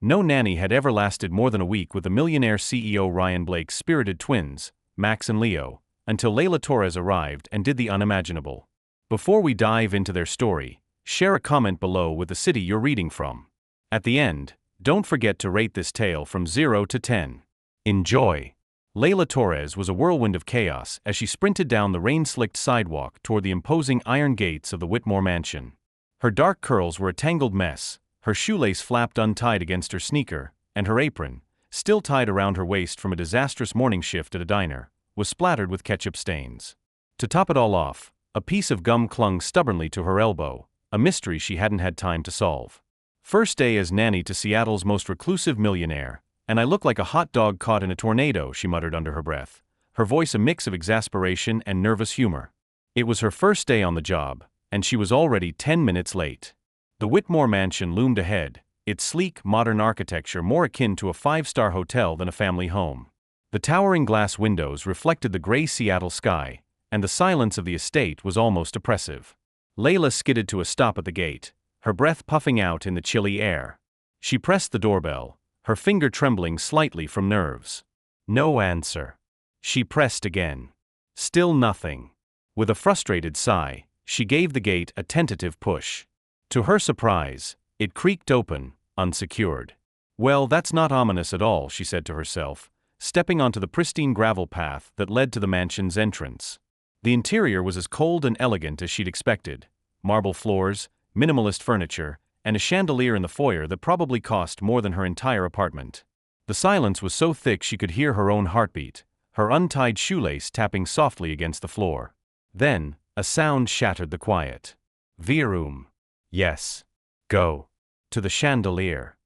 No nanny had ever lasted more than a week with the millionaire CEO Ryan Blake's spirited twins, Max and Leo, until Layla Torres arrived and did the unimaginable. Before we dive into their story, share a comment below with the city you're reading from. At the end, don't forget to rate this tale from 0 to 10. Enjoy! Layla Torres was a whirlwind of chaos as she sprinted down the rain-slicked sidewalk toward the imposing iron gates of the Whitmore mansion. Her dark curls were a tangled mess, her shoelace flapped untied against her sneaker, and her apron, still tied around her waist from a disastrous morning shift at a diner, was splattered with ketchup stains. To top it all off, a piece of gum clung stubbornly to her elbow, a mystery she hadn't had time to solve. First day as nanny to Seattle's most reclusive millionaire, and I look like a hot dog caught in a tornado, she muttered under her breath, her voice a mix of exasperation and nervous humor. It was her first day on the job, and she was already 10 minutes late. The Whitmore mansion loomed ahead, its sleek, modern architecture more akin to a five-star hotel than a family home. The towering glass windows reflected the gray Seattle sky, and the silence of the estate was almost oppressive. Layla skidded to a stop at the gate, her breath puffing out in the chilly air. She pressed the doorbell, her finger trembling slightly from nerves. No answer. She pressed again. Still nothing. With a frustrated sigh, she gave the gate a tentative push. To her surprise, it creaked open, unsecured. Well, that's not ominous at all, she said to herself, stepping onto the pristine gravel path that led to the mansion's entrance. The interior was as cold and elegant as she'd expected. Marble floors, minimalist furniture, and a chandelier in the foyer that probably cost more than her entire apartment. The silence was so thick she could hear her own heartbeat, her untied shoelace tapping softly against the floor. Then, a sound shattered the quiet. "Via room." "Yes." "Go." "To the chandelier."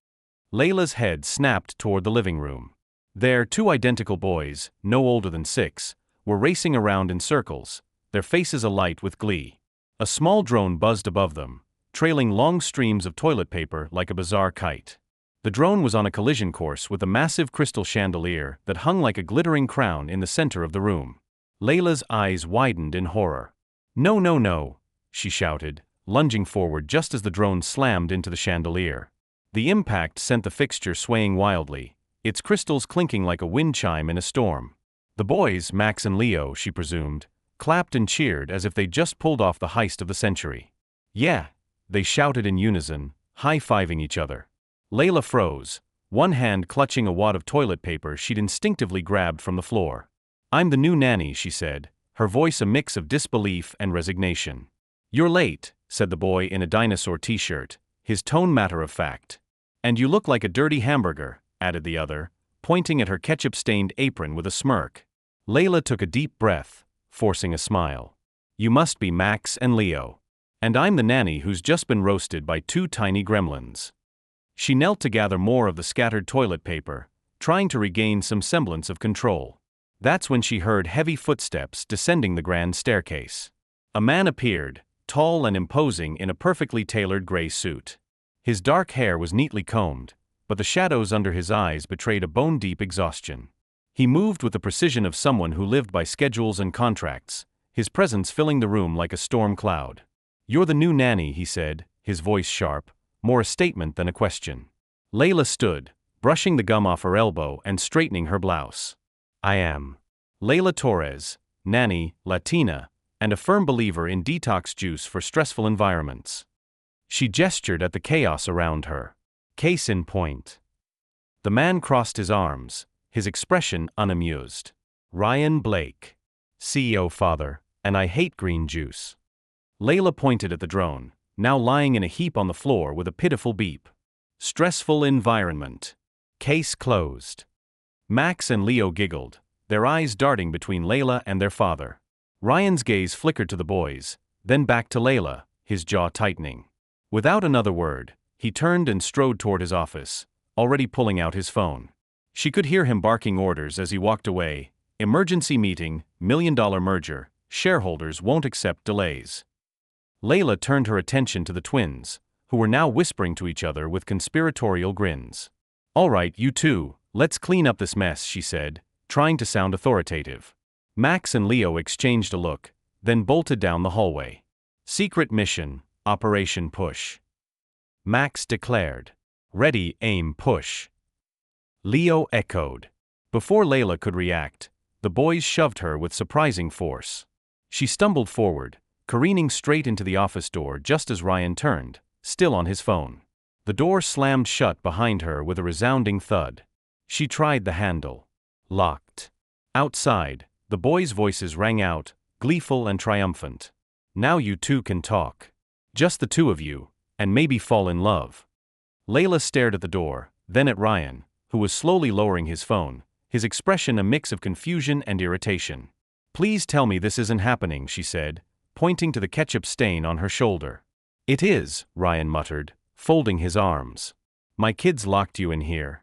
Layla's head snapped toward the living room. There, two identical boys, no older than 6, were racing around in circles, their faces alight with glee. A small drone buzzed above them, trailing long streams of toilet paper like a bizarre kite. The drone was on a collision course with a massive crystal chandelier that hung like a glittering crown in the center of the room. Layla's eyes widened in horror. "No, no, no," she shouted, lunging forward just as the drone slammed into the chandelier. The impact sent the fixture swaying wildly, its crystals clinking like a wind chime in a storm. The boys, Max and Leo, she presumed, clapped and cheered as if they'd just pulled off the heist of the century. "Yeah," they shouted in unison, high-fiving each other. Layla froze, one hand clutching a wad of toilet paper she'd instinctively grabbed from the floor. "I'm the new nanny," she said, her voice a mix of disbelief and resignation. "You're late," said the boy in a dinosaur t-shirt, his tone matter-of-fact. "And you look like a dirty hamburger," added the other, pointing at her ketchup-stained apron with a smirk. Layla took a deep breath, forcing a smile. "You must be Max and Leo. And I'm the nanny who's just been roasted by 2 tiny gremlins." She knelt to gather more of the scattered toilet paper, trying to regain some semblance of control. That's when she heard heavy footsteps descending the grand staircase. A man appeared, tall and imposing in a perfectly tailored gray suit. His dark hair was neatly combed, but the shadows under his eyes betrayed a bone-deep exhaustion. He moved with the precision of someone who lived by schedules and contracts, his presence filling the room like a storm cloud. "You're the new nanny," he said, his voice sharp, more a statement than a question. Layla stood, brushing the gum off her elbow and straightening her blouse. "I am Layla Torres, nanny, Latina, and a firm believer in detox juice for stressful environments." She gestured at the chaos around her. "Case in point." The man crossed his arms, his expression unamused. "Ryan Blake, CEO father, and I hate green juice." Layla pointed at the drone, now lying in a heap on the floor with a pitiful beep. "Stressful environment. Case closed." Max and Leo giggled, their eyes darting between Layla and their father. Ryan's gaze flickered to the boys, then back to Layla, his jaw tightening. Without another word, he turned and strode toward his office, already pulling out his phone. She could hear him barking orders as he walked away. "Emergency meeting, $1 million merger, shareholders won't accept delays." Layla turned her attention to the twins, who were now whispering to each other with conspiratorial grins. "All right, you two, let's clean up this mess," she said, trying to sound authoritative. Max and Leo exchanged a look, then bolted down the hallway. "Secret mission, Operation Push," Max declared. Ready, aim, push. Leo echoed. Before Layla could react, the boys shoved her with surprising force. She stumbled forward, careening straight into the office door just as Ryan turned, still on his phone. The door slammed shut behind her with a resounding thud. She tried the handle. Locked. Outside, the boys' voices rang out, gleeful and triumphant. Now you two can talk. Just the two of you, and maybe fall in love. Layla stared at the door, then at Ryan, who was slowly lowering his phone, his expression a mix of confusion and irritation. Please tell me this isn't happening, she said, pointing to the ketchup stain on her shoulder. It is, Ryan muttered, folding his arms. My kids locked you in here.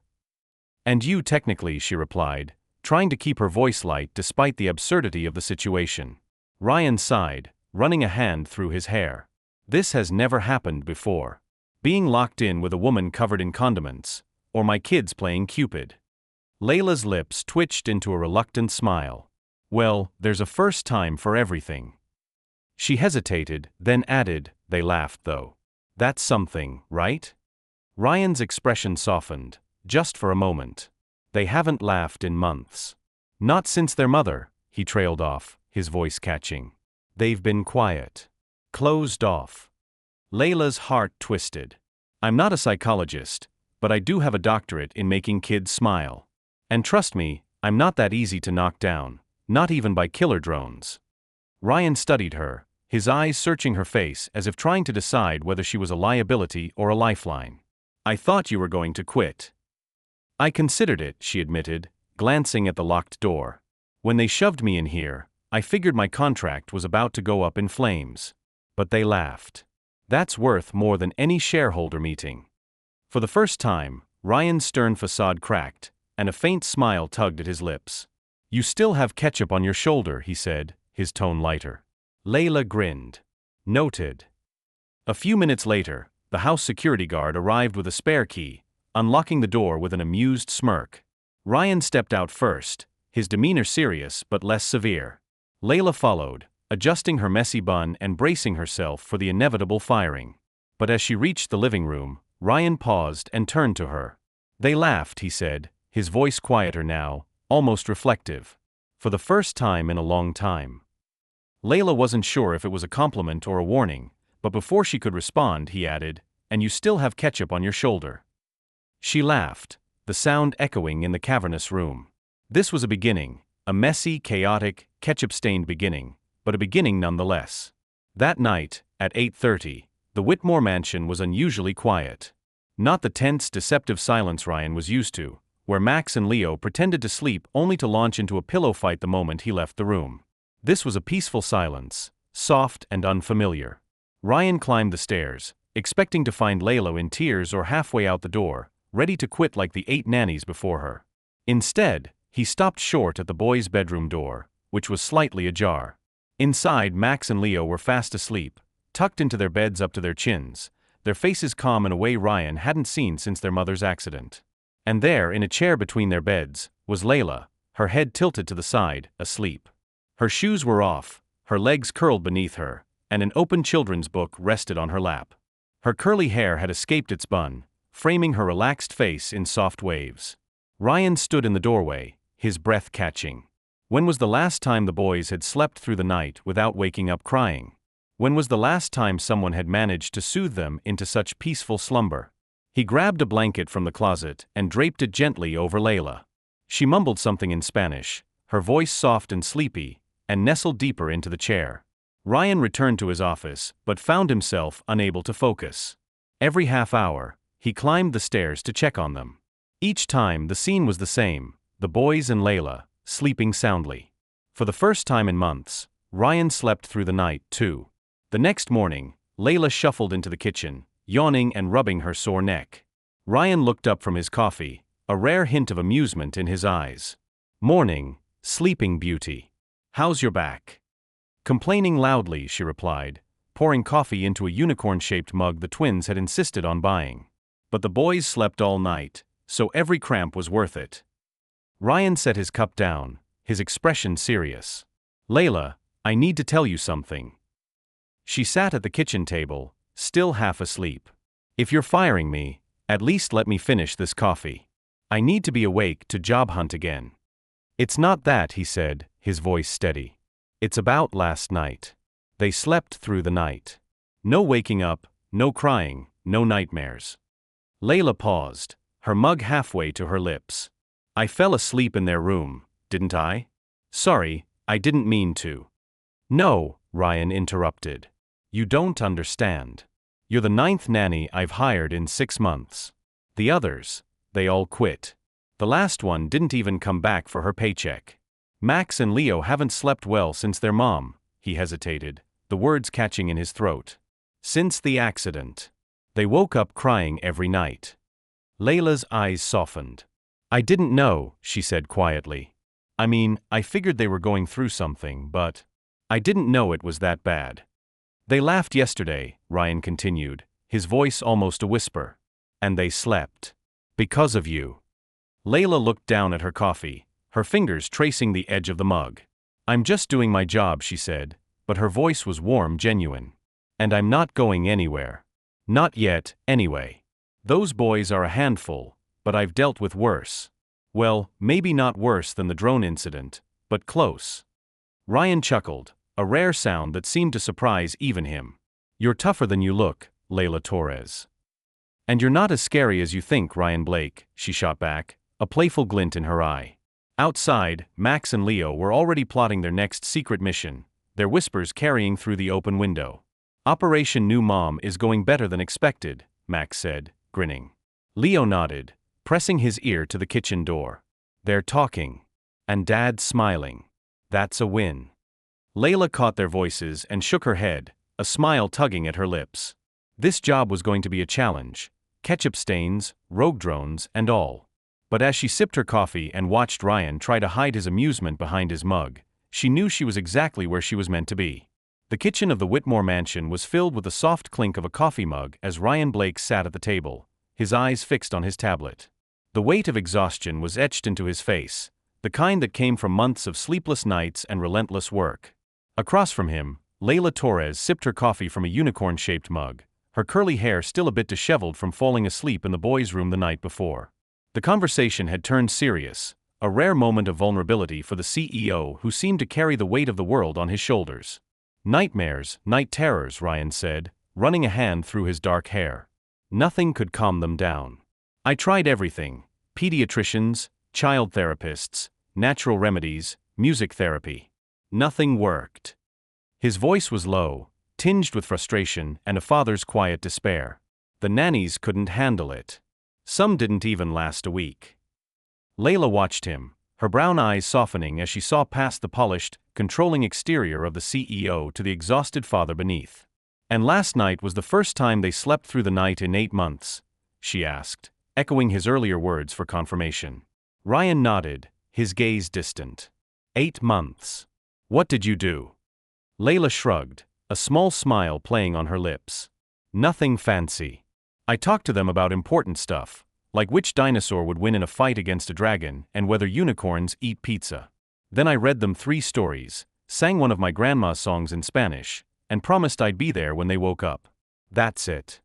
And you technically, she replied, trying to keep her voice light despite the absurdity of the situation. Ryan sighed, running a hand through his hair. This has never happened before. Being locked in with a woman covered in condiments, or my kids playing Cupid. Layla's lips twitched into a reluctant smile. Well, there's a first time for everything. She hesitated, then added, they laughed though. That's something, right? Ryan's expression softened, just for a moment. They haven't laughed in months. Not since their mother, he trailed off, his voice catching. They've been quiet. Closed off. Layla's heart twisted. I'm not a psychologist, but I do have a doctorate in making kids smile. And trust me, I'm not that easy to knock down, not even by killer drones. Ryan studied her, his eyes searching her face as if trying to decide whether she was a liability or a lifeline. I thought you were going to quit. I considered it, she admitted, glancing at the locked door. When they shoved me in here, I figured my contract was about to go up in flames. But they laughed. That's worth more than any shareholder meeting. For the first time, Ryan's stern facade cracked, and a faint smile tugged at his lips. You still have ketchup on your shoulder, he said, his tone lighter. Layla grinned. Noted. A few minutes later, the house security guard arrived with a spare key, unlocking the door with an amused smirk. Ryan stepped out first, his demeanor serious but less severe. Layla followed, adjusting her messy bun and bracing herself for the inevitable firing. But as she reached the living room, Ryan paused and turned to her. They laughed, he said, his voice quieter now, almost reflective. For the first time in a long time. Layla wasn't sure if it was a compliment or a warning, but before she could respond, he added, and you still have ketchup on your shoulder. She laughed, the sound echoing in the cavernous room. This was a beginning, a messy, chaotic, ketchup-stained beginning, but a beginning nonetheless. That night, at 8:30, the Whitmore mansion was unusually quiet. Not the tense, deceptive silence Ryan was used to, where Max and Leo pretended to sleep only to launch into a pillow fight the moment he left the room. This was a peaceful silence, soft and unfamiliar. Ryan climbed the stairs, expecting to find Layla in tears or halfway out the door, ready to quit like the 8 nannies before her. Instead, he stopped short at the boys' bedroom door, which was slightly ajar. Inside, Max and Leo were fast asleep, tucked into their beds up to their chins, their faces calm in a way Ryan hadn't seen since their mother's accident. And there, in a chair between their beds, was Layla, her head tilted to the side, asleep. Her shoes were off, her legs curled beneath her, and an open children's book rested on her lap. Her curly hair had escaped its bun, framing her relaxed face in soft waves. Ryan stood in the doorway, his breath catching. When was the last time the boys had slept through the night without waking up crying? When was the last time someone had managed to soothe them into such peaceful slumber? He grabbed a blanket from the closet and draped it gently over Layla. She mumbled something in Spanish, her voice soft and sleepy, and nestled deeper into the chair. Ryan returned to his office, but found himself unable to focus. Every half hour, he climbed the stairs to check on them. Each time the scene was the same, the boys and Layla, sleeping soundly. For the first time in months, Ryan slept through the night, too. The next morning, Layla shuffled into the kitchen, yawning and rubbing her sore neck. Ryan looked up from his coffee, a rare hint of amusement in his eyes. Morning, sleeping beauty. How's your back? Complaining loudly, she replied, pouring coffee into a unicorn-shaped mug the twins had insisted on buying. But the boys slept all night, so every cramp was worth it. Ryan set his cup down, his expression serious. Layla, I need to tell you something. She sat at the kitchen table, still half asleep. If you're firing me, At least let me finish this coffee. I need to be awake to job hunt again. It's not that, he said, his voice steady. It's about last night. They slept through the night. No waking up, no crying, no nightmares. Layla paused, her mug halfway to her lips. I fell asleep in their room, didn't I? Sorry, I didn't mean to. No, Ryan interrupted. You don't understand. You're the 9th nanny I've hired in 6 months. The others, they all quit. The last one didn't even come back for her paycheck. Max and Leo haven't slept well since their mom, he hesitated, the words catching in his throat. Since the accident. They woke up crying every night. Layla's eyes softened. I didn't know, she said quietly. I mean, I figured they were going through something, but I didn't know it was that bad. They laughed yesterday, Ryan continued, his voice almost a whisper. And they slept. Because of you. Layla looked down at her coffee, her fingers tracing the edge of the mug. I'm just doing my job, she said, but her voice was warm, genuine. And I'm not going anywhere. Not yet, anyway. Those boys are a handful, but I've dealt with worse. Well, maybe not worse than the drone incident, but close. Ryan chuckled, a rare sound that seemed to surprise even him. You're tougher than you look, Layla Torres. And you're not as scary as you think, Ryan Blake, she shot back, a playful glint in her eye. Outside, Max and Leo were already plotting their next secret mission, their whispers carrying through the open window. Operation New Mom is going better than expected, Max said, grinning. Leo nodded, pressing his ear to the kitchen door. They're talking. And Dad's smiling. That's a win. Layla caught their voices and shook her head, a smile tugging at her lips. This job was going to be a challenge. Ketchup stains, rogue drones, and all. But as she sipped her coffee and watched Ryan try to hide his amusement behind his mug, she knew she was exactly where she was meant to be. The kitchen of the Whitmore mansion was filled with the soft clink of a coffee mug as Ryan Blake sat at the table, his eyes fixed on his tablet. The weight of exhaustion was etched into his face, the kind that came from months of sleepless nights and relentless work. Across from him, Layla Torres sipped her coffee from a unicorn-shaped mug, her curly hair still a bit disheveled from falling asleep in the boys' room the night before. The conversation had turned serious, a rare moment of vulnerability for the CEO who seemed to carry the weight of the world on his shoulders. Nightmares, night terrors, Ryan said, running a hand through his dark hair. Nothing could calm them down. I tried everything: pediatricians, child therapists, natural remedies, music therapy. Nothing worked. His voice was low, tinged with frustration and a father's quiet despair. The nannies couldn't handle it. Some didn't even last a week. Layla watched him, her brown eyes softening as she saw past the polished, controlling exterior of the CEO to the exhausted father beneath. And last night was the first time they slept through the night in 8 months, she asked, echoing his earlier words for confirmation. Ryan nodded, his gaze distant. 8 months. What did you do? Layla shrugged, a small smile playing on her lips. Nothing fancy. I talked to them about important stuff, like which dinosaur would win in a fight against a dragon and whether unicorns eat pizza. Then I read them 3 stories, sang one of my grandma's songs in Spanish, and promised I'd be there when they woke up. That's it.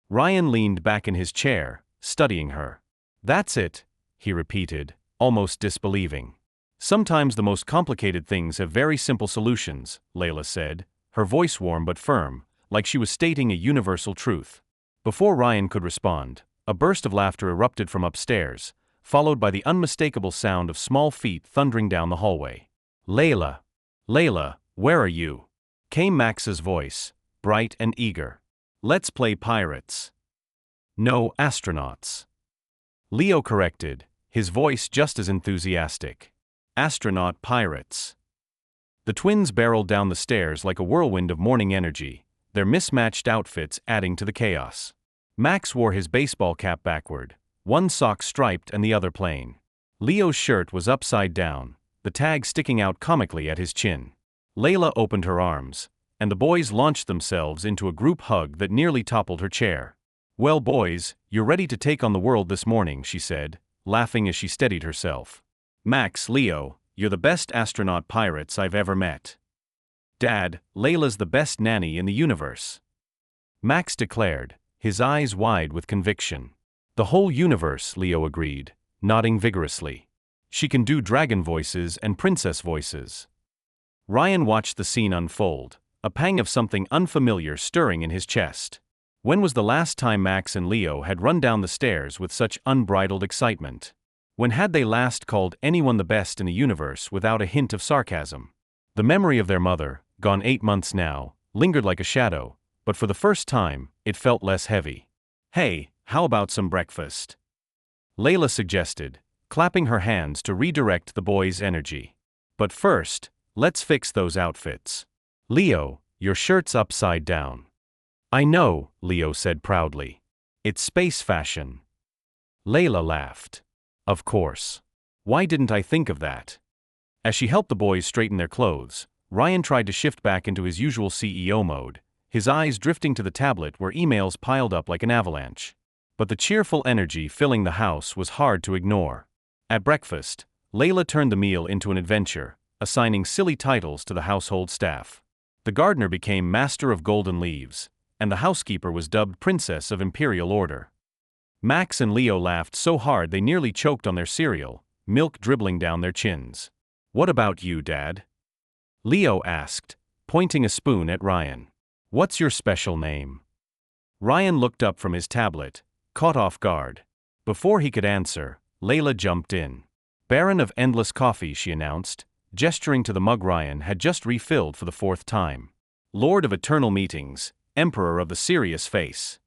Ryan leaned back in his chair, studying her. That's it, he repeated, almost disbelieving. Sometimes the most complicated things have very simple solutions, Layla said, her voice warm but firm, like she was stating a universal truth. Before Ryan could respond, a burst of laughter erupted from upstairs, followed by the unmistakable sound of small feet thundering down the hallway. Layla! Layla, where are you? Came Max's voice, bright and eager. Let's play pirates. No, astronauts. Leo corrected, his voice just as enthusiastic. Astronaut pirates. The twins barreled down the stairs like a whirlwind of morning energy, their mismatched outfits adding to the chaos. Max wore his baseball cap backward, one sock striped and the other plain. Leo's shirt was upside down, the tag sticking out comically at his chin. Layla opened her arms, and the boys launched themselves into a group hug that nearly toppled her chair. Well, boys, you're ready to take on the world this morning, she said, laughing as she steadied herself. Max, Leo, you're the best astronaut pirates I've ever met. Dad, Layla's the best nanny in the universe. Max declared, his eyes wide with conviction. The whole universe, Leo agreed, nodding vigorously. She can do dragon voices and princess voices. Ryan watched the scene unfold, a pang of something unfamiliar stirring in his chest. When was the last time Max and Leo had run down the stairs with such unbridled excitement? When had they last called anyone the best in the universe without a hint of sarcasm? The memory of their mother, gone 8 months now, lingered like a shadow, but for the first time, it felt less heavy. "Hey, how about some breakfast?" Layla suggested, clapping her hands to redirect the boys' energy. "But first, let's fix those outfits. Leo, your shirt's upside down." "I know," Leo said proudly. "It's space fashion." Layla laughed. "Of course. Why didn't I think of that?" As she helped the boys straighten their clothes, Ryan tried to shift back into his usual CEO mode, his eyes drifting to the tablet where emails piled up like an avalanche. But the cheerful energy filling the house was hard to ignore. At breakfast, Layla turned the meal into an adventure, assigning silly titles to the household staff. The gardener became Master of Golden Leaves, and the housekeeper was dubbed Princess of Imperial Order. Max and Leo laughed so hard they nearly choked on their cereal, milk dribbling down their chins. "What about you, Dad?" Leo asked, pointing a spoon at Ryan. "What's your special name?" Ryan looked up from his tablet, caught off guard. Before he could answer, Layla jumped in. "Baron of Endless Coffee," she announced, gesturing to the mug Ryan had just refilled for the 4th time. "Lord of Eternal Meetings, Emperor of the Serious Face."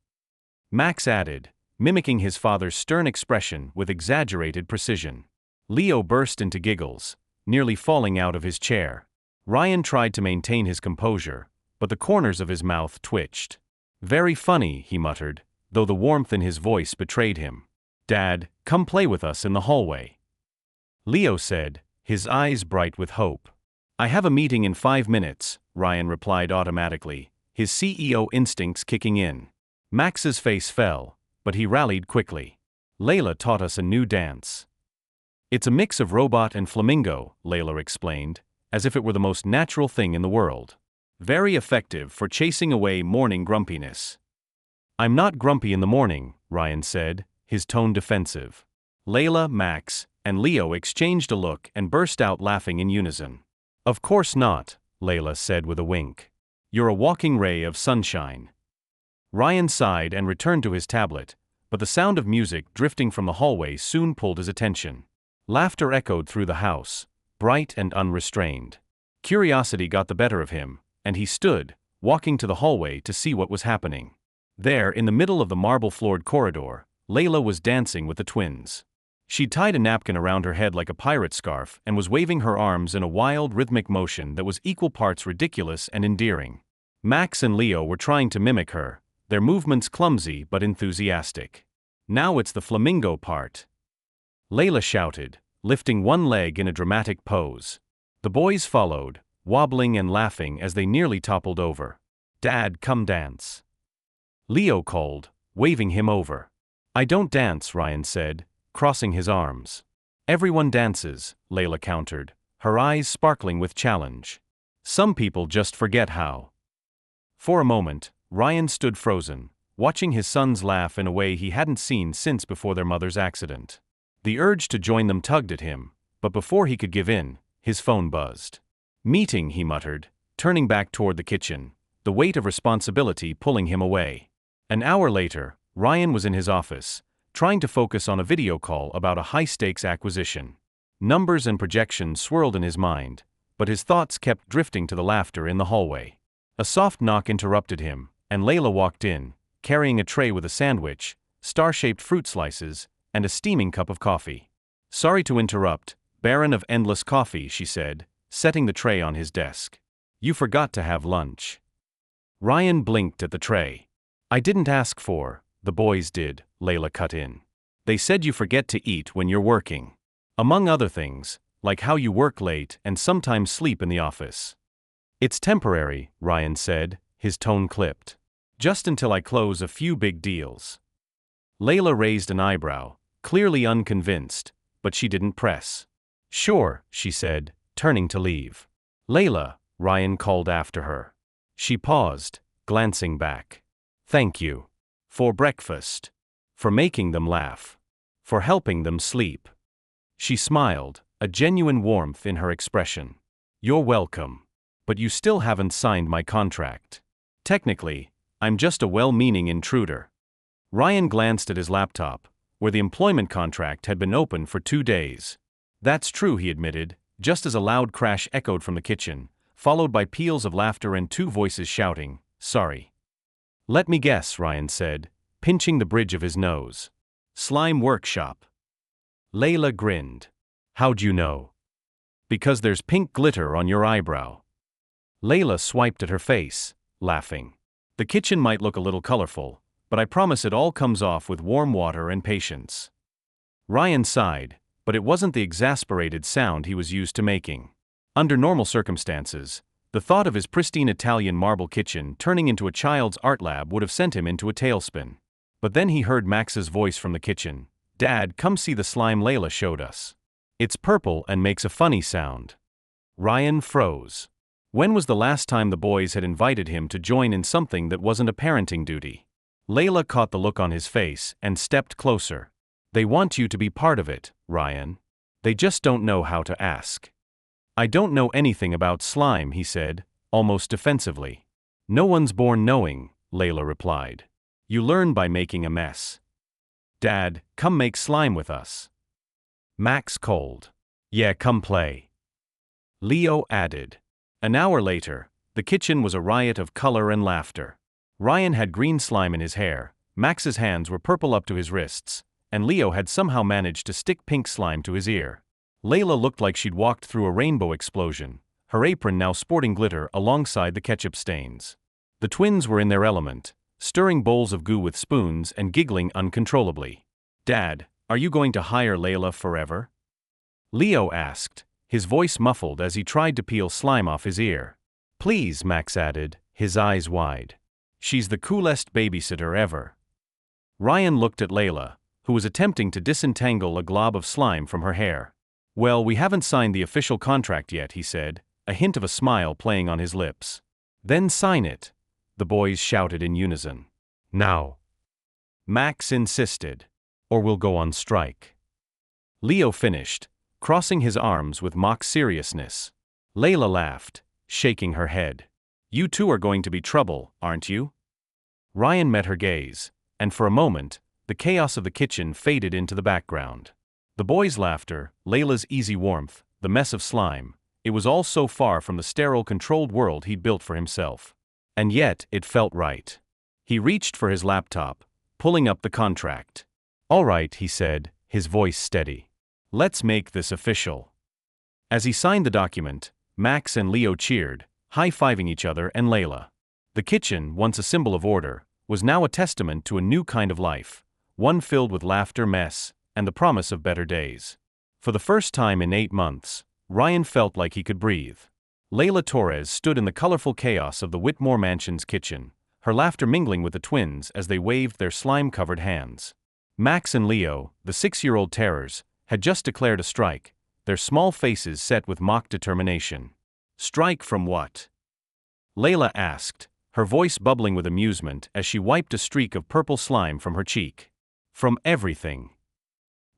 Max added, mimicking his father's stern expression with exaggerated precision. Leo burst into giggles, nearly falling out of his chair. Ryan tried to maintain his composure, but the corners of his mouth twitched. "Very funny," he muttered, though the warmth in his voice betrayed him. "Dad, come play with us in the hallway." Leo said, his eyes bright with hope. "I have a meeting in 5 minutes," Ryan replied automatically, his CEO instincts kicking in. Max's face fell, but he rallied quickly. "Layla taught us a new dance." "It's a mix of robot and flamingo," Layla explained, as if it were the most natural thing in the world. "Very effective for chasing away morning grumpiness." "I'm not grumpy in the morning," Ryan said, his tone defensive. Layla, Max, and Leo exchanged a look and burst out laughing in unison. "Of course not," Layla said with a wink. "You're a walking ray of sunshine." Ryan sighed and returned to his tablet, but the sound of music drifting from the hallway soon pulled his attention. Laughter echoed through the house, bright and unrestrained. Curiosity got the better of him, and he stood, walking to the hallway to see what was happening. There, in the middle of the marble-floored corridor, Layla was dancing with the twins. She tied a napkin around her head like a pirate scarf and was waving her arms in a wild, rhythmic motion that was equal parts ridiculous and endearing. Max and Leo were trying to mimic her, their movements clumsy but enthusiastic. "Now it's the flamingo part," Layla shouted, lifting one leg in a dramatic pose. The boys followed, wobbling and laughing as they nearly toppled over. "Dad, come dance," Leo called, waving him over. "I don't dance," Ryan said, crossing his arms. "Everyone dances," Layla countered, her eyes sparkling with challenge. "Some people just forget how." For a moment, Ryan stood frozen, watching his sons laugh in a way he hadn't seen since before their mother's accident. The urge to join them tugged at him, but before he could give in, his phone buzzed. "Meeting," he muttered, turning back toward the kitchen, the weight of responsibility pulling him away. An hour later, Ryan was in his office, trying to focus on a video call about a high-stakes acquisition. Numbers and projections swirled in his mind, but his thoughts kept drifting to the laughter in the hallway. A soft knock interrupted him, and Layla walked in, carrying a tray with a sandwich, star-shaped fruit slices, and a steaming cup of coffee. "Sorry to interrupt, Baron of Endless Coffee," she said, setting the tray on his desk. "You forgot to have lunch." Ryan blinked at the tray. "I didn't ask for, the boys did," Layla cut in. "They said you forget to eat when you're working. Among other things, like how you work late and sometimes sleep in the office." "It's temporary," Ryan said, his tone clipped. "Just until I close a few big deals." Layla raised an eyebrow, clearly unconvinced, but she didn't press. "Sure," she said, turning to leave. "Layla," Ryan called after her. She paused, glancing back. "Thank you. For breakfast." For making them laugh. For helping them sleep. She smiled, a genuine warmth in her expression. You're welcome. But you still haven't signed my contract. Technically, I'm just a well-meaning intruder. Ryan glanced at his laptop, where the employment contract had been open for 2 days. That's true, he admitted, just as a loud crash echoed from the kitchen, followed by peals of laughter and 2 voices shouting, "Sorry." "Let me guess," Ryan said, pinching the bridge of his nose. "Slime workshop." Layla grinned. "How'd you know?" "Because there's pink glitter on your eyebrow." Layla swiped at her face, laughing. "The kitchen might look a little colorful, but I promise it all comes off with warm water and patience." Ryan sighed, but it wasn't the exasperated sound he was used to making. Under normal circumstances, the thought of his pristine Italian marble kitchen turning into a child's art lab would have sent him into a tailspin. But then he heard Max's voice from the kitchen. "Dad, come see the slime Layla showed us. It's purple and makes a funny sound." Ryan froze. When was the last time the boys had invited him to join in something that wasn't a parenting duty? Layla caught the look on his face and stepped closer. "They want you to be part of it, Ryan. They just don't know how to ask." "I don't know anything about slime," he said, almost defensively. "No one's born knowing," Layla replied. "You learn by making a mess." "Dad, come make slime with us." Max called. "Yeah, come play." Leo added. An hour later, the kitchen was a riot of color and laughter. Ryan had green slime in his hair, Max's hands were purple up to his wrists, and Leo had somehow managed to stick pink slime to his ear. Layla looked like she'd walked through a rainbow explosion, her apron now sporting glitter alongside the ketchup stains. The twins were in their element, stirring bowls of goo with spoons and giggling uncontrollably. "Dad, are you going to hire Layla forever?" Leo asked, his voice muffled as he tried to peel slime off his ear. "Please," Max added, his eyes wide. "She's the coolest babysitter ever." Ryan looked at Layla, who was attempting to disentangle a glob of slime from her hair. "Well, we haven't signed the official contract yet," he said, a hint of a smile playing on his lips. "Then sign it," the boys shouted in unison. "Now." Max insisted. "Or we'll go on strike." Leo finished, crossing his arms with mock seriousness. Layla laughed, shaking her head. "You two are going to be trouble, aren't you?" Ryan met her gaze, and for a moment, the chaos of the kitchen faded into the background. The boys' laughter, Layla's easy warmth, the mess of slime, it was all so far from the sterile controlled world he'd built for himself. And yet, it felt right. He reached for his laptop, pulling up the contract. "All right," he said, his voice steady. "Let's make this official." As he signed the document, Max and Leo cheered, high-fiving each other and Layla. The kitchen, once a symbol of order, was now a testament to a new kind of life, one filled with laughter, mess, and the promise of better days. For the first time in 8 months, Ryan felt like he could breathe. Layla Torres stood in the colorful chaos of the Whitmore Mansion's kitchen, her laughter mingling with the twins as they waved their slime-covered hands. Max and Leo, the 6-year-old terrors, had just declared a strike, their small faces set with mock determination. "Strike from what?" Layla asked, her voice bubbling with amusement as she wiped a streak of purple slime from her cheek. "From everything,"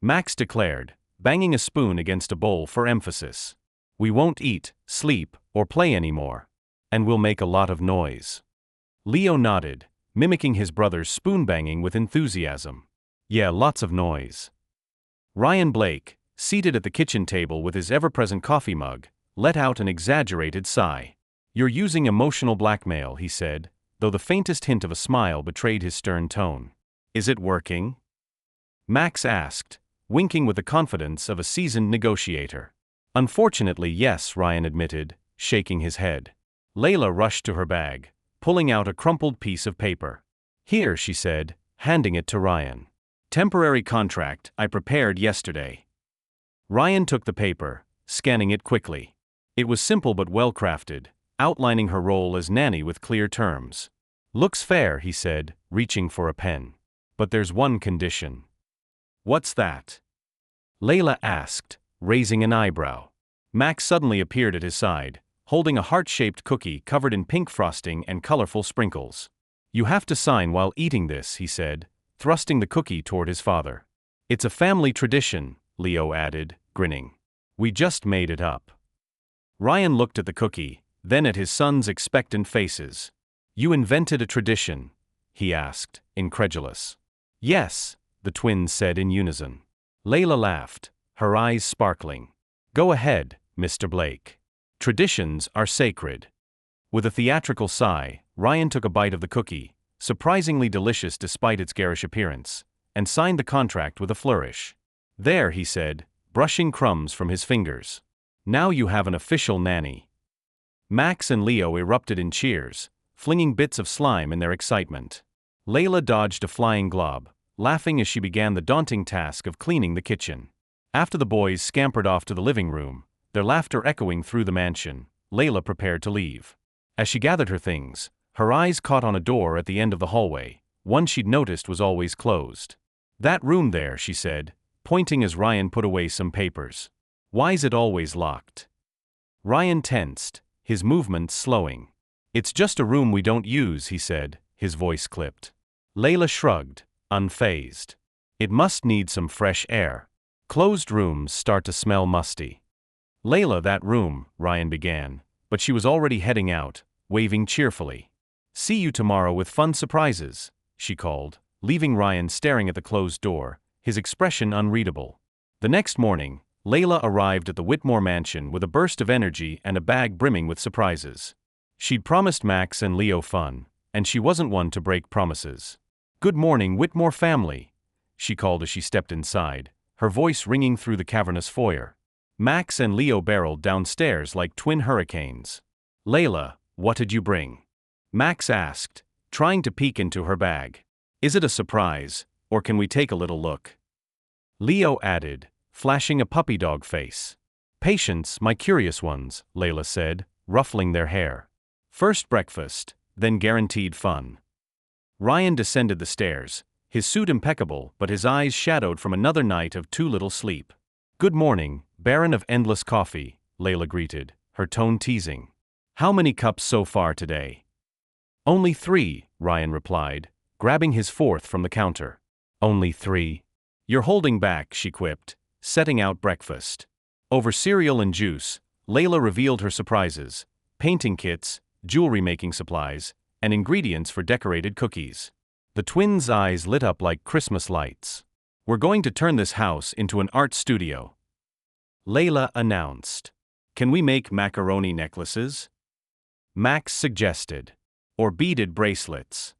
Max declared, banging a spoon against a bowl for emphasis. "We won't eat, sleep, or play anymore. And we'll make a lot of noise." Leo nodded, mimicking his brother's spoon banging with enthusiasm. "Yeah, lots of noise." Ryan Blake, seated at the kitchen table with his ever-present coffee mug, let out an exaggerated sigh. "You're using emotional blackmail," he said, though the faintest hint of a smile betrayed his stern tone. "Is it working?" Max asked, winking with the confidence of a seasoned negotiator. "Unfortunately, yes," Ryan admitted, shaking his head. Layla rushed to her bag, pulling out a crumpled piece of paper. "Here," she said, handing it to Ryan. "Temporary contract I prepared yesterday." Ryan took the paper, scanning it quickly. It was simple but well-crafted, outlining her role as nanny with clear terms. "Looks fair," he said, reaching for a pen. "But there's one condition." "What's that?" Layla asked, raising an eyebrow. Max suddenly appeared at his side, holding a heart-shaped cookie covered in pink frosting and colorful sprinkles. "You have to sign while eating this," he said, thrusting the cookie toward his father. "It's a family tradition," Leo added, grinning. "We just made it up." Ryan looked at the cookie, then at his son's expectant faces. "You invented a tradition?" he asked, incredulous. "Yes," the twins said in unison. Layla laughed, her eyes sparkling. "Go ahead, Mr. Blake. Traditions are sacred." With a theatrical sigh, Ryan took a bite of the cookie, surprisingly delicious despite its garish appearance, and signed the contract with a flourish. "There," he said, brushing crumbs from his fingers. "Now you have an official nanny." Max and Leo erupted in cheers, flinging bits of slime in their excitement. Layla dodged a flying glob, laughing as she began the daunting task of cleaning the kitchen. After the boys scampered off to the living room, their laughter echoing through the mansion, Layla prepared to leave. As she gathered her things, her eyes caught on a door at the end of the hallway, one she'd noticed was always closed. "That room there," she said, pointing as Ryan put away some papers. "Why's it always locked?" Ryan tensed, his movements slowing. "It's just a room we don't use," he said, his voice clipped. Layla shrugged, unfazed. "It must need some fresh air. Closed rooms start to smell musty." "Layla, that room," Ryan began, but she was already heading out, waving cheerfully. "See you tomorrow with fun surprises," she called, leaving Ryan staring at the closed door, his expression unreadable. The next morning, Layla arrived at the Whitmore mansion with a burst of energy and a bag brimming with surprises. She'd promised Max and Leo fun, and she wasn't one to break promises. "Good morning, Whitmore family," she called as she stepped inside, her voice ringing through the cavernous foyer. Max and Leo barreled downstairs like twin hurricanes. "Layla, what did you bring?" Max asked, trying to peek into her bag. "Is it a surprise, or can we take a little look?" Leo added, flashing a puppy dog face. "Patience, my curious ones," Layla said, ruffling their hair. "First breakfast, then guaranteed fun." Ryan descended the stairs, his suit impeccable but his eyes shadowed from another night of too little sleep. "Good morning, Baron of Endless Coffee," Layla greeted, her tone teasing. "How many cups so far today?" "Only 3, Ryan replied, grabbing his fourth from the counter. "Only 3? You're holding back," she quipped, setting out breakfast. Over cereal and juice, Layla revealed her surprises: painting kits, jewelry-making supplies, and ingredients for decorated cookies. The twins' eyes lit up like Christmas lights. "We're going to turn this house into an art studio," Layla announced. "Can we make macaroni necklaces?" Max suggested. "Or beaded bracelets,"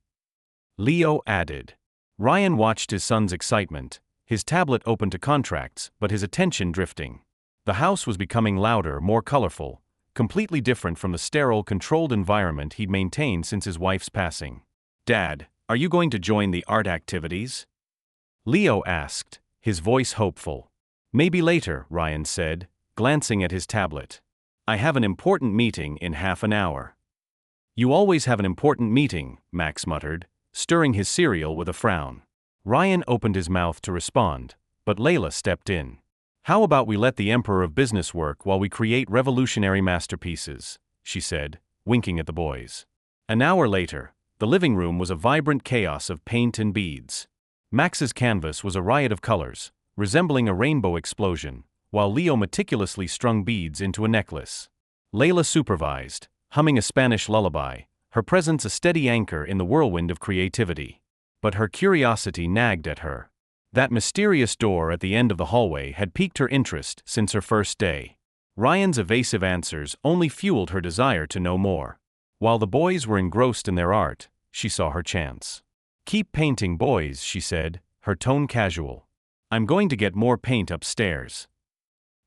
Leo added. Ryan watched his son's excitement, his tablet open to contracts but his attention drifting. The house was becoming louder, more colorful, completely different from the sterile, controlled environment he'd maintained since his wife's passing. "Dad, are you going to join the art activities?" Leo asked, his voice hopeful. "Maybe later," Ryan said, glancing at his tablet. "I have an important meeting in half an hour." "You always have an important meeting," Max muttered, stirring his cereal with a frown. Ryan opened his mouth to respond, but Layla stepped in. "How about we let the Emperor of Business work while we create revolutionary masterpieces," she said, winking at the boys. An hour later, the living room was a vibrant chaos of paint and beads. Max's canvas was a riot of colors, resembling a rainbow explosion, while Leo meticulously strung beads into a necklace. Layla supervised, humming a Spanish lullaby, her presence a steady anchor in the whirlwind of creativity. But her curiosity nagged at her. That mysterious door at the end of the hallway had piqued her interest since her first day. Ryan's evasive answers only fueled her desire to know more. While the boys were engrossed in their art, she saw her chance. "Keep painting, boys," she said, her tone casual. "I'm going to get more paint upstairs."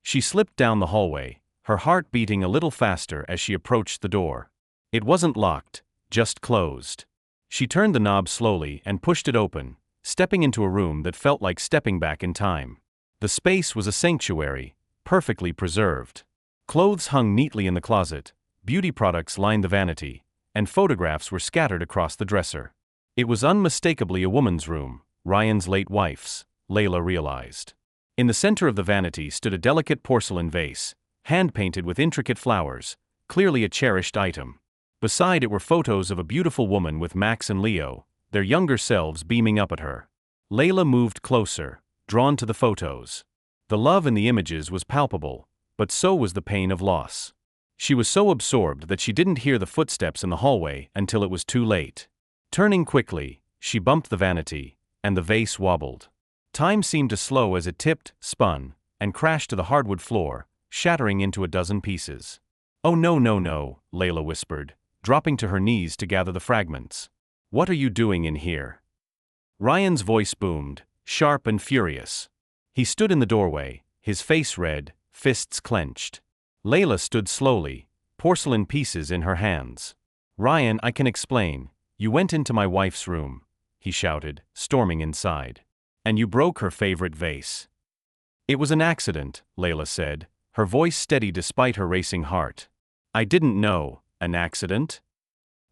She slipped down the hallway, her heart beating a little faster as she approached the door. It wasn't locked, just closed. She turned the knob slowly and pushed it open, stepping into a room that felt like stepping back in time. The space was a sanctuary, perfectly preserved. Clothes hung neatly in the closet, beauty products lined the vanity, and photographs were scattered across the dresser. It was unmistakably a woman's room, Ryan's late wife's, Layla realized. In the center of the vanity stood a delicate porcelain vase, hand-painted with intricate flowers, clearly a cherished item. Beside it were photos of a beautiful woman with Max and Leo, their younger selves beaming up at her. Layla moved closer, drawn to the photos. The love in the images was palpable, but so was the pain of loss. She was so absorbed that she didn't hear the footsteps in the hallway until it was too late. Turning quickly, she bumped the vanity, and the vase wobbled. Time seemed to slow as it tipped, spun, and crashed to the hardwood floor, shattering into a dozen pieces. "Oh no, no, no," Layla whispered, dropping to her knees to gather the fragments. "What are you doing in here?" Ryan's voice boomed, sharp and furious. He stood in the doorway, his face red, fists clenched. Layla stood slowly, porcelain pieces in her hands. "Ryan, I can explain. You went into my wife's room," he shouted, storming inside. "And you broke her favorite vase." "It was an accident," Layla said, her voice steady despite her racing heart. "I didn't know." "An accident?"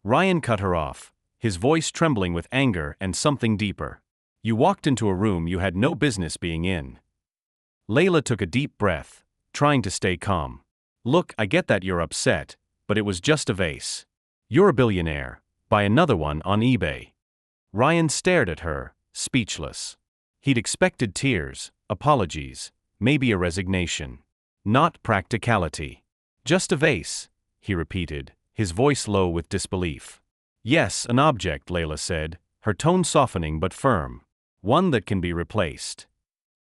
Ryan cut her off, his voice trembling with anger and something deeper. "You walked into a room you had no business being in." Layla took a deep breath, trying to stay calm. "Look, I get that you're upset, but it was just a vase. You're a billionaire. Buy another one on eBay." Ryan stared at her, speechless. He'd expected tears, apologies, maybe a resignation. Not practicality. "Just a vase," he repeated, his voice low with disbelief. "Yes, an object," Layla said, her tone softening but firm. "One that can be replaced."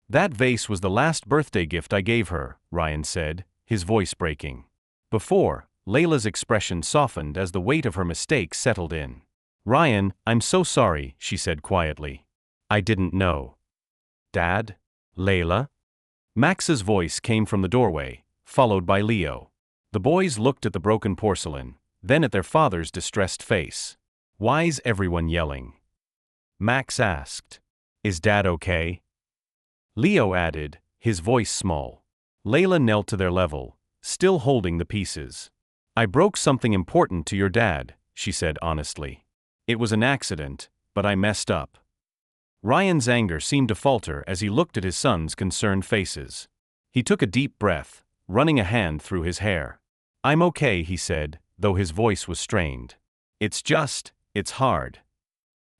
"That vase was the last birthday gift I gave her," Ryan said, his voice breaking. Before, Layla's expression softened as the weight of her mistake settled in. "Ryan, I'm so sorry," she said quietly. "I didn't know." "Dad?" "Layla?" Max's voice came from the doorway, followed by Leo. The boys looked at the broken porcelain, then at their father's distressed face. "Why's everyone yelling?" Max asked. "Is Dad okay?" Leo added, his voice small. Layla knelt to their level, still holding the pieces. "I broke something important to your dad," she said honestly. "It was an accident, but I messed up." Ryan's anger seemed to falter as he looked at his son's concerned faces. He took a deep breath, running a hand through his hair. "I'm okay," he said, though his voice was strained. It's hard."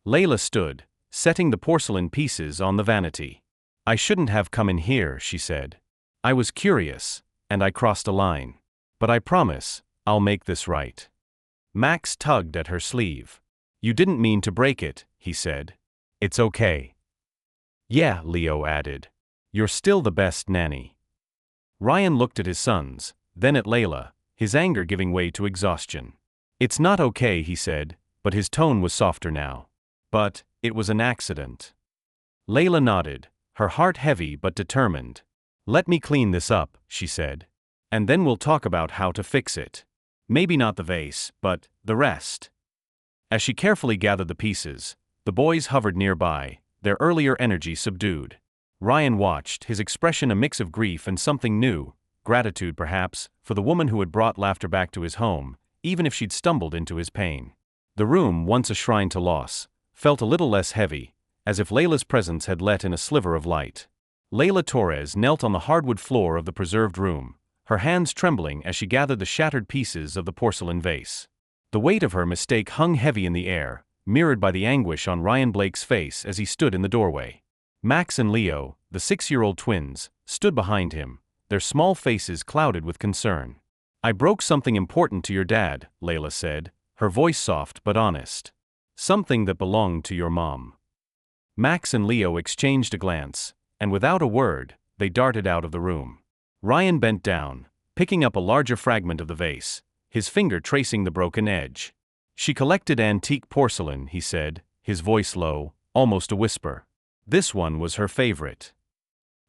Layla stood, setting the porcelain pieces on the vanity. "I shouldn't have come in here," she said. "I was curious, and I crossed a line. But I promise, I'll make this right." Max tugged at her sleeve. "You didn't mean to break it," he said. "It's okay." "Yeah," Leo added. "You're still the best nanny." Ryan looked at his sons, then at Layla, his anger giving way to exhaustion. "It's not okay," he said, but his tone was softer now. "But, it was an accident." Layla nodded, her heart heavy but determined. "Let me clean this up," she said. "And then we'll talk about how to fix it. Maybe not the vase, but the rest." As she carefully gathered the pieces, the boys hovered nearby, their earlier energy subdued. Ryan watched, his expression a mix of grief and something new, gratitude perhaps, for the woman who had brought laughter back to his home, even if she'd stumbled into his pain. The room, once a shrine to loss, felt a little less heavy, as if Layla's presence had let in a sliver of light. Layla Torres knelt on the hardwood floor of the preserved room, her hands trembling as she gathered the shattered pieces of the porcelain vase. The weight of her mistake hung heavy in the air, mirrored by the anguish on Ryan Blake's face as he stood in the doorway. Max and Leo, the 6-year-old twins, stood behind him, their small faces clouded with concern. "I broke something important to your dad," Layla said, her voice soft but honest. "Something that belonged to your mom." Max and Leo exchanged a glance, and without a word, they darted out of the room. Ryan bent down, picking up a larger fragment of the vase, his finger tracing the broken edge. "She collected antique porcelain," he said, his voice low, almost a whisper. "This one was her favorite."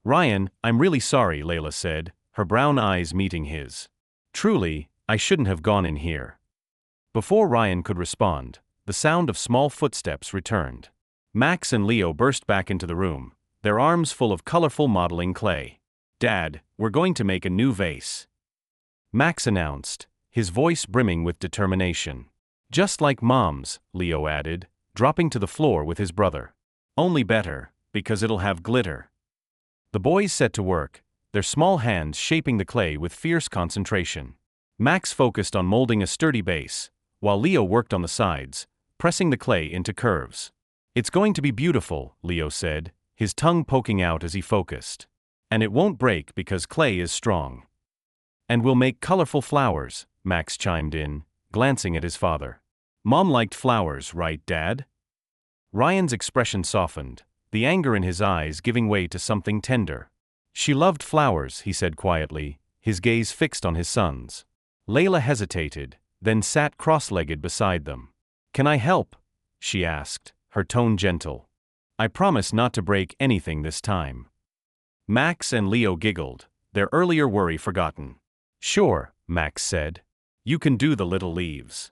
"Ryan, I'm really sorry," Layla said, her brown eyes meeting his. "Truly, I shouldn't have gone in here." Before Ryan could respond, the sound of small footsteps returned. Max and Leo burst back into the room, their arms full of colorful modeling clay. "Dad, we're going to make a new vase," Max announced, his voice brimming with determination. "Just like Mom's," Leo added, dropping to the floor with his brother. "Only better, because it'll have glitter." The boys set to work, their small hands shaping the clay with fierce concentration. Max focused on molding a sturdy base, while Leo worked on the sides, pressing the clay into curves. It's going to be beautiful, Leo said, his tongue poking out as he focused. And it won't break because clay is strong. And we'll make colorful flowers, Max chimed in, glancing at his father. Mom liked flowers, right, Dad? Ryan's expression softened, the anger in his eyes giving way to something tender. She loved flowers, he said quietly, his gaze fixed on his sons. Layla hesitated, then sat cross-legged beside them. Can I help? She asked, her tone gentle. I promise not to break anything this time. Max and Leo giggled, their earlier worry forgotten. Sure, Max said. You can do the little leaves.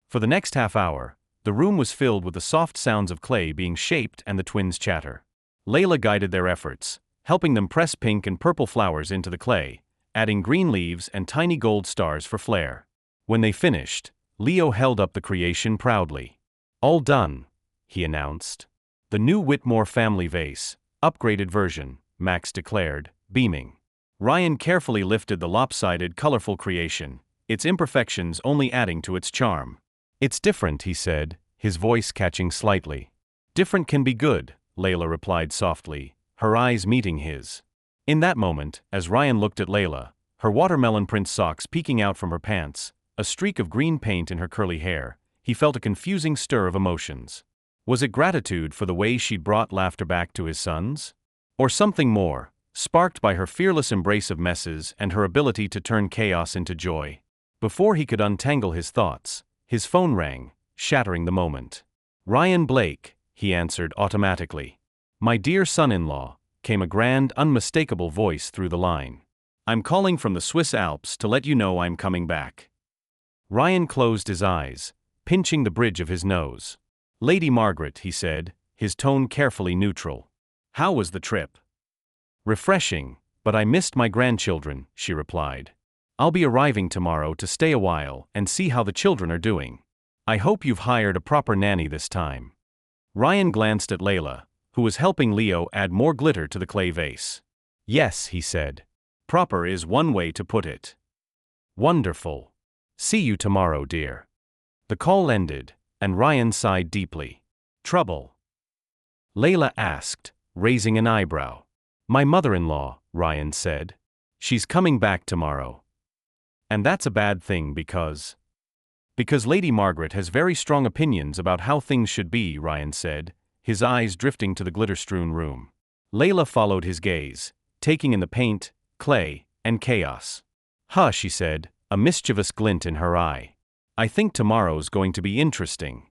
For the next half hour, the room was filled with the soft sounds of clay being shaped and the twins' chatter. Layla guided their efforts, helping them press pink and purple flowers into the clay, adding green leaves and tiny gold stars for flair. When they finished, Leo held up the creation proudly. All done, he announced. The new Whitmore family vase, upgraded version, Max declared, beaming. Ryan carefully lifted the lopsided, colorful creation, its imperfections only adding to its charm. It's different, he said, his voice catching slightly. Different can be good, Layla replied softly, her eyes meeting his. In that moment, as Ryan looked at Layla, her watermelon print socks peeking out from her pants, a streak of green paint in her curly hair, he felt a confusing stir of emotions. Was it gratitude for the way she'd brought laughter back to his sons? Or something more, sparked by her fearless embrace of messes and her ability to turn chaos into joy? Before he could untangle his thoughts, his phone rang, shattering the moment. Ryan Blake, he answered automatically. My dear son-in-law, came a grand, unmistakable voice through the line. I'm calling from the Swiss Alps to let you know I'm coming back. Ryan closed his eyes, pinching the bridge of his nose. Lady Margaret, he said, his tone carefully neutral. How was the trip? Refreshing, but I missed my grandchildren, she replied. I'll be arriving tomorrow to stay a while and see how the children are doing. I hope you've hired a proper nanny this time. Ryan glanced at Layla, who was helping Leo add more glitter to the clay vase. Yes, he said. Proper is one way to put it. Wonderful. See you tomorrow, dear. The call ended, and Ryan sighed deeply. Trouble? Layla asked, raising an eyebrow. My mother-in-law, Ryan said. She's coming back tomorrow. And that's a bad thing because Lady Margaret has very strong opinions about how things should be, Ryan said, his eyes drifting to the glitter-strewn room. Layla followed his gaze, taking in the paint, clay, and chaos. Huh, she said, a mischievous glint in her eye. I think tomorrow's going to be interesting.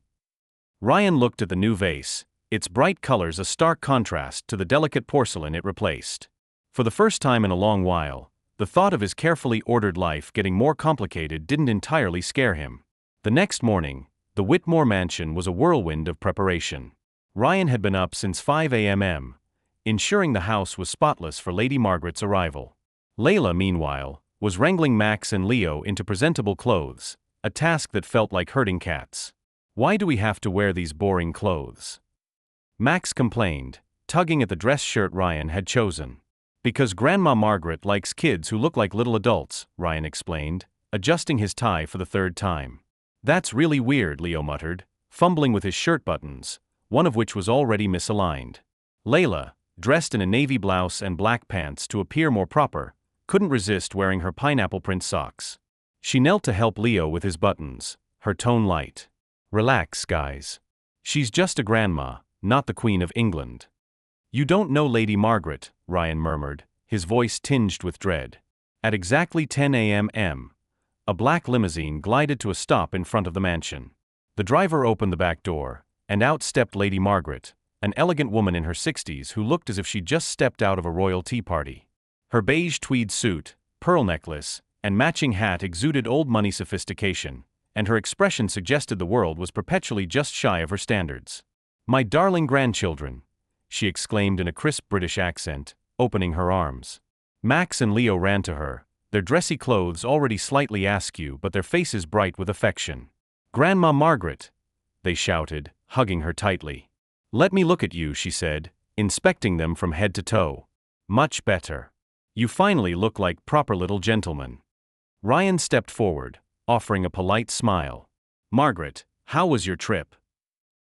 Ryan looked at the new vase, its bright colors a stark contrast to the delicate porcelain it replaced. For the first time in a long while, the thought of his carefully ordered life getting more complicated didn't entirely scare him. The next morning, the Whitmore mansion was a whirlwind of preparation. Ryan had been up since 5 a.m., ensuring the house was spotless for Lady Margaret's arrival. Layla, meanwhile, was wrangling Max and Leo into presentable clothes, a task that felt like herding cats. Why do we have to wear these boring clothes? Max complained, tugging at the dress shirt Ryan had chosen. Because Grandma Margaret likes kids who look like little adults, Ryan explained, adjusting his tie for the third time. That's really weird, Leo muttered, fumbling with his shirt buttons, one of which was already misaligned. Layla, dressed in a navy blouse and black pants to appear more proper, couldn't resist wearing her pineapple print socks. She knelt to help Leo with his buttons, her tone light. Relax, guys. She's just a grandma, not the Queen of England. You don't know Lady Margaret, Ryan murmured, his voice tinged with dread. At exactly 10 a.m., a black limousine glided to a stop in front of the mansion. The driver opened the back door, and out stepped Lady Margaret, an elegant woman in her 60s who looked as if she'd just stepped out of a royal tea party. Her beige tweed suit, pearl necklace, and matching hat exuded old-money sophistication, and her expression suggested the world was perpetually just shy of her standards. My darling grandchildren, she exclaimed in a crisp British accent, opening her arms. Max and Leo ran to her, their dressy clothes already slightly askew but their faces bright with affection. Grandma Margaret, they shouted, hugging her tightly. Let me look at you, she said, inspecting them from head to toe. Much better. You finally look like proper little gentlemen. Ryan stepped forward, offering a polite smile. Margaret, how was your trip?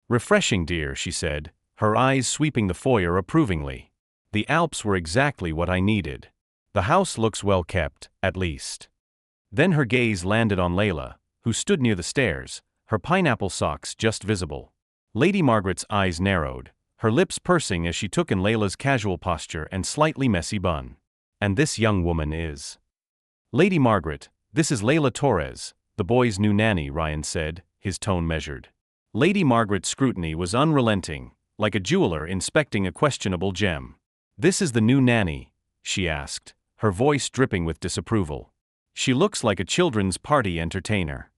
Refreshing, dear, she said, her eyes sweeping the foyer approvingly. The Alps were exactly what I needed. The house looks well kept, at least. Then her gaze landed on Layla, who stood near the stairs, her pineapple socks just visible. Lady Margaret's eyes narrowed, her lips pursing as she took in Layla's casual posture and slightly messy bun. And this young woman is... Lady Margaret, this is Layla Torres, the boy's new nanny, Ryan said, his tone measured. Lady Margaret's scrutiny was unrelenting, like a jeweler inspecting a questionable gem. This is the new nanny, she asked, her voice dripping with disapproval. She looks like a children's party entertainer.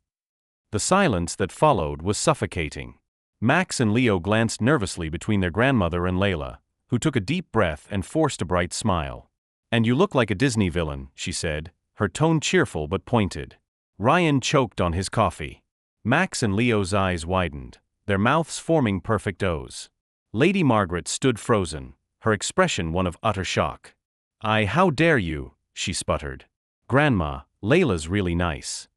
The silence that followed was suffocating. Max and Leo glanced nervously between their grandmother and Layla, who took a deep breath and forced a bright smile. And you look like a Disney villain, she said, her tone cheerful but pointed. Ryan choked on his coffee. Max and Leo's eyes widened, their mouths forming perfect O's. Lady Margaret stood frozen, her expression one of utter shock. How dare you, she sputtered. Grandma, Layla's really nice.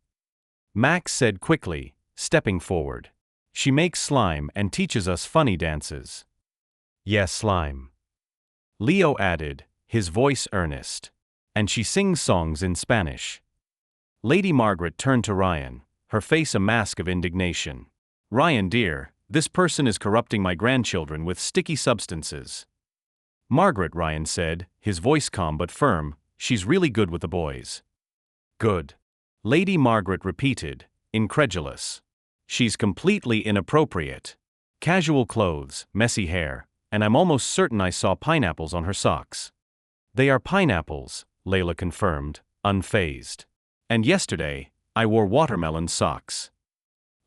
Max said quickly, stepping forward. She makes slime and teaches us funny dances. Yes, slime. Leo added, his voice earnest. And she sings songs in Spanish. Lady Margaret turned to Ryan, her face a mask of indignation. Ryan, dear, this person is corrupting my grandchildren with sticky substances. Margaret, Ryan said, his voice calm but firm, she's really good with the boys. Good. Lady Margaret repeated, incredulous. She's completely inappropriate. Casual clothes, messy hair, and I'm almost certain I saw pineapples on her socks. They are pineapples, Layla confirmed, unfazed. And yesterday, I wore watermelon socks.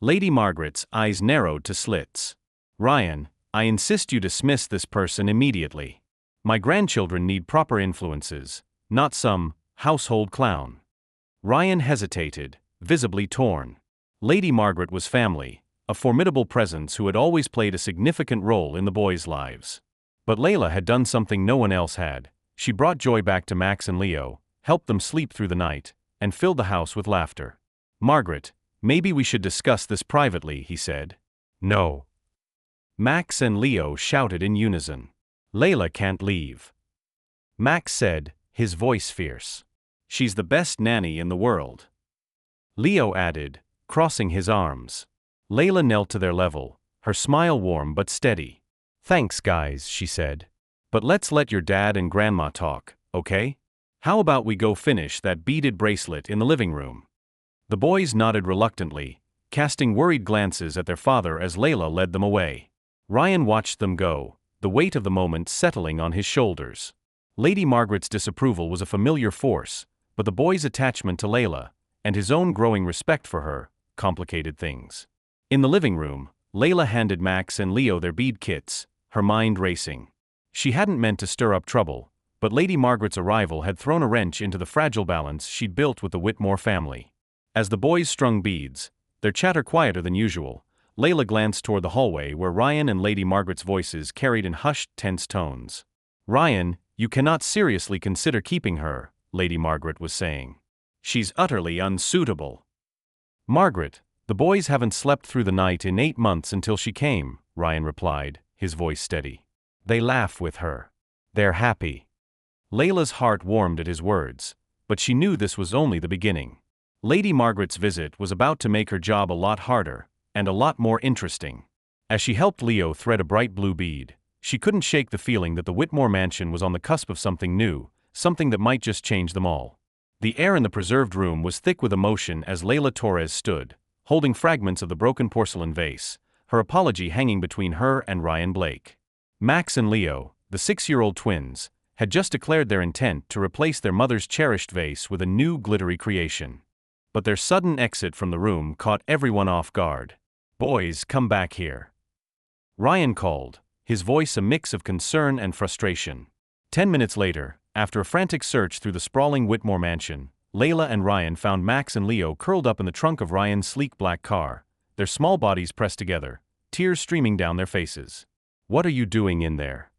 Lady Margaret's eyes narrowed to slits. Ryan, I insist you dismiss this person immediately. My grandchildren need proper influences, not some household clown. Ryan hesitated, visibly torn. Lady Margaret was family, a formidable presence who had always played a significant role in the boys' lives. But Layla had done something no one else had. She brought joy back to Max and Leo, helped them sleep through the night, and filled the house with laughter. Margaret, maybe we should discuss this privately, he said. No. Max and Leo shouted in unison. Layla can't leave. Max said, his voice fierce. She's the best nanny in the world. Leo added, crossing his arms. Layla knelt to their level, her smile warm but steady. Thanks, guys, she said. But let's let your dad and grandma talk, okay? How about we go finish that beaded bracelet in the living room? The boys nodded reluctantly, casting worried glances at their father as Layla led them away. Ryan watched them go, the weight of the moment settling on his shoulders. Lady Margaret's disapproval was a familiar force, but the boy's attachment to Layla, and his own growing respect for her, complicated things. In the living room, Layla handed Max and Leo their bead kits, her mind racing. She hadn't meant to stir up trouble, but Lady Margaret's arrival had thrown a wrench into the fragile balance she'd built with the Whitmore family. As the boys strung beads, their chatter quieter than usual, Layla glanced toward the hallway where Ryan and Lady Margaret's voices carried in hushed, tense tones. Ryan, you cannot seriously consider keeping her, Lady Margaret was saying. She's utterly unsuitable. Margaret, the boys haven't slept through the night in 8 months until she came, Ryan replied, his voice steady. They laugh with her. They're happy. Layla's heart warmed at his words, but she knew this was only the beginning. Lady Margaret's visit was about to make her job a lot harder, and a lot more interesting. As she helped Leo thread a bright blue bead, she couldn't shake the feeling that the Whitmore mansion was on the cusp of something new, something that might just change them all. The air in the preserved room was thick with emotion as Layla Torres stood, holding fragments of the broken porcelain vase, her apology hanging between her and Ryan Blake. Max and Leo, the 6-year-old twins, had just declared their intent to replace their mother's cherished vase with a new glittery creation. But their sudden exit from the room caught everyone off guard. Boys, come back here. Ryan called, his voice a mix of concern and frustration. 10 minutes later, after a frantic search through the sprawling Whitmore mansion, Layla and Ryan found Max and Leo curled up in the trunk of Ryan's sleek black car, their small bodies pressed together, tears streaming down their faces. What are you doing in there?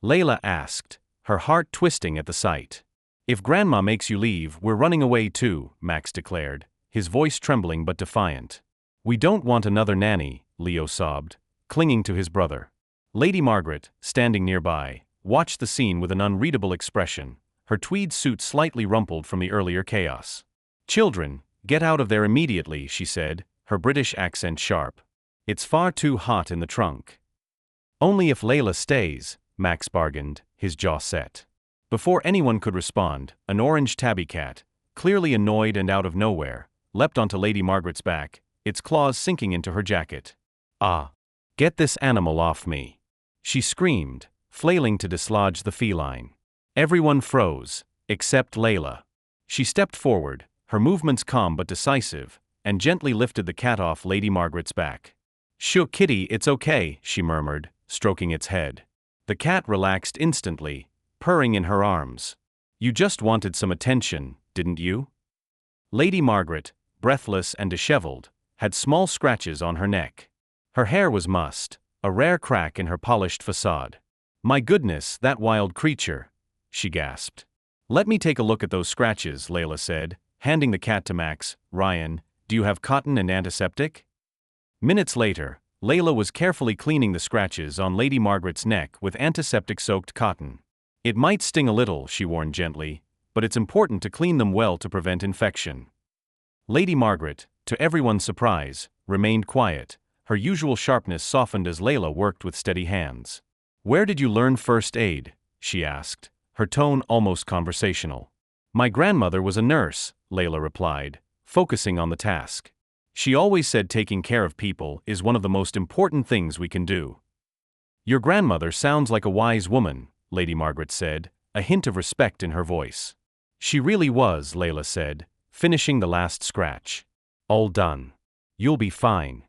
Layla asked, her heart twisting at the sight. If Grandma makes you leave, we're running away too, Max declared, his voice trembling but defiant. We don't want another nanny, Leo sobbed. clinging to his brother. Lady Margaret, standing nearby, watched the scene with an unreadable expression, her tweed suit slightly rumpled from the earlier chaos. "Children, get out of there immediately," she said, her British accent sharp. "It's far too hot in the trunk." "Only if Layla stays," Max bargained, his jaw set. Before anyone could respond, an orange tabby cat, clearly annoyed and out of nowhere, leapt onto Lady Margaret's back, its claws sinking into her jacket. "Ah! Get this animal off me!" she screamed, flailing to dislodge the feline. Everyone froze, except Layla. She stepped forward, her movements calm but decisive, and gently lifted the cat off Lady Margaret's back. "Shoo, kitty, it's okay," she murmured, stroking its head. The cat relaxed instantly, purring in her arms. "You just wanted some attention, didn't you?" Lady Margaret, breathless and disheveled, had small scratches on her neck. Her hair was mussed, a rare crack in her polished facade. "My goodness, that wild creature," she gasped. "Let me take a look at those scratches," Layla said, handing the cat to Max. "Ryan, do you have cotton and antiseptic?" Minutes later, Layla was carefully cleaning the scratches on Lady Margaret's neck with antiseptic-soaked cotton. "It might sting a little," she warned gently, "but it's important to clean them well to prevent infection." Lady Margaret, to everyone's surprise, remained quiet, her usual sharpness softened as Layla worked with steady hands. "Where did you learn first aid?" she asked, her tone almost conversational. "My grandmother was a nurse," Layla replied, focusing on the task. "She always said taking care of people is one of the most important things we can do." "Your grandmother sounds like a wise woman," Lady Margaret said, a hint of respect in her voice. "She really was," Layla said, finishing the last scratch. "All done. You'll be fine."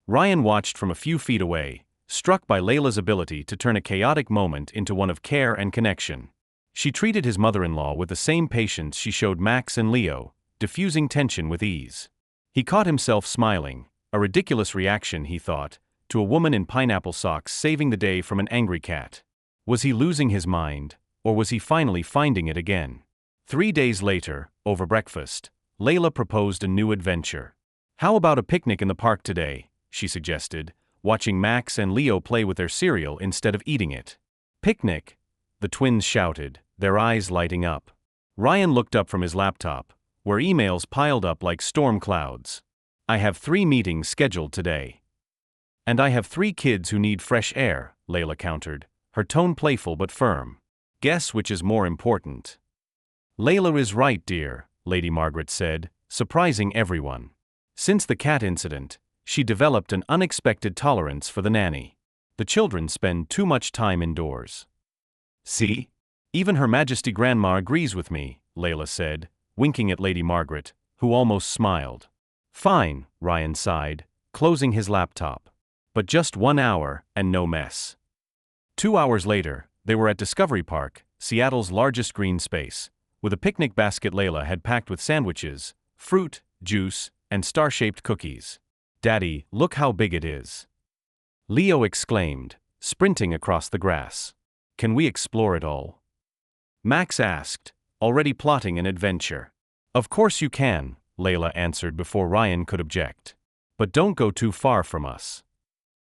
Ryan watched from a few feet away, struck by Layla's ability to turn a chaotic moment into one of care and connection. She treated his mother-in-law with the same patience she showed Max and Leo, diffusing tension with ease. He caught himself smiling, a ridiculous reaction, he thought, to a woman in pineapple socks saving the day from an angry cat. Was he losing his mind, or was he finally finding it again? 3 days later, over breakfast, Layla proposed a new adventure. "How about a picnic in the park today?" she suggested, watching Max and Leo play with their cereal instead of eating it. "Picnic!" the twins shouted, their eyes lighting up. Ryan looked up from his laptop, where emails piled up like storm clouds. "I have 3 meetings scheduled today." "And I have 3 kids who need fresh air," Layla countered, her tone playful but firm. "Guess which is more important?" "Layla is right, dear," Lady Margaret said, surprising everyone. Since the cat incident, she developed an unexpected tolerance for the nanny. "The children spend too much time indoors." "See? Even Her Majesty Grandma agrees with me," Layla said, winking at Lady Margaret, who almost smiled. "Fine," Ryan sighed, closing his laptop. "But just 1 hour, and no mess." 2 hours later, they were at Discovery Park, Seattle's largest green space, with a picnic basket Layla had packed with sandwiches, fruit, juice, and star-shaped cookies. "Daddy, look how big it is!" Leo exclaimed, sprinting across the grass. "Can we explore it all?" Max asked, already plotting an adventure. "Of course you can," Layla answered before Ryan could object. "But don't go too far from us."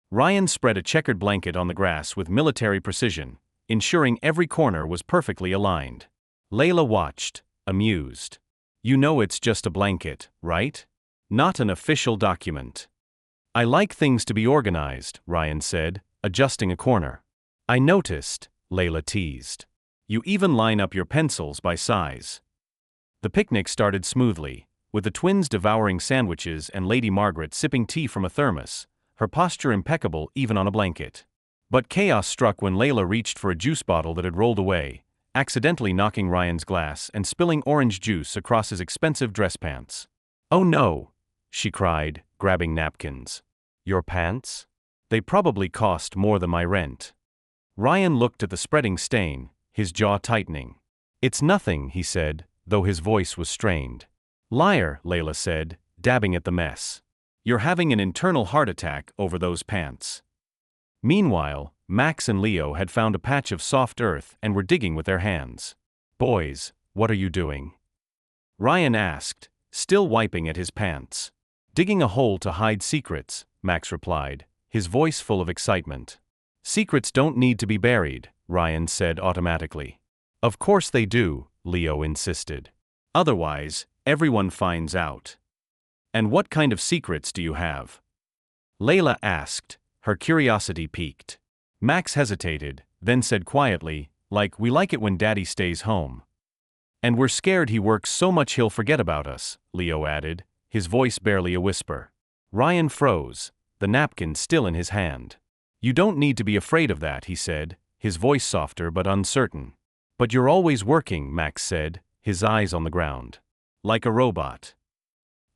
Ryan spread a checkered blanket on the grass with military precision, ensuring every corner was perfectly aligned. Layla watched, amused. "You know it's just a blanket, right? Not an official document." "I like things to be organized," Ryan said, adjusting a corner. "I noticed," Layla teased. "You even line up your pencils by size." The picnic started smoothly, with the twins devouring sandwiches and Lady Margaret sipping tea from a thermos, her posture impeccable even on a blanket. But chaos struck when Layla reached for a juice bottle that had rolled away, accidentally knocking Ryan's glass and spilling orange juice across his expensive dress pants. "Oh no!" she cried, grabbing napkins. "Your pants? They probably cost more than my rent." Ryan looked at the spreading stain, his jaw tightening. "It's nothing," he said, though his voice was strained. "Liar," Layla said, dabbing at the mess. "You're having an internal heart attack over those pants." Meanwhile, Max and Leo had found a patch of soft earth and were digging with their hands. "Boys, what are you doing?" Ryan asked, still wiping at his pants. "Digging a hole to hide secrets," Max replied, his voice full of excitement. Secrets don't need to be buried, Ryan said automatically. Of course they do, Leo insisted. Otherwise, everyone finds out. And what kind of secrets do you have? Layla asked, her curiosity piqued. Max hesitated, then said quietly, like, we like it when Daddy stays home. And we're scared he works so much he'll forget about us, Leo added, his voice barely a whisper. Ryan froze, the napkin still in his hand. You don't need to be afraid of that, he said, his voice softer but uncertain. But you're always working, Max said, his eyes on the ground. Like a robot.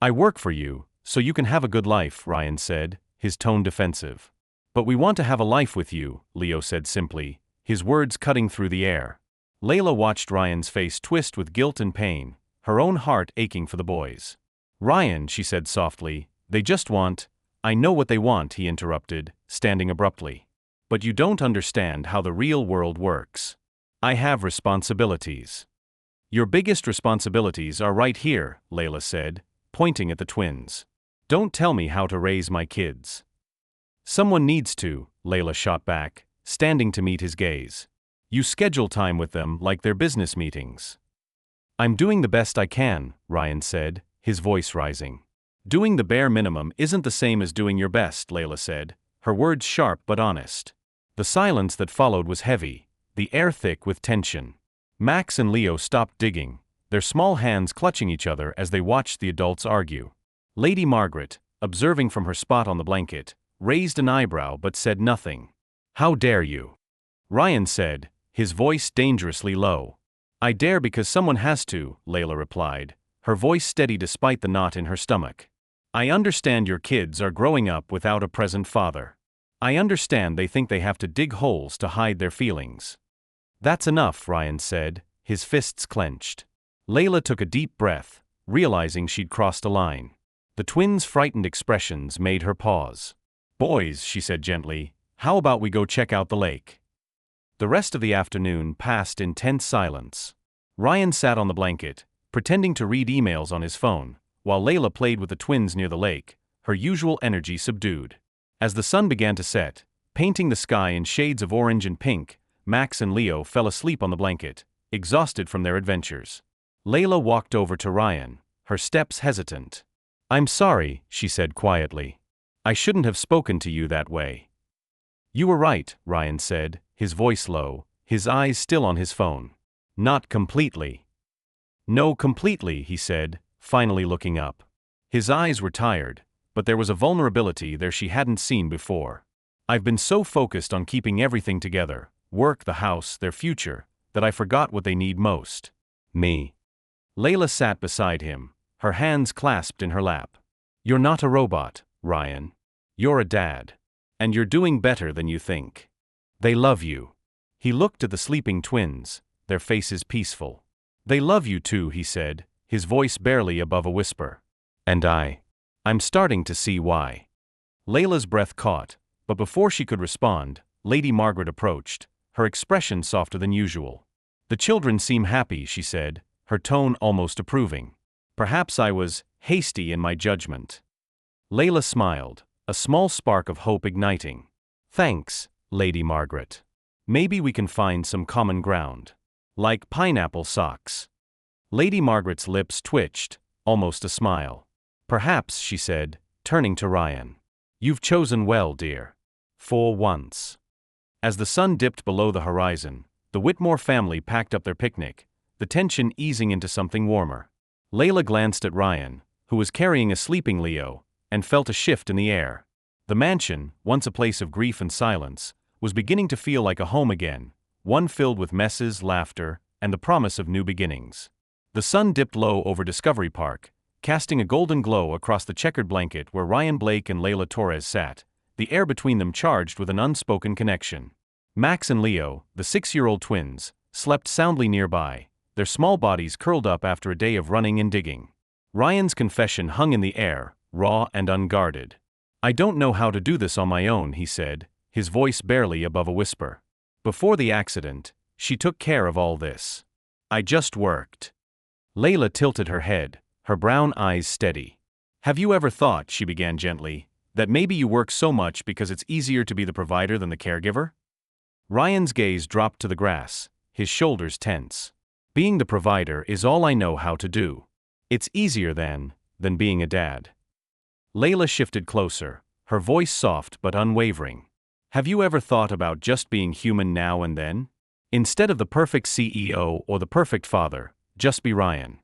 I work for you, so you can have a good life, Ryan said, his tone defensive. But we want to have a life with you, Leo said simply, his words cutting through the air. Layla watched Ryan's face twist with guilt and pain, her own heart aching for the boys. Ryan, she said softly, they just want— I know what they want, he interrupted, standing abruptly. But you don't understand how the real world works. I have responsibilities. Your biggest responsibilities are right here, Layla said, pointing at the twins. Don't tell me how to raise my kids. Someone needs to, Layla shot back, standing to meet his gaze. You schedule time with them like they're business meetings. I'm doing the best I can, Ryan said, his voice rising. Doing the bare minimum isn't the same as doing your best, Layla said, her words sharp but honest. The silence that followed was heavy, the air thick with tension. Max and Leo stopped digging, their small hands clutching each other as they watched the adults argue. Lady Margaret, observing from her spot on the blanket, raised an eyebrow but said nothing. How dare you? Ryan said, his voice dangerously low. I dare because someone has to, Layla replied, her voice steady despite the knot in her stomach. I understand your kids are growing up without a present father. I understand they think they have to dig holes to hide their feelings. That's enough, Ryan said, his fists clenched. Layla took a deep breath, realizing she'd crossed a line. The twins' frightened expressions made her pause. Boys, she said gently, how about we go check out the lake? The rest of the afternoon passed in tense silence. Ryan sat on the blanket, pretending to read emails on his phone, while Layla played with the twins near the lake, her usual energy subdued. As the sun began to set, painting the sky in shades of orange and pink, Max and Leo fell asleep on the blanket, exhausted from their adventures. Layla walked over to Ryan, her steps hesitant. I'm sorry, she said quietly. I shouldn't have spoken to you that way. You were right, Ryan said, his voice low, his eyes still on his phone. Not completely. No, completely, he said, finally looking up. His eyes were tired, but there was a vulnerability there she hadn't seen before. I've been so focused on keeping everything together, work, the house, their future, that I forgot what they need most. Me. Layla sat beside him, her hands clasped in her lap. You're not a robot, Ryan. You're a dad. And you're doing better than you think. They love you. He looked at the sleeping twins, their faces peaceful. They love you too, he said, his voice barely above a whisper. And I'm starting to see why. Layla's breath caught, but before she could respond, Lady Margaret approached, her expression softer than usual. The children seem happy, she said, her tone almost approving. Perhaps I was hasty in my judgment. Layla smiled, a small spark of hope igniting. Thanks, Lady Margaret. Maybe we can find some common ground. Like pineapple socks. Lady Margaret's lips twitched, almost a smile. Perhaps, she said, turning to Ryan. You've chosen well, dear. For once. As the sun dipped below the horizon, the Whitmore family packed up their picnic, the tension easing into something warmer. Layla glanced at Ryan, who was carrying a sleeping Leo, and felt a shift in the air. The mansion, once a place of grief and silence, was beginning to feel like a home again, one filled with messes, laughter, and the promise of new beginnings. The sun dipped low over Discovery Park, casting a golden glow across the checkered blanket where Ryan Blake and Layla Torres sat, the air between them charged with an unspoken connection. Max and Leo, the 6-year-old twins, slept soundly nearby, their small bodies curled up after a day of running and digging. Ryan's confession hung in the air, raw and unguarded. I don't know how to do this on my own, he said, his voice barely above a whisper. Before the accident, she took care of all this. I just worked. Layla tilted her head, her brown eyes steady. Have you ever thought, she began gently, That maybe you work so much because it's easier to be the provider than the caregiver? Ryan's gaze dropped to the grass, his shoulders tense. Being the provider is all I know how to do. It's easier than being a dad. Layla shifted closer, her voice soft but unwavering. Have you ever thought about just being human now and then? Instead of the perfect CEO or the perfect father, just be Ryan.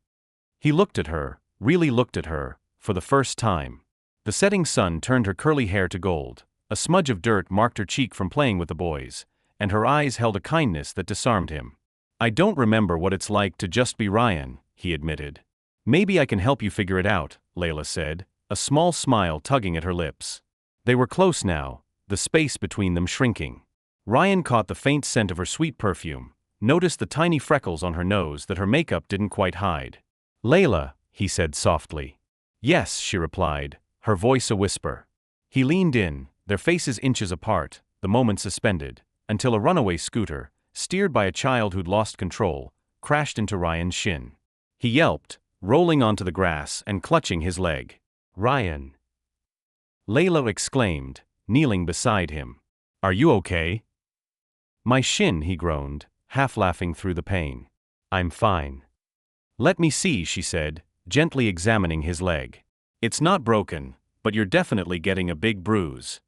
He looked at her, really looked at her, for the first time. The setting sun turned her curly hair to gold, a smudge of dirt marked her cheek from playing with the boys, and her eyes held a kindness that disarmed him. I don't remember what it's like to just be Ryan, he admitted. Maybe I can help you figure it out, Layla said, a small smile tugging at her lips. They were close now, the space between them shrinking. Ryan caught the faint scent of her sweet perfume, noticed the tiny freckles on her nose that her makeup didn't quite hide. Layla, he said softly. Yes, she replied, her voice a whisper. He leaned in, their faces inches apart, the moment suspended, until a runaway scooter, steered by a child who'd lost control, crashed into Ryan's shin. He yelped, rolling onto the grass and clutching his leg. Ryan! Layla exclaimed, kneeling beside him. Are you okay? My shin, he groaned, half laughing through the pain. I'm fine. Let me see, she said, gently examining his leg. It's not broken, but you're definitely getting a big bruise.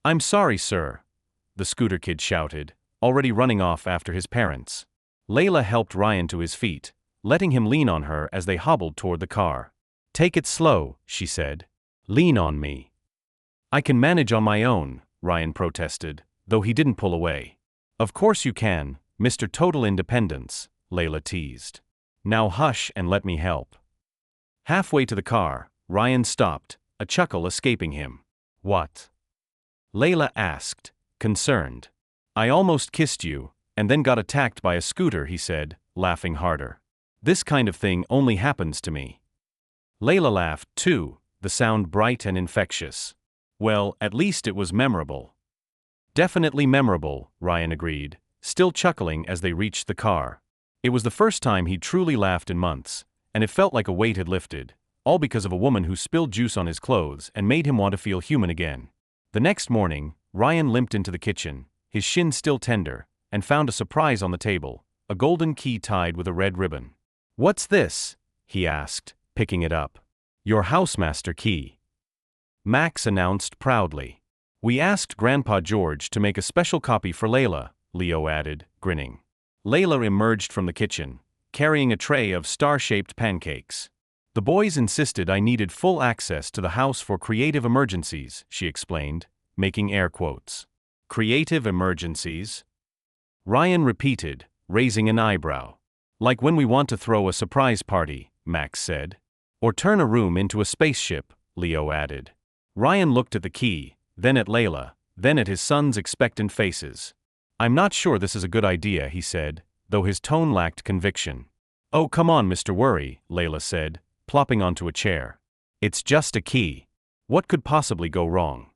I'm sorry, sir, the scooter kid shouted, already running off after his parents. Layla helped Ryan to his feet, letting him lean on her as they hobbled toward the car. Take it slow, she said. Lean on me. I can manage on my own, Ryan protested, though he didn't pull away. Of course you can, Mr. Total Independence, Layla teased. Now hush and let me help. Halfway to the car, Ryan stopped, a chuckle escaping him. What? Layla asked, concerned. I almost kissed you, and then got attacked by a scooter, he said, laughing harder. This kind of thing only happens to me. Layla laughed, too, the sound bright and infectious. Well, at least it was memorable. Definitely memorable, Ryan agreed, still chuckling as they reached the car. It was the first time he'd truly laughed in months, and it felt like a weight had lifted, all because of a woman who spilled juice on his clothes and made him want to feel human again. The next morning, Ryan limped into the kitchen, his shin still tender, and found a surprise on the table, a golden key tied with a red ribbon. What's this? He asked, picking it up. Your housemaster key. Max announced proudly. We asked Grandpa George to make a special copy for Layla, Leo added, grinning. Layla emerged from the kitchen, carrying a tray of star-shaped pancakes. The boys insisted I needed full access to the house for creative emergencies, she explained, making air quotes. Creative emergencies? Ryan repeated, raising an eyebrow. Like when we want to throw a surprise party, Max said. Or turn a room into a spaceship, Leo added. Ryan looked at the key, then at Layla, then at his son's expectant faces. I'm not sure this is a good idea, he said, though his tone lacked conviction. Oh, come on, Mr. Worry, Layla said, plopping onto a chair. It's just a key. What could possibly go wrong?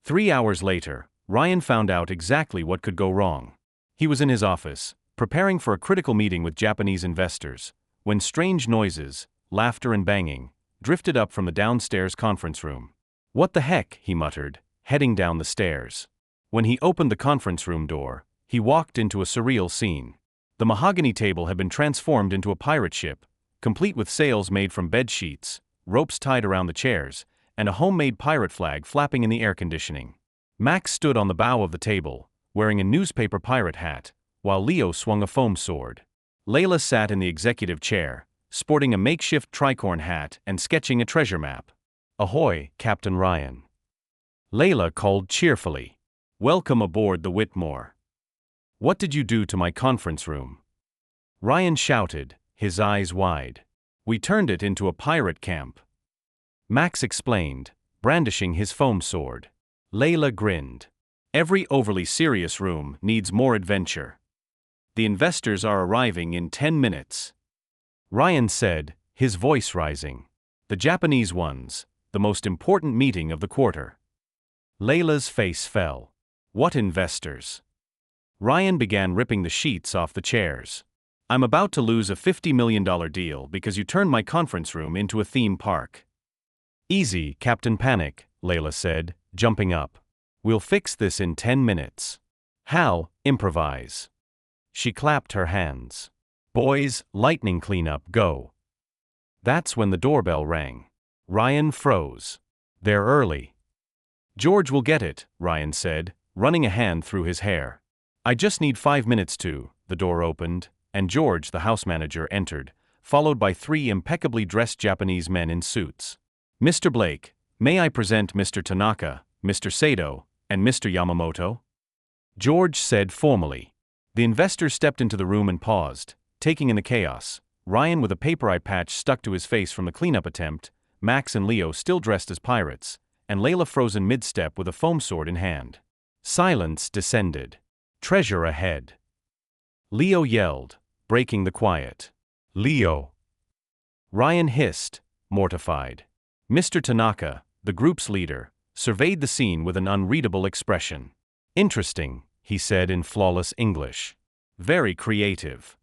3 hours later, Ryan found out exactly what could go wrong. He was in his office, preparing for a critical meeting with Japanese investors, when strange noises, laughter and banging, drifted up from the downstairs conference room. What the heck, he muttered, heading down the stairs. When he opened the conference room door, he walked into a surreal scene. The mahogany table had been transformed into a pirate ship, complete with sails made from bed sheets, ropes tied around the chairs, and a homemade pirate flag flapping in the air conditioning. Max stood on the bow of the table, wearing a newspaper pirate hat, while Leo swung a foam sword. Layla sat in the executive chair, sporting a makeshift tricorn hat and sketching a treasure map. Ahoy, Captain Ryan. Layla called cheerfully. Welcome aboard the Whitmore. What did you do to my conference room? Ryan shouted, his eyes wide. We turned it into a pirate camp. Max explained, brandishing his foam sword. Layla grinned. Every overly serious room needs more adventure. The investors are arriving in 10 minutes. Ryan said, his voice rising. The Japanese ones, the most important meeting of the quarter. Layla's face fell. What investors? Ryan began ripping the sheets off the chairs. I'm about to lose a $50 million deal because you turned my conference room into a theme park. Easy, Captain Panic, Layla said, jumping up. We'll fix this in 10 minutes. How? Improvise. She clapped her hands. Boys, lightning cleanup, go. That's when the doorbell rang. Ryan froze. They're early. George will get it, Ryan said, running a hand through his hair. I just need 5 minutes to. The door opened, and George, the house manager, entered, followed by 3 impeccably dressed Japanese men in suits. Mr. Blake, may I present Mr. Tanaka, Mr. Sato, and Mr. Yamamoto? George said formally. The investors stepped into the room and paused, taking in the chaos. Ryan with a paper eye patch stuck to his face from the cleanup attempt, Max and Leo still dressed as pirates, and Layla frozen mid-step with a foam sword in hand. Silence descended. Treasure ahead. Leo yelled, breaking the quiet. Leo. Ryan hissed, mortified. Mr. Tanaka, the group's leader, surveyed the scene with an unreadable expression. Interesting, he said in flawless English. Very creative.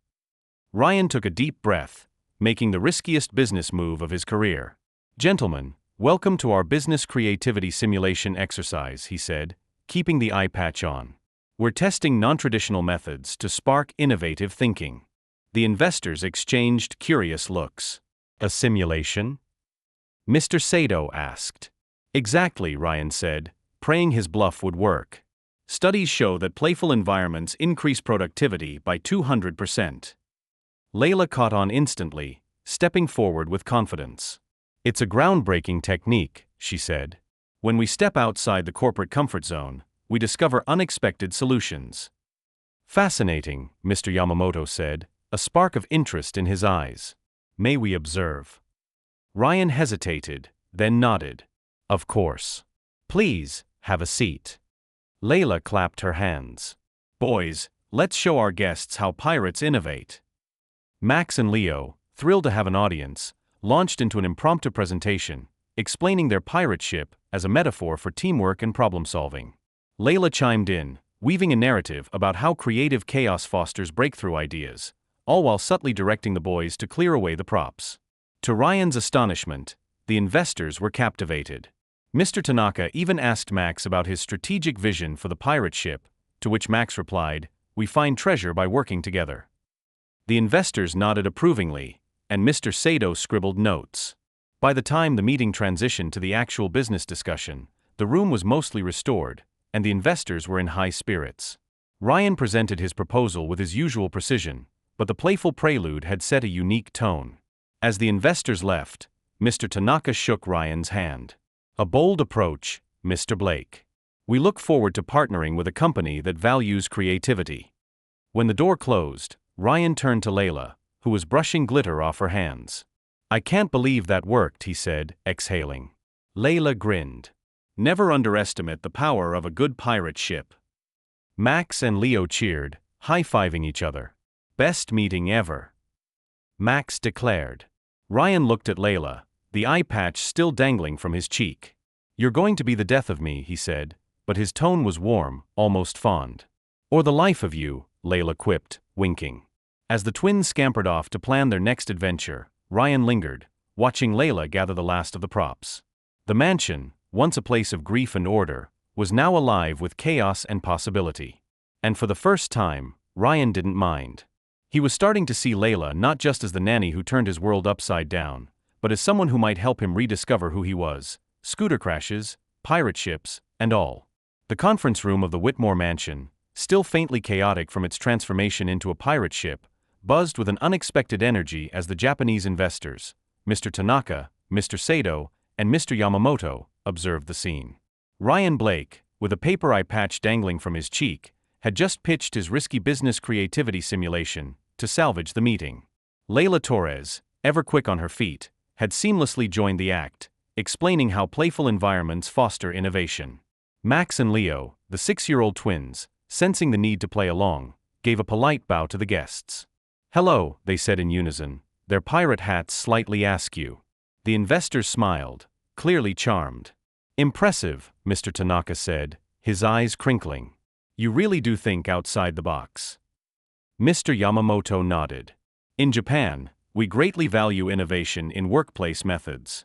Ryan took a deep breath, making the riskiest business move of his career. Gentlemen, welcome to our business creativity simulation exercise, he said, keeping the eye patch on. We're testing non-traditional methods to spark innovative thinking. The investors exchanged curious looks. A simulation? Mr. Sato asked. Exactly, Ryan said, praying his bluff would work. Studies show that playful environments increase productivity by 200%. Layla caught on instantly, stepping forward with confidence. It's a groundbreaking technique, she said. When we step outside the corporate comfort zone, we discover unexpected solutions. Fascinating, Mr. Yamamoto said, a spark of interest in his eyes. May we observe? Ryan hesitated, then nodded. Of course. Please, have a seat. Layla clapped her hands. Boys, let's show our guests how pirates innovate. Max and Leo, thrilled to have an audience, launched into an impromptu presentation, explaining their pirate ship as a metaphor for teamwork and problem-solving. Layla chimed in, weaving a narrative about how creative chaos fosters breakthrough ideas, all while subtly directing the boys to clear away the props. To Ryan's astonishment, the investors were captivated. Mr. Tanaka even asked Max about his strategic vision for the pirate ship, to which Max replied, "We find treasure by working together." The investors nodded approvingly, and Mr. Sato scribbled notes. By the time the meeting transitioned to the actual business discussion, the room was mostly restored, and the investors were in high spirits. Ryan presented his proposal with his usual precision, but the playful prelude had set a unique tone. As the investors left, Mr. Tanaka shook Ryan's hand. A bold approach, Mr. Blake. We look forward to partnering with a company that values creativity. When the door closed, Ryan turned to Layla, who was brushing glitter off her hands. I can't believe that worked, he said, exhaling. Layla grinned. Never underestimate the power of a good pirate ship. Max and Leo cheered, high-fiving each other. Best meeting ever. Max declared. Ryan looked at Layla, the eye patch still dangling from his cheek. You're going to be the death of me, he said, but his tone was warm, almost fond. Or the life of you, Layla quipped, winking. As the twins scampered off to plan their next adventure, Ryan lingered, watching Layla gather the last of the props. The mansion, once a place of grief and order, was now alive with chaos and possibility. And for the first time, Ryan didn't mind. He was starting to see Layla not just as the nanny who turned his world upside down, but as someone who might help him rediscover who he was, scooter crashes, pirate ships, and all. The conference room of the Whitmore mansion, still faintly chaotic from its transformation into a pirate ship, buzzed with an unexpected energy as the Japanese investors, Mr. Tanaka, Mr. Sato, and Mr. Yamamoto, observed the scene. Ryan Blake, with a paper eye patch dangling from his cheek, had just pitched his risky business creativity simulation to salvage the meeting. Layla Torres, ever quick on her feet, had seamlessly joined the act, explaining how playful environments foster innovation. Max and Leo, the 6-year-old twins, sensing the need to play along, gave a polite bow to the guests. Hello, they said in unison, their pirate hats slightly askew. The investors smiled, clearly charmed. Impressive, Mr. Tanaka said, his eyes crinkling. You really do think outside the box. Mr. Yamamoto nodded. In Japan, we greatly value innovation in workplace methods.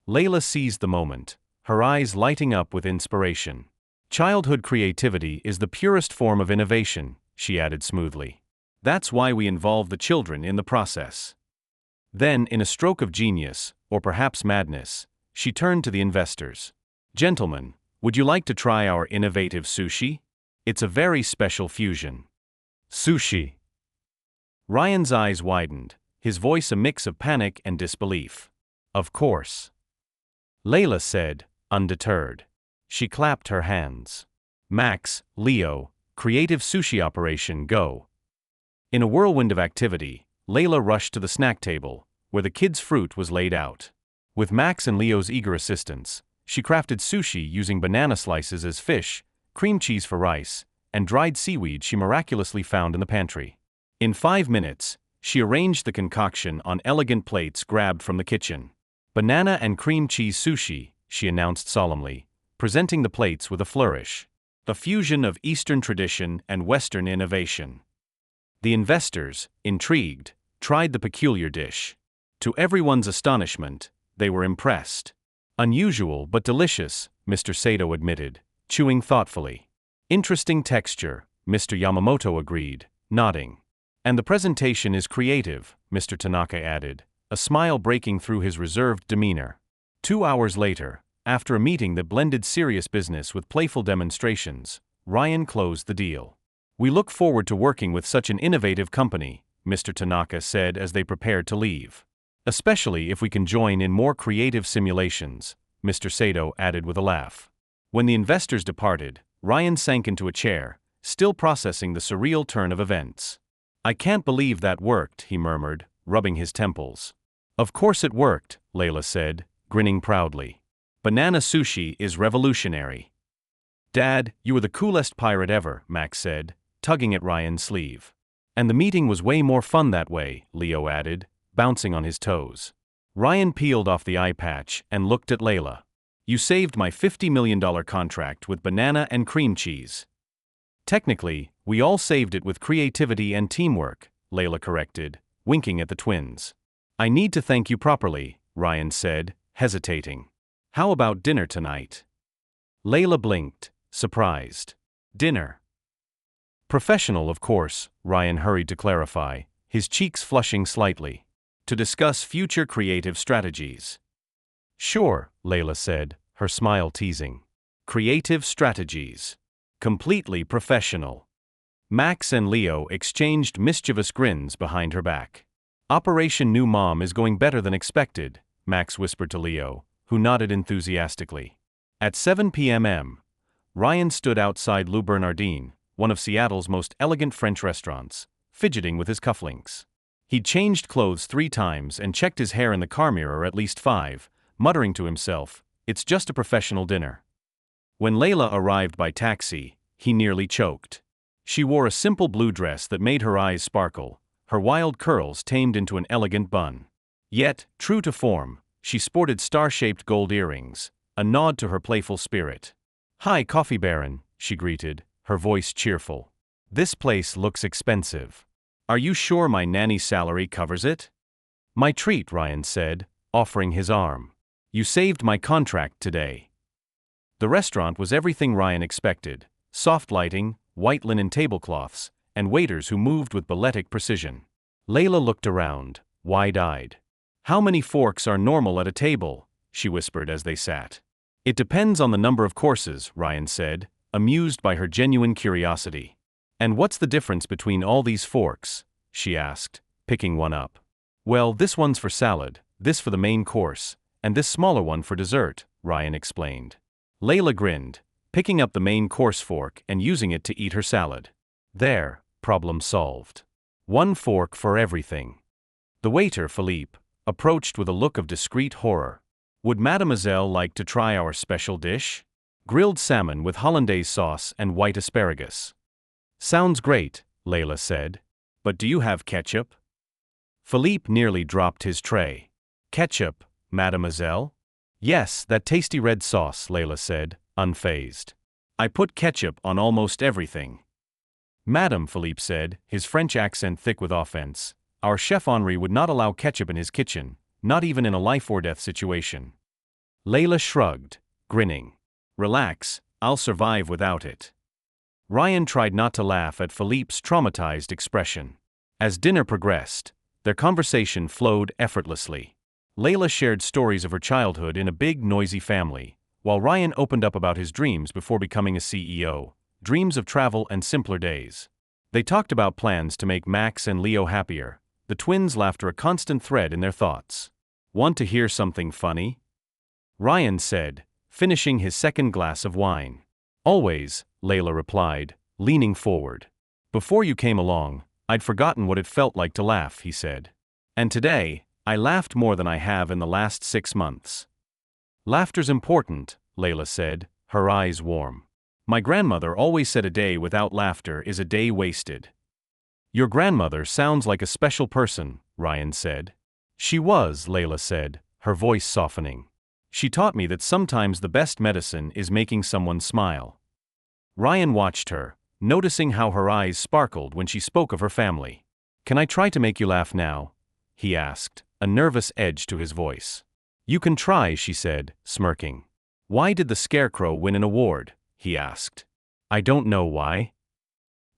Layla seized the moment, her eyes lighting up with inspiration. Childhood creativity is the purest form of innovation, she added smoothly. That's why we involve the children in the process. Then, in a stroke of genius, or perhaps madness, she turned to the investors. Gentlemen, would you like to try our innovative sushi? It's a very special fusion. Sushi. Ryan's eyes widened, his voice a mix of panic and disbelief. Of course. Layla said, undeterred. She clapped her hands. Max, Leo, creative sushi operation go. In a whirlwind of activity, Layla rushed to the snack table, where the kids' fruit was laid out. With Max and Leo's eager assistance, she crafted sushi using banana slices as fish, cream cheese for rice, and dried seaweed she miraculously found in the pantry. In 5 minutes, she arranged the concoction on elegant plates grabbed from the kitchen. Banana and cream cheese sushi, she announced solemnly, presenting the plates with a flourish. A fusion of Eastern tradition and Western innovation. The investors, intrigued, tried the peculiar dish. To everyone's astonishment, they were impressed. Unusual but delicious, Mr. Sato admitted, chewing thoughtfully. Interesting texture, Mr. Yamamoto agreed, nodding. And the presentation is creative, Mr. Tanaka added, a smile breaking through his reserved demeanor. 2 hours later, after a meeting that blended serious business with playful demonstrations, Ryan closed the deal. We look forward to working with such an innovative company, Mr. Tanaka said as they prepared to leave. Especially if we can join in more creative simulations, Mr. Sato added with a laugh. When the investors departed, Ryan sank into a chair, still processing the surreal turn of events. I can't believe that worked, he murmured, rubbing his temples. Of course it worked, Layla said, grinning proudly. Banana sushi is revolutionary. Dad, you were the coolest pirate ever, Max said, tugging at Ryan's sleeve. And the meeting was way more fun that way, Leo added, bouncing on his toes. Ryan peeled off the eye patch and looked at Layla. You saved my $50 million contract with banana and cream cheese. Technically, we all saved it with creativity and teamwork, Layla corrected, winking at the twins. I need to thank you properly, Ryan said, hesitating. How about dinner tonight? Layla blinked, surprised. Dinner. Professional, of course, Ryan hurried to clarify, his cheeks flushing slightly. To discuss future creative strategies. Sure, Layla said, her smile teasing. Creative strategies. Completely professional. Max and Leo exchanged mischievous grins behind her back. Operation New Mom is going better than expected, Max whispered to Leo, who nodded enthusiastically. At 7 p.m., Ryan stood outside Le Bernardin, one of Seattle's most elegant French restaurants, fidgeting with his cufflinks. He'd changed clothes 3 times and checked his hair in the car mirror at least 5, muttering to himself, it's just a professional dinner. When Layla arrived by taxi, he nearly choked. She wore a simple blue dress that made her eyes sparkle, her wild curls tamed into an elegant bun. Yet, true to form, she sported star-shaped gold earrings, a nod to her playful spirit. Hi, Coffee Baron, she greeted, her voice cheerful. This place looks expensive. Are you sure my nanny salary covers it? My treat, Ryan said, offering his arm. You saved my contract today. The restaurant was everything Ryan expected, soft lighting, white linen tablecloths, and waiters who moved with balletic precision. Layla looked around, wide-eyed. How many forks are normal at a table? She whispered as they sat. It depends on the number of courses, Ryan said, amused by her genuine curiosity. And what's the difference between all these forks? She asked, picking one up. Well, this one's for salad, this for the main course, and this smaller one for dessert, Ryan explained. Layla grinned, picking up the main course fork and using it to eat her salad. There, problem solved. 1 fork for everything. The waiter, Philippe, approached with a look of discreet horror. Would Mademoiselle like to try our special dish? Grilled salmon with hollandaise sauce and white asparagus. Sounds great, Layla said. But do you have ketchup? Philippe nearly dropped his tray. Ketchup, Mademoiselle? Yes, that tasty red sauce, Layla said, unfazed. I put ketchup on almost everything. Madam, Philippe said, his French accent thick with offense, our chef Henri would not allow ketchup in his kitchen, not even in a life-or-death situation. Layla shrugged, grinning. "Relax, I'll survive without it." Ryan tried not to laugh at Philippe's traumatized expression. As dinner progressed, their conversation flowed effortlessly. Layla shared stories of her childhood in a big, noisy family, while Ryan opened up about his dreams before becoming a CEO, dreams of travel and simpler days. They talked about plans to make Max and Leo happier, the twins' laughter a constant thread in their thoughts. "Want to hear something funny?" Ryan said, finishing his second glass of wine. "Always," Layla replied, leaning forward. "Before you came along, I'd forgotten what it felt like to laugh," he said. "And today, I laughed more than I have in the last 6 months." "Laughter's important," Layla said, her eyes warm. "My grandmother always said a day without laughter is a day wasted." "Your grandmother sounds like a special person," Ryan said. "She was," Layla said, her voice softening. "She taught me that sometimes the best medicine is making someone smile." Ryan watched her, noticing how her eyes sparkled when she spoke of her family. "Can I try to make you laugh now?" he asked, a nervous edge to his voice. "You can try," she said, smirking. "Why did the Scarecrow win an award?" he asked. "I don't know why."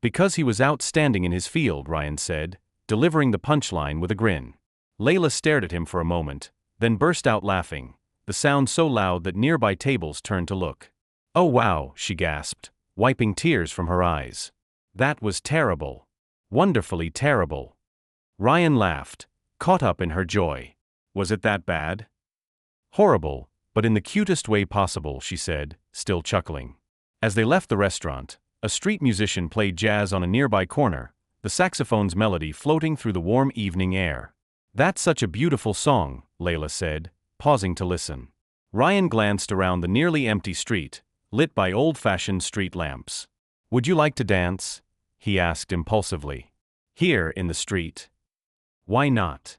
"Because he was outstanding in his field," Ryan said, delivering the punchline with a grin. Layla stared at him for a moment, then burst out laughing, the sound so loud that nearby tables turned to look. "Oh wow," she gasped, wiping tears from her eyes. "That was terrible. Wonderfully terrible." Ryan laughed, caught up in her joy. "Was it that bad?" "Horrible, but in the cutest way possible," she said, still chuckling. As they left the restaurant, a street musician played jazz on a nearby corner, the saxophone's melody floating through the warm evening air. "That's such a beautiful song," Layla said, pausing to listen. Ryan glanced around the nearly empty street, lit by old-fashioned street lamps. "Would you like to dance?" he asked impulsively. "Here in the street?" "Why not?"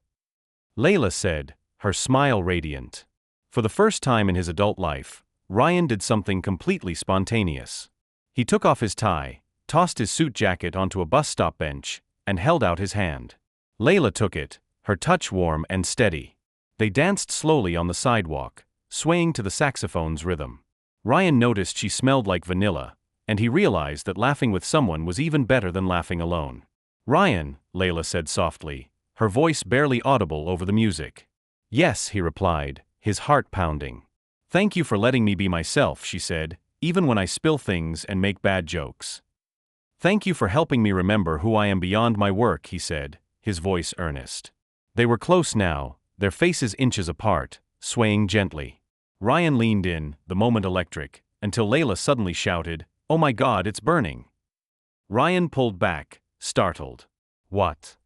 Layla said, her smile radiant. For the first time in his adult life, Ryan did something completely spontaneous. He took off his tie, tossed his suit jacket onto a bus stop bench, and held out his hand. Layla took it, her touch warm and steady. They danced slowly on the sidewalk, swaying to the saxophone's rhythm. Ryan noticed she smelled like vanilla, and he realized that laughing with someone was even better than laughing alone. "Ryan," Layla said softly, her voice barely audible over the music. "Yes," he replied, his heart pounding. "Thank you for letting me be myself," she said, "even when I spill things and make bad jokes." "Thank you for helping me remember who I am beyond my work," he said, his voice earnest. They were close now, their faces inches apart, swaying gently. Ryan leaned in, the moment electric, until Layla suddenly shouted, "Oh my God, it's burning!" Ryan pulled back, startled. "What?"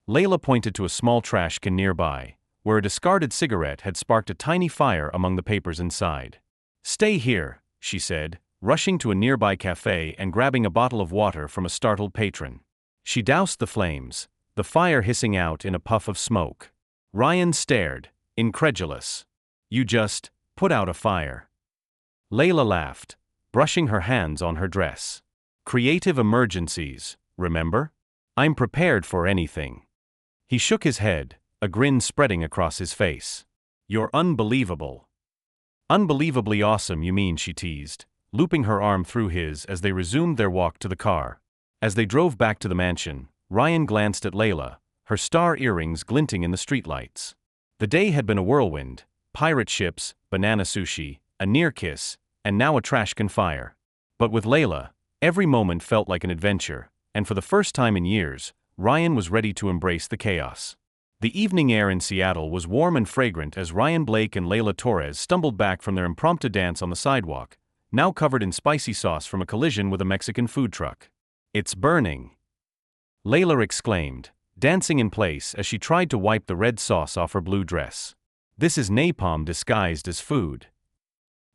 Layla pointed to a small trash can nearby, where a discarded cigarette had sparked a tiny fire among the papers inside. "Stay here," she said, rushing to a nearby cafe and grabbing a bottle of water from a startled patron. She doused the flames, the fire hissing out in a puff of smoke. Ryan stared, incredulous. "You just put out a fire." Layla laughed, brushing her hands on her dress. "Creative emergencies, remember? I'm prepared for anything." He shook his head, a grin spreading across his face. "You're unbelievable." "Unbelievably awesome, you mean," she teased, looping her arm through his as they resumed their walk to the car. As they drove back to the mansion, Ryan glanced at Layla, her star earrings glinting in the streetlights. The day had been a whirlwind: pirate ships, banana sushi, a near kiss, and now a trash can fire. But with Layla, every moment felt like an adventure, and for the first time in years, Ryan was ready to embrace the chaos. The evening air in Seattle was warm and fragrant as Ryan Blake and Layla Torres stumbled back from their impromptu dance on the sidewalk, now covered in spicy sauce from a collision with a Mexican food truck. "It's burning!" Layla exclaimed, dancing in place as she tried to wipe the red sauce off her blue dress. "This is napalm disguised as food."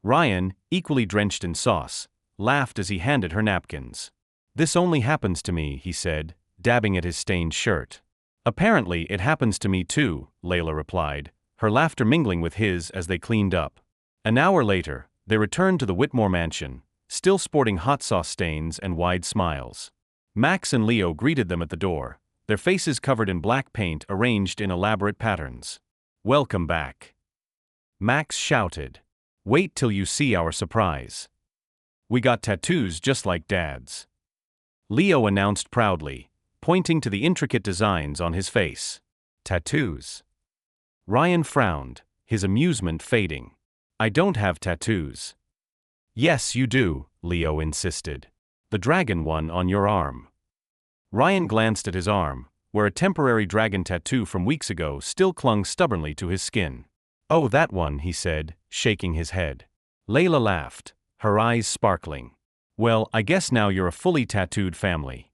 Ryan, equally drenched in sauce, laughed as he handed her napkins. "This only happens to me," he said, dabbing at his stained shirt. "Apparently it happens to me too," Layla replied, her laughter mingling with his as they cleaned up. An hour later, they returned to the Whitmore mansion, still sporting hot sauce stains and wide smiles. Max and Leo greeted them at the door, their faces covered in black paint arranged in elaborate patterns. "Welcome back," Max shouted. Wait till you see our surprise. We got tattoos just like Dad's. Leo announced proudly, pointing to the intricate designs on his face. Tattoos. Ryan frowned, his amusement fading. I don't have tattoos. Yes, you do, Leo insisted. The dragon one on your arm. Ryan glanced at his arm, where a temporary dragon tattoo from weeks ago still clung stubbornly to his skin. Oh, that one, he said, shaking his head. Layla laughed, her eyes sparkling. Well, I guess now you're a fully tattooed family.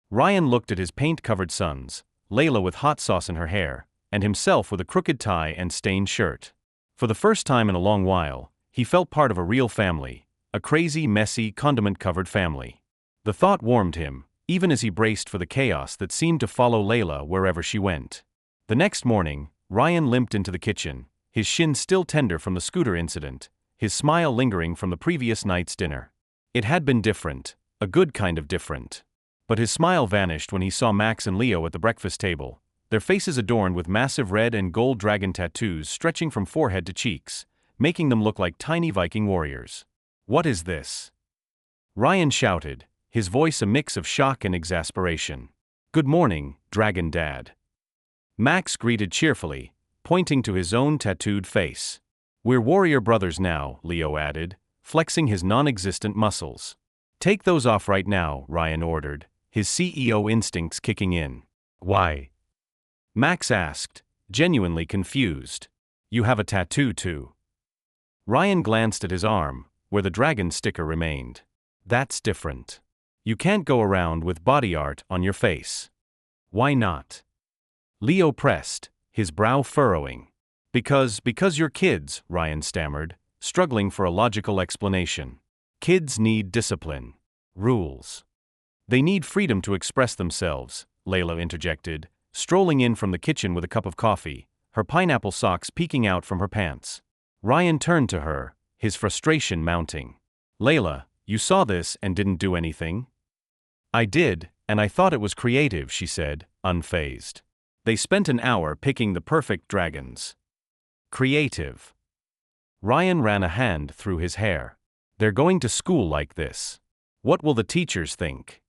Ryan looked at his paint-covered sons, Layla with hot sauce in her hair, and himself with a crooked tie and stained shirt. For the first time in a long while, he felt part of a real family, a crazy, messy, condiment-covered family. The thought warmed him, even as he braced for the chaos that seemed to follow Layla wherever she went. The next morning, Ryan limped into the kitchen, his shin still tender from the scooter incident, his smile lingering from the previous night's dinner. It had been different, a good kind of different. But his smile vanished when he saw Max and Leo at the breakfast table, their faces adorned with massive red and gold dragon tattoos stretching from forehead to cheeks, making them look like tiny Viking warriors. What is this? Ryan shouted, his voice a mix of shock and exasperation. Good morning, Dragon Dad. Max greeted cheerfully, pointing to his own tattooed face. We're warrior brothers now, Leo added, flexing his non-existent muscles. Take those off right now, Ryan ordered, his CEO instincts kicking in. Why? Max asked, genuinely confused. You have a tattoo too. Ryan glanced at his arm, where the dragon sticker remained. That's different. You can't go around with body art on your face. Why not? Leo pressed, his brow furrowing. Because you're kids, Ryan stammered, struggling for a logical explanation. Kids need discipline. Rules. They need freedom to express themselves, Layla interjected, strolling in from the kitchen with a cup of coffee, her pineapple socks peeking out from her pants. Ryan turned to her, his frustration mounting. Layla, you saw this and didn't do anything? I did, and I thought it was creative, she said, unfazed. They spent an hour picking the perfect dragons. Creative. Ryan ran a hand through his hair. They're going to school like this. What will the teachers think?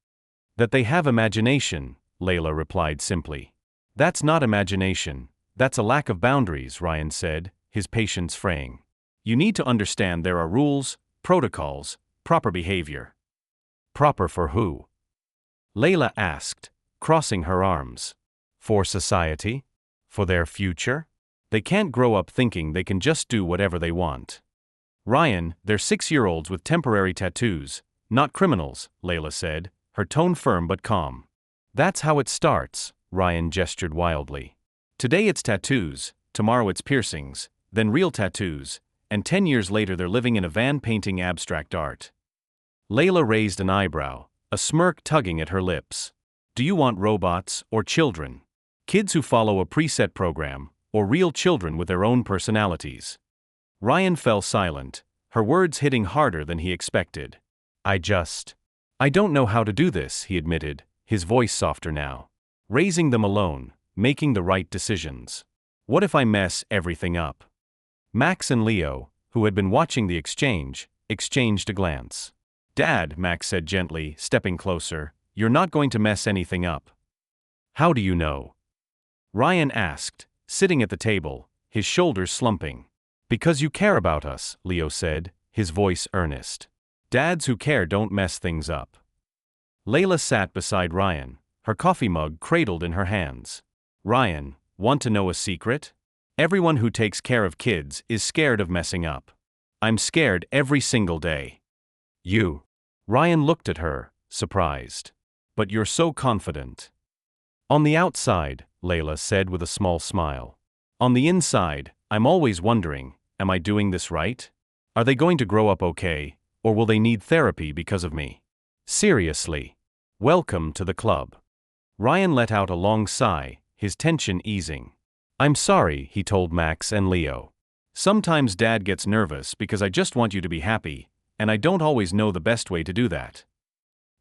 That they have imagination, Layla replied simply. That's not imagination, that's a lack of boundaries, Ryan said, his patience fraying. You need to understand there are rules, protocols, proper behavior. Proper for who? Layla asked, crossing her arms. For society? For their future? They can't grow up thinking they can just do whatever they want. Ryan, they're 6-year-olds with temporary tattoos, not criminals, Layla said, her tone firm but calm. That's how it starts, Ryan gestured wildly. Today it's tattoos, tomorrow it's piercings, then real tattoos, and 10 years later they're living in a van painting abstract art. Layla raised an eyebrow, a smirk tugging at her lips. Do you want robots or children? Kids who follow a preset program, or real children with their own personalities? Ryan fell silent, her words hitting harder than he expected. I don't know how to do this, he admitted, his voice softer now. Raising them alone, making the right decisions. What if I mess everything up? Max and Leo, who had been watching the exchange, exchanged a glance. Dad, Max said gently, stepping closer, you're not going to mess anything up. How do you know? Ryan asked, sitting at the table, his shoulders slumping. Because you care about us, Leo said, his voice earnest. Dads who care don't mess things up. Layla sat beside Ryan, her coffee mug cradled in her hands. Ryan, want to know a secret? Everyone who takes care of kids is scared of messing up. I'm scared every single day. You? Ryan looked at her, surprised. But you're so confident. On the outside, Layla said with a small smile. On the inside, I'm always wondering, am I doing this right? Are they going to grow up okay, or will they need therapy because of me? Seriously. Welcome to the club. Ryan let out a long sigh, his tension easing. I'm sorry, he told Max and Leo. Sometimes Dad gets nervous because I just want you to be happy, and I don't always know the best way to do that.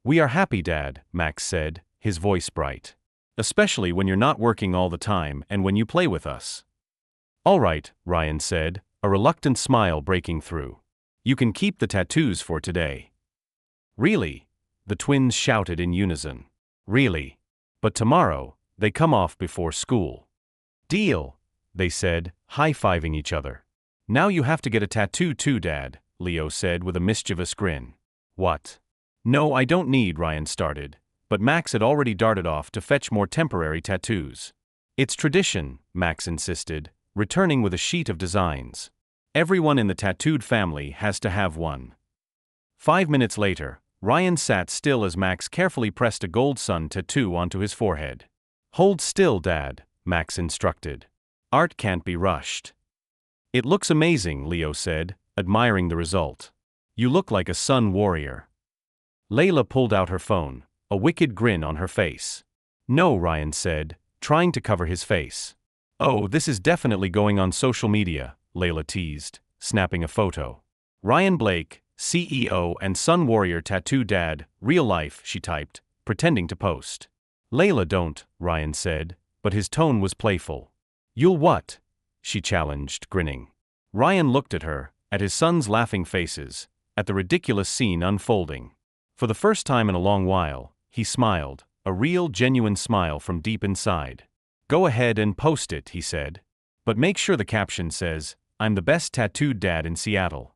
We are happy, Dad, Max said, his voice bright. Especially when you're not working all the time and when you play with us. All right, Ryan said, a reluctant smile breaking through. You can keep the tattoos for today. Really? The twins shouted in unison. Really? But tomorrow, they come off before school. Deal, they said, high-fiving each other. Now you have to get a tattoo too, Dad, Leo said with a mischievous grin. What? No, I don't need, Ryan started, but Max had already darted off to fetch more temporary tattoos. It's tradition, Max insisted, returning with a sheet of designs. Everyone in the tattooed family has to have one. 5 minutes later, Ryan sat still as Max carefully pressed a gold sun tattoo onto his forehead. Hold still, Dad, Max instructed. Art can't be rushed. It looks amazing, Leo said, admiring the result. You look like a sun warrior. Layla pulled out her phone, a wicked grin on her face. No, Ryan said, trying to cover his face. Oh, this is definitely going on social media, Layla teased, snapping a photo. Ryan Blake, CEO and Sun Warrior Tattoo Dad, real life, she typed, pretending to post. Layla, don't, Ryan said, but his tone was playful. You'll what? She challenged, grinning. Ryan looked at her, at his son's laughing faces, at the ridiculous scene unfolding. For the first time in a long while, he smiled, a real, genuine smile from deep inside. Go ahead and post it, he said. But make sure the caption says, I'm the best tattooed dad in Seattle.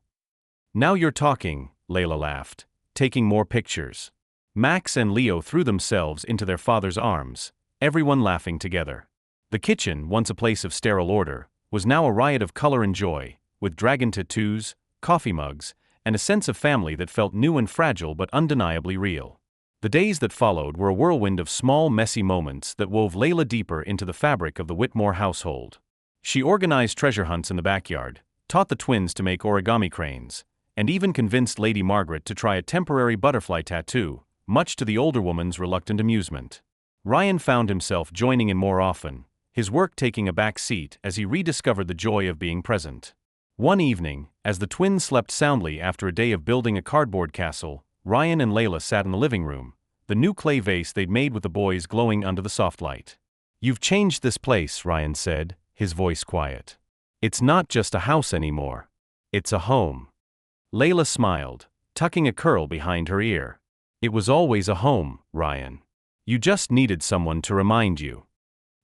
Now you're talking, Layla laughed, taking more pictures. Max and Leo threw themselves into their father's arms, everyone laughing together. The kitchen, once a place of sterile order, was now a riot of color and joy, with dragon tattoos, coffee mugs, and a sense of family that felt new and fragile but undeniably real. The days that followed were a whirlwind of small, messy moments that wove Layla deeper into the fabric of the Whitmore household. She organized treasure hunts in the backyard, taught the twins to make origami cranes, and even convinced Lady Margaret to try a temporary butterfly tattoo, much to the older woman's reluctant amusement. Ryan found himself joining in more often, his work taking a back seat as he rediscovered the joy of being present. One evening, as the twins slept soundly after a day of building a cardboard castle, Ryan and Layla sat in the living room, the new clay vase they'd made with the boys glowing under the soft light. You've changed this place, Ryan said, his voice quiet. It's not just a house anymore. It's a home. Layla smiled, tucking a curl behind her ear. It was always a home, Ryan. You just needed someone to remind you.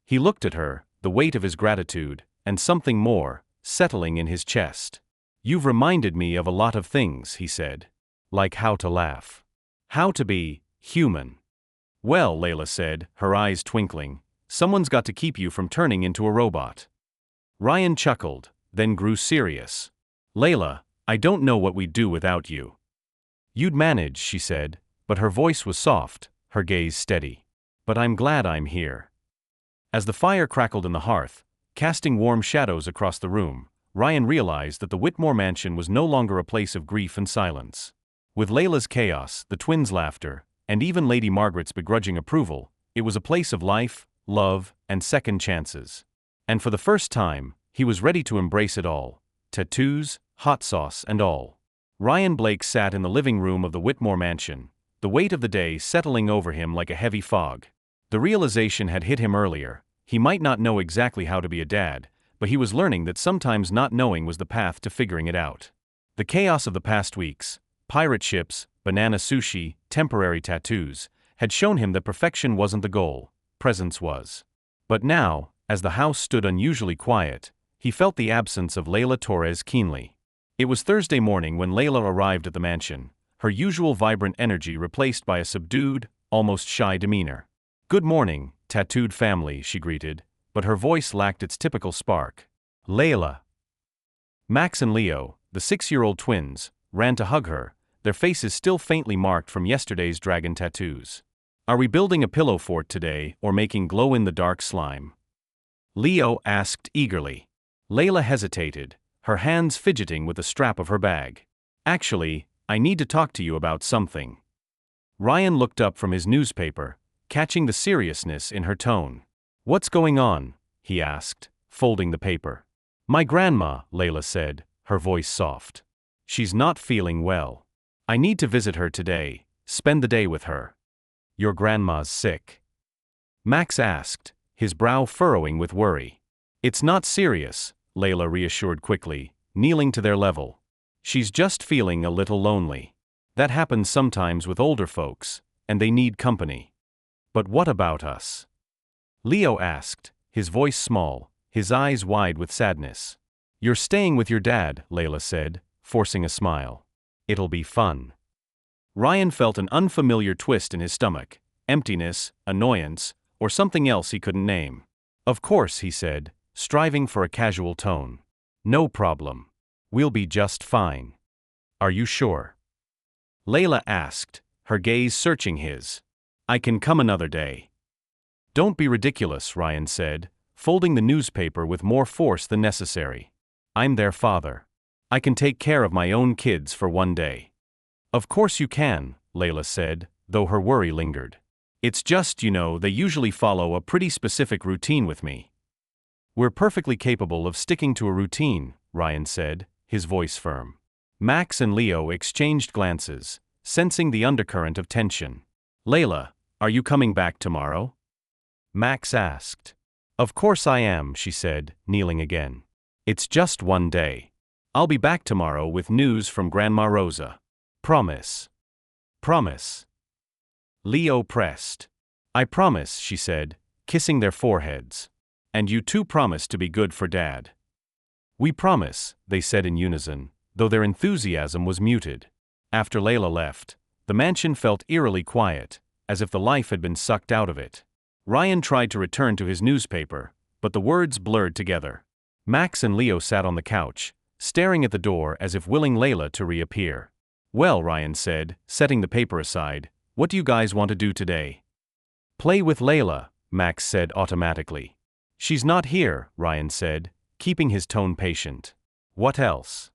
He looked at her, the weight of his gratitude, and something more, settling in his chest. You've reminded me of a lot of things, he said. Like how to laugh. How to be human. Well, Layla said, her eyes twinkling, someone's got to keep you from turning into a robot. Ryan chuckled, then grew serious. Layla, I don't know what we'd do without you. You'd manage, she said, but her voice was soft, her gaze steady. But I'm glad I'm here. As the fire crackled in the hearth, casting warm shadows across the room, Ryan realized that the Whitmore mansion was no longer a place of grief and silence. With Layla's chaos, the twins' laughter, and even Lady Margaret's begrudging approval, it was a place of life, love, and second chances. And for the first time, he was ready to embrace it all, tattoos, hot sauce, and all. Ryan Blake sat in the living room of the Whitmore mansion, the weight of the day settling over him like a heavy fog. The realization had hit him earlier. He might not know exactly how to be a dad, but he was learning that sometimes not knowing was the path to figuring it out. The chaos of the past weeks, pirate ships, banana sushi, temporary tattoos, had shown him that perfection wasn't the goal, presence was. But now, as the house stood unusually quiet, he felt the absence of Layla Torres keenly. It was Thursday morning when Layla arrived at the mansion, her usual vibrant energy replaced by a subdued, almost shy demeanor. Good morning, tattooed family, she greeted, but her voice lacked its typical spark. Layla. Max and Leo, the 6-year-old twins, ran to hug her, their faces still faintly marked from yesterday's dragon tattoos. Are we building a pillow fort today or making glow-in-the-dark slime? Leo asked eagerly. Layla hesitated, her hands fidgeting with the strap of her bag. Actually, I need to talk to you about something. Ryan looked up from his newspaper, catching the seriousness in her tone. What's going on? He asked, folding the paper. My grandma, Layla said, her voice soft. She's not feeling well. I need to visit her today, spend the day with her. Your grandma's sick? Max asked, his brow furrowing with worry. It's not serious, Layla reassured quickly, kneeling to their level. "She's just feeling a little lonely. That happens sometimes with older folks, and they need company." "But what about us?" Leo asked, his voice small, his eyes wide with sadness. "You're staying with your dad," Layla said, forcing a smile. "It'll be fun." Ryan felt an unfamiliar twist in his stomach, emptiness, annoyance, or something else he couldn't name. "Of course," he said, striving for a casual tone. "No problem. We'll be just fine." "Are you sure?" Layla asked, her gaze searching his. "I can come another day." "Don't be ridiculous," Ryan said, folding the newspaper with more force than necessary. "I'm their father. I can take care of my own kids for one day." "Of course you can," Layla said, though her worry lingered. "It's just, they usually follow a pretty specific routine with me." "We're perfectly capable of sticking to a routine," Ryan said, his voice firm. Max and Leo exchanged glances, sensing the undercurrent of tension. "Layla, are you coming back tomorrow?" Max asked. "Of course I am," she said, kneeling again. "It's just one day. I'll be back tomorrow with news from Grandma Rosa. Promise." "Promise." Leo pressed. "I promise," she said, kissing their foreheads. "And you two promise to be good for Dad." "We promise," they said in unison, though their enthusiasm was muted. After Layla left, the mansion felt eerily quiet, as if the life had been sucked out of it. Ryan tried to return to his newspaper, but the words blurred together. Max and Leo sat on the couch, staring at the door as if willing Layla to reappear. "Well," Ryan said, setting the paper aside, "what do you guys want to do today?" "Play with Layla," Max said automatically. "She's not here," Ryan said, keeping his tone patient. "What else?"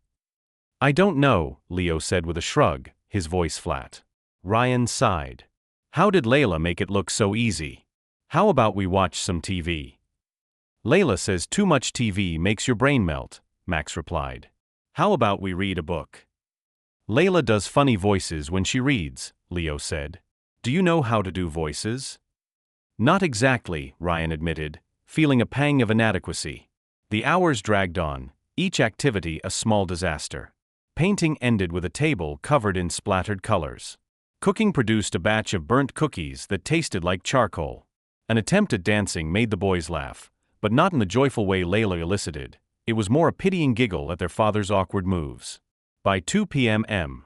"I don't know," Leo said with a shrug, his voice flat. Ryan sighed. "How did Layla make it look so easy? How about we watch some TV?" "Layla says too much TV makes your brain melt," Max replied. "How about we read a book?" "Layla does funny voices when she reads," Leo said. "Do you know how to do voices?" "Not exactly," Ryan admitted, feeling a pang of inadequacy. The hours dragged on, each activity a small disaster. Painting ended with a table covered in splattered colors. Cooking produced a batch of burnt cookies that tasted like charcoal. An attempt at dancing made the boys laugh, but not in the joyful way Layla elicited. It was more a pitying giggle at their father's awkward moves. By 2 p.m.,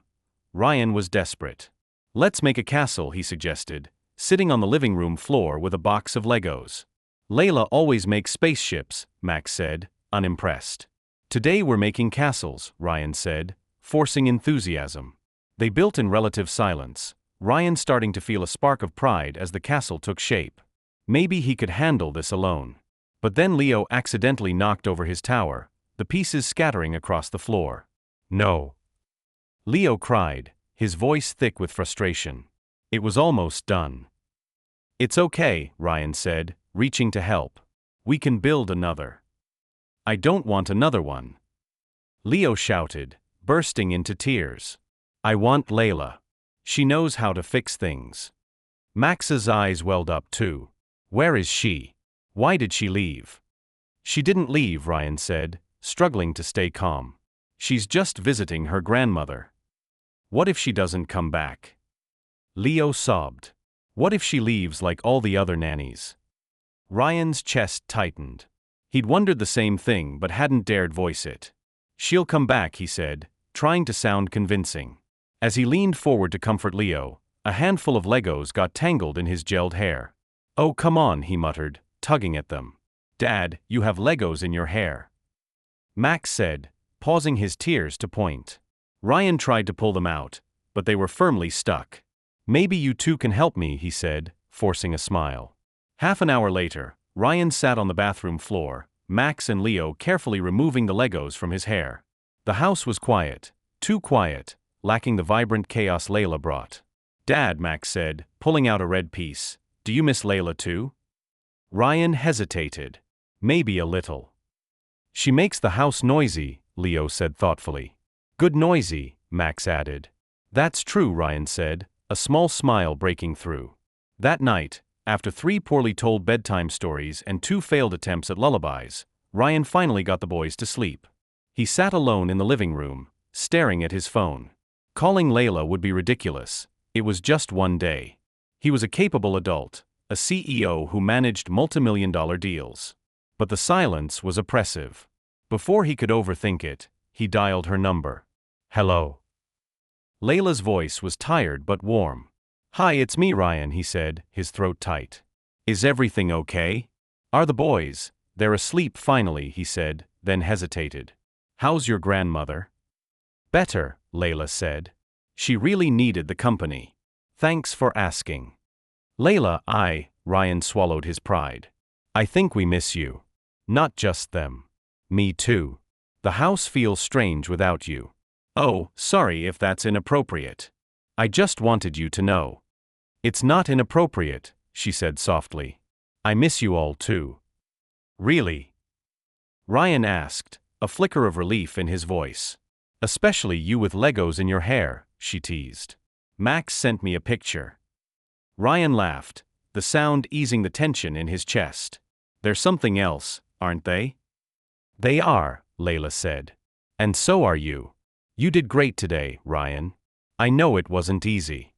Ryan was desperate. "Let's make a castle," he suggested, sitting on the living room floor with a box of Legos. "Layla always makes spaceships," Max said, unimpressed. "Today we're making castles," Ryan said, forcing enthusiasm. They built in relative silence, Ryan starting to feel a spark of pride as the castle took shape. Maybe he could handle this alone. But then Leo accidentally knocked over his tower, the pieces scattering across the floor. "No!" Leo cried, his voice thick with frustration. It was almost done. "It's okay," Ryan said, reaching to help. "We can build another." "I don't want another one," Leo shouted, bursting into tears. "I want Layla. She knows how to fix things." Max's eyes welled up too. "Where is she? Why did she leave?" "She didn't leave," Ryan said, struggling to stay calm. "She's just visiting her grandmother." "What if she doesn't come back?" Leo sobbed. "What if she leaves like all the other nannies?" Ryan's chest tightened. He'd wondered the same thing but hadn't dared voice it. "She'll come back," he said, trying to sound convincing. As he leaned forward to comfort Leo, a handful of Legos got tangled in his gelled hair. "Oh, come on," he muttered, tugging at them. "Dad, you have Legos in your hair." Max said, pausing his tears to point. Ryan tried to pull them out, but they were firmly stuck. "Maybe you two can help me," he said, forcing a smile. Half an hour later, Ryan sat on the bathroom floor, Max and Leo carefully removing the Legos from his hair. The house was quiet, too quiet, lacking the vibrant chaos Layla brought. "Dad," Max said, pulling out a red piece, "do you miss Layla too?" Ryan hesitated. "Maybe a little." "She makes the house noisy," Leo said thoughtfully. "Good noisy," Max added. "That's true," Ryan said, a small smile breaking through. That night, after 3 poorly told bedtime stories and 2 failed attempts at lullabies, Ryan finally got the boys to sleep. He sat alone in the living room, staring at his phone. Calling Layla would be ridiculous. It was just one day. He was a capable adult, a CEO who managed multimillion-dollar deals. But the silence was oppressive. Before he could overthink it, he dialed her number. Hello. Layla's voice was tired but warm. Hi, it's me, Ryan, he said, his throat tight. Is everything okay? Are the boys? They're asleep finally, he said, then hesitated. How's your grandmother? Better, Layla said. She really needed the company. Thanks for asking. Layla, Ryan swallowed his pride. I think we miss you. Not just them. Me too. The house feels strange without you. Oh, sorry if that's inappropriate. I just wanted you to know. It's not inappropriate, she said softly. I miss you all too. Really? Ryan asked, a flicker of relief in his voice. Especially you with Legos in your hair, she teased. Max sent me a picture. Ryan laughed, the sound easing the tension in his chest. They're something else, aren't they? They are, Layla said. And so are you. You did great today, Ryan. I know it wasn't easy.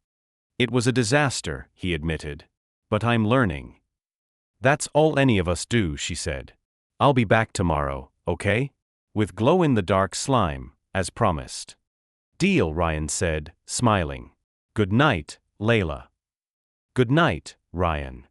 It was a disaster, he admitted. But I'm learning. That's all any of us do, she said. I'll be back tomorrow, okay? With glow-in-the-dark slime, as promised. Deal, Ryan said, smiling. Good night, Layla. Good night, Ryan.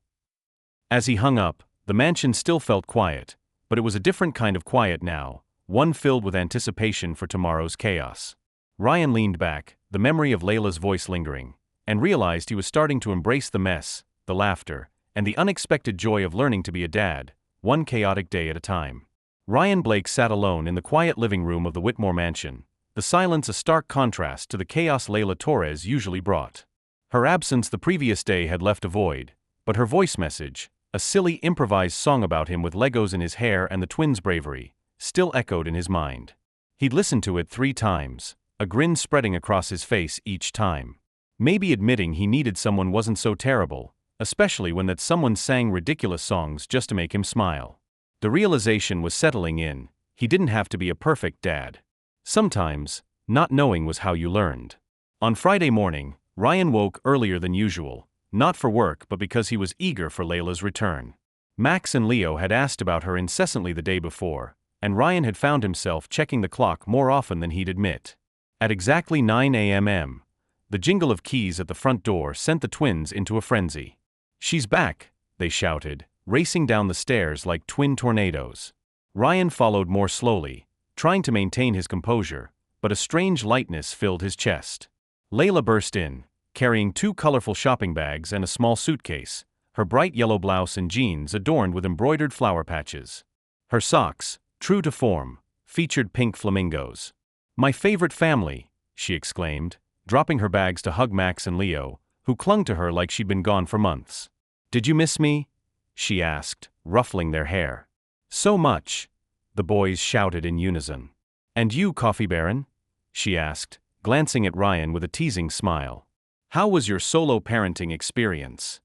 As he hung up, the mansion still felt quiet, but it was a different kind of quiet now, one filled with anticipation for tomorrow's chaos. Ryan leaned back, the memory of Layla's voice lingering, and realized he was starting to embrace the mess, the laughter, and the unexpected joy of learning to be a dad, one chaotic day at a time. Ryan Blake sat alone in the quiet living room of the Whitmore mansion, the silence a stark contrast to the chaos Layla Torres usually brought. Her absence the previous day had left a void, but her voice message, a silly improvised song about him with Legos in his hair and the twins' bravery, still echoed in his mind. He'd listened to it 3 times, a grin spreading across his face each time. Maybe admitting he needed someone wasn't so terrible, especially when that someone sang ridiculous songs just to make him smile. The realization was settling in, he didn't have to be a perfect dad. Sometimes, not knowing was how you learned. On Friday morning, Ryan woke earlier than usual, not for work but because he was eager for Layla's return. Max and Leo had asked about her incessantly the day before, and Ryan had found himself checking the clock more often than he'd admit. At exactly 9 a.m., the jingle of keys at the front door sent the twins into a frenzy. She's back, they shouted, racing down the stairs like twin tornadoes. Ryan followed more slowly, trying to maintain his composure, but a strange lightness filled his chest. Layla burst in, carrying 2 colorful shopping bags and a small suitcase, her bright yellow blouse and jeans adorned with embroidered flower patches. Her socks, true to form, featured pink flamingos. My favorite family, she exclaimed, dropping her bags to hug Max and Leo, who clung to her like she'd been gone for months. Did you miss me? She asked, ruffling their hair. So much, the boys shouted in unison. And you, Coffee Baron? She asked, glancing at Ryan with a teasing smile. How was your solo parenting experience?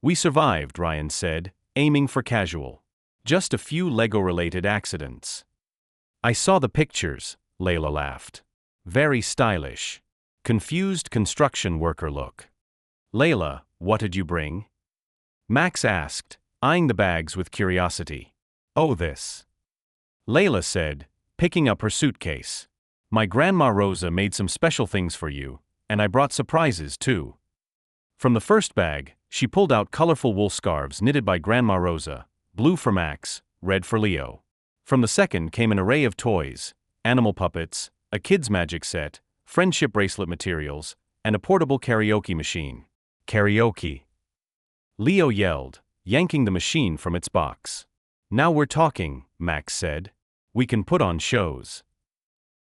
We survived, Ryan said, aiming for casual. Just a few Lego-related accidents. I saw the pictures, Layla laughed. Very stylish. Confused construction worker look. Layla, what did you bring? Max asked, eyeing the bags with curiosity. Oh, this. Layla said, picking up her suitcase. My grandma Rosa made some special things for you, and I brought surprises too. From the first bag, she pulled out colorful wool scarves knitted by Grandma Rosa, blue for Max, red for Leo. From the second came an array of toys, animal puppets, a kid's magic set, friendship bracelet materials, and a portable karaoke machine. Karaoke! Leo yelled, yanking the machine from its box. Now we're talking, Max said. We can put on shows.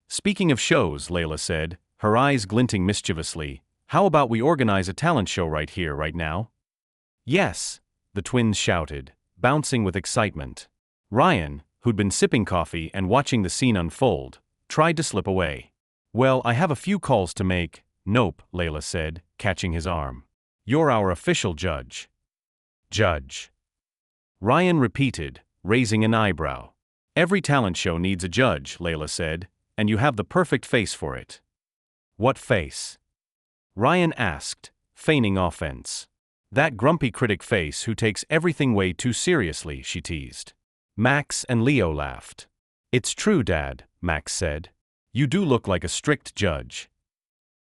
Speaking of shows, Layla said, her eyes glinting mischievously, how about we organize a talent show right here, right now? Yes, the twins shouted, bouncing with excitement. Ryan, who'd been sipping coffee and watching the scene unfold, tried to slip away. Well, I have a few calls to make. Nope, Layla said, catching his arm. You're our official judge. Judge. Ryan repeated, raising an eyebrow. Every talent show needs a judge, Layla said, and you have the perfect face for it. What face? Ryan asked, feigning offense. That grumpy critic face who takes everything way too seriously, she teased. Max and Leo laughed. It's true, Dad, Max said. You do look like a strict judge.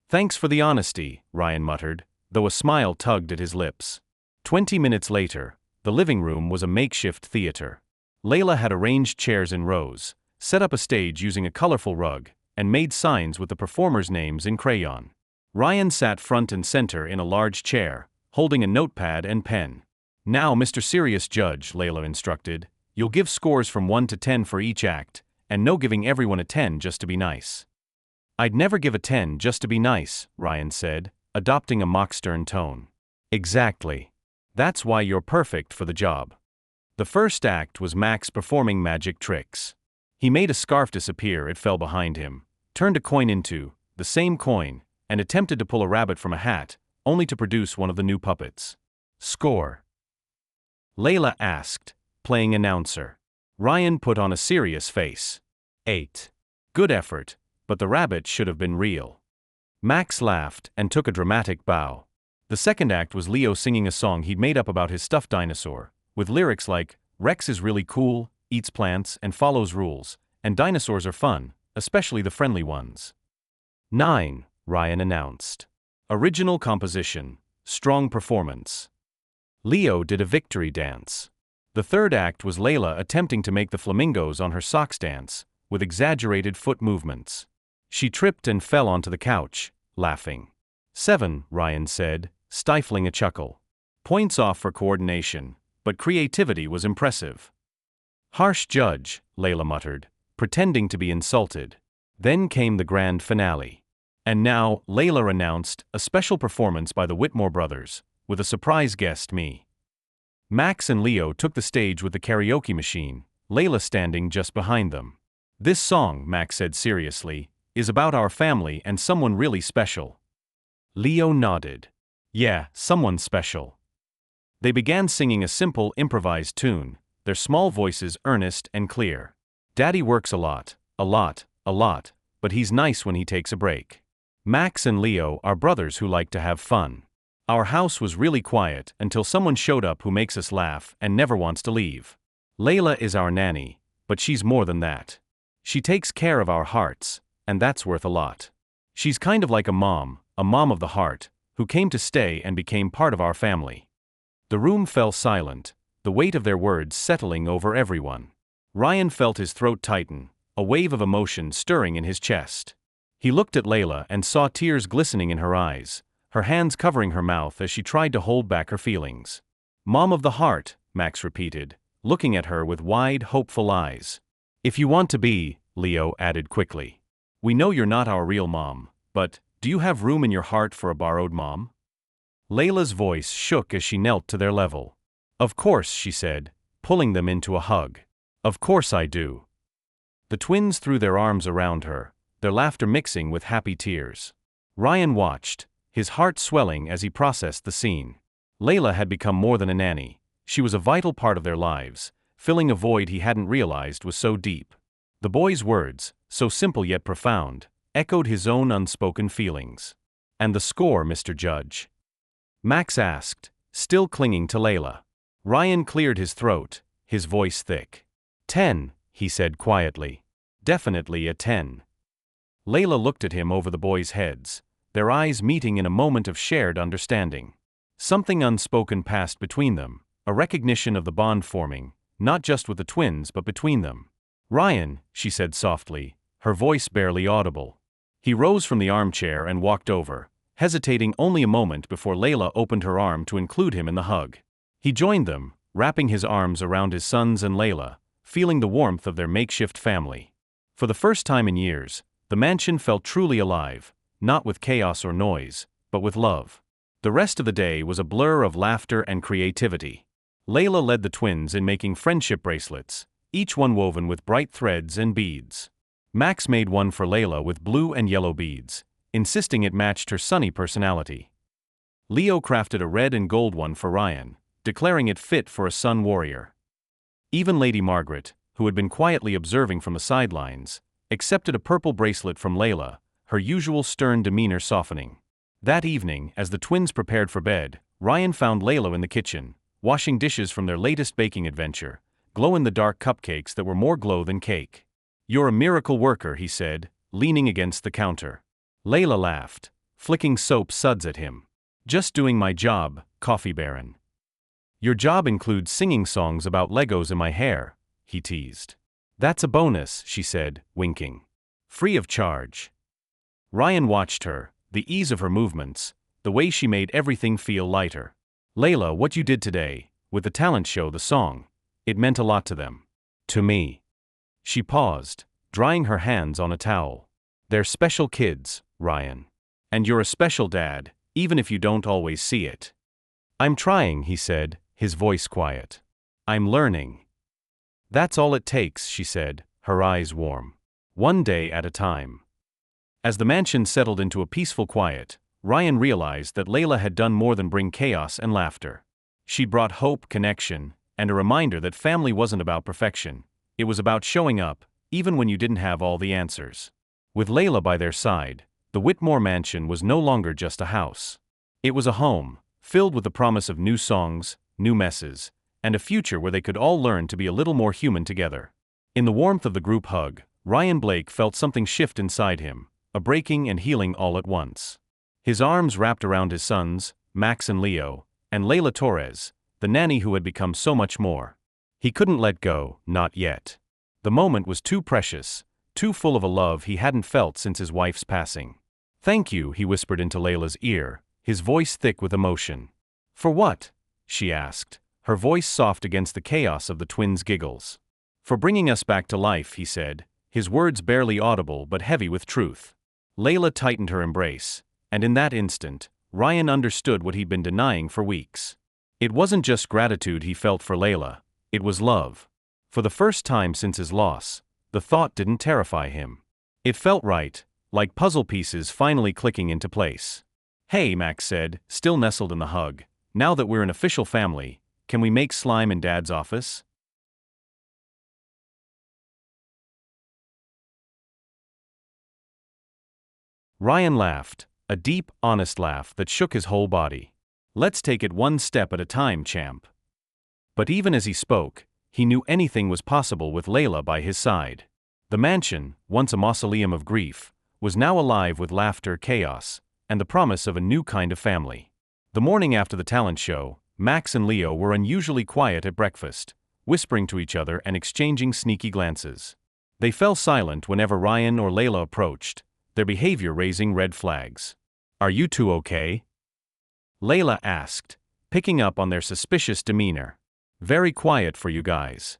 Thanks for the honesty, Ryan muttered, though a smile tugged at his lips. 20 minutes later, the living room was a makeshift theater. Layla had arranged chairs in rows, set up a stage using a colorful rug, and made signs with the performers' names in crayon. Ryan sat front and center in a large chair, holding a notepad and pen. Now, Mr. Serious Judge, Layla instructed, you'll give scores from 1 to 10 for each act, and no giving everyone a 10 just to be nice. I'd never give a 10 just to be nice, Ryan said, adopting a mock-stern tone. Exactly. That's why you're perfect for the job. The first act was Max performing magic tricks. He made a scarf disappear, it fell behind him, turned a coin into the same coin, and attempted to pull a rabbit from a hat, only to produce one of the new puppets. Score? Layla asked, playing announcer. Ryan put on a serious face. 8. Good effort, but the rabbit should have been real. Max laughed and took a dramatic bow. The second act was Leo singing a song he'd made up about his stuffed dinosaur, with lyrics like, Rex is really cool, eats plants and follows rules, and dinosaurs are fun, especially the friendly ones. 9, Ryan announced. Original composition, strong performance. Leo did a victory dance. The third act was Layla attempting to make the flamingos on her socks dance, with exaggerated foot movements. She tripped and fell onto the couch, laughing. 7, Ryan said, stifling a chuckle. Points off for coordination, but creativity was impressive. Harsh judge, Layla muttered, pretending to be insulted. Then came the grand finale. And now, Layla announced, a special performance by the Whitmore brothers, with a surprise guest, me. Max and Leo took the stage with the karaoke machine, Layla standing just behind them. This song, Max said seriously, is about our family and someone really special. Leo nodded. Yeah, someone special. They began singing a simple, improvised tune, their small voices earnest and clear. Daddy works a lot, but he's nice when he takes a break. Max and Leo are brothers who like to have fun. Our house was really quiet until someone showed up who makes us laugh and never wants to leave. Layla is our nanny, but she's more than that. She takes care of our hearts, and that's worth a lot. She's kind of like a mom of the heart, who came to stay and became part of our family. The room fell silent, the weight of their words settling over everyone. Ryan felt his throat tighten, a wave of emotion stirring in his chest. He looked at Layla and saw tears glistening in her eyes, her hands covering her mouth as she tried to hold back her feelings. Mom of the heart, Max repeated, looking at her with wide, hopeful eyes. If you want to be, Leo added quickly. We know you're not our real mom, but do you have room in your heart for a borrowed mom? Layla's voice shook as she knelt to their level. Of course, she said, pulling them into a hug. Of course I do. The twins threw their arms around her, their laughter mixing with happy tears. Ryan watched, his heart swelling as he processed the scene. Layla had become more than a nanny. She was a vital part of their lives, filling a void he hadn't realized was so deep. The boy's words, so simple yet profound, echoed his own unspoken feelings. And the score, Mr. Judge? Max asked, still clinging to Layla. Ryan cleared his throat, his voice thick. 10, he said quietly. Definitely a 10. Layla looked at him over the boys' heads, their eyes meeting in a moment of shared understanding. Something unspoken passed between them, a recognition of the bond forming, not just with the twins but between them. Ryan, she said softly, her voice barely audible. He rose from the armchair and walked over, hesitating only a moment before Layla opened her arm to include him in the hug. He joined them, wrapping his arms around his sons and Layla, feeling the warmth of their makeshift family. For the first time in years, the mansion felt truly alive, not with chaos or noise, but with love. The rest of the day was a blur of laughter and creativity. Layla led the twins in making friendship bracelets, each one woven with bright threads and beads. Max made one for Layla with blue and yellow beads, insisting it matched her sunny personality. Leo crafted a red and gold one for Ryan, declaring it fit for a sun warrior. Even Lady Margaret, who had been quietly observing from the sidelines, accepted a purple bracelet from Layla, her usual stern demeanor softening. That evening, as the twins prepared for bed, Ryan found Layla in the kitchen, washing dishes from their latest baking adventure, glow-in-the-dark cupcakes that were more glow than cake. "You're a miracle worker," he said, leaning against the counter. Layla laughed, flicking soap suds at him. "Just doing my job, Coffee Baron." "Your job includes singing songs about Legos in my hair," he teased. "That's a bonus," she said, winking. "Free of charge." Ryan watched her, the ease of her movements, the way she made everything feel lighter. "Layla, what you did today, with the talent show, the song, it meant a lot to them. To me." She paused, drying her hands on a towel. "They're special kids, Ryan. And you're a special dad, even if you don't always see it." "I'm trying," he said, his voice quiet. "I'm learning." "That's all it takes," she said, her eyes warm. "One day at a time." As the mansion settled into a peaceful quiet, Ryan realized that Layla had done more than bring chaos and laughter. She brought hope, connection, and a reminder that family wasn't about perfection. It was about showing up, even when you didn't have all the answers. With Layla by their side, the Whitmore mansion was no longer just a house. It was a home, filled with the promise of new songs, new messes, and a future where they could all learn to be a little more human together. In the warmth of the group hug, Ryan Blake felt something shift inside him, a breaking and healing all at once. His arms wrapped around his sons, Max and Leo, and Layla Torres, the nanny who had become so much more. He couldn't let go, not yet. The moment was too precious, too full of a love he hadn't felt since his wife's passing. "Thank you," he whispered into Layla's ear, his voice thick with emotion. "For what?" she asked, her voice soft against the chaos of the twins' giggles. "For bringing us back to life," he said, his words barely audible but heavy with truth. Layla tightened her embrace, and in that instant, Ryan understood what he'd been denying for weeks. It wasn't just gratitude he felt for Layla, it was love. For the first time since his loss, the thought didn't terrify him. It felt right, like puzzle pieces finally clicking into place. "Hey," Max said, still nestled in the hug, "now that we're an official family, can we make slime in Dad's office?" Ryan laughed, a deep, honest laugh that shook his whole body. "Let's take it one step at a time, champ." But even as he spoke, he knew anything was possible with Layla by his side. The mansion, once a mausoleum of grief, was now alive with laughter, chaos, and the promise of a new kind of family. The morning after the talent show, Max and Leo were unusually quiet at breakfast, whispering to each other and exchanging sneaky glances. They fell silent whenever Ryan or Layla approached, their behavior raising red flags. "Are you two okay?" Layla asked, picking up on their suspicious demeanor. "Very quiet for you guys."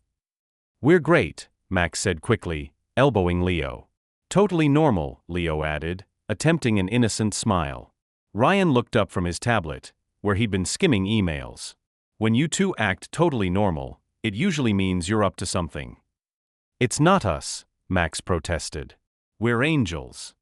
"We're great," Max said quickly, elbowing Leo. "Totally normal," Leo added, attempting an innocent smile. Ryan looked up from his tablet, where he'd been skimming emails. "When you two act totally normal, it usually means you're up to something." "It's not us," Max protested. "We're angels."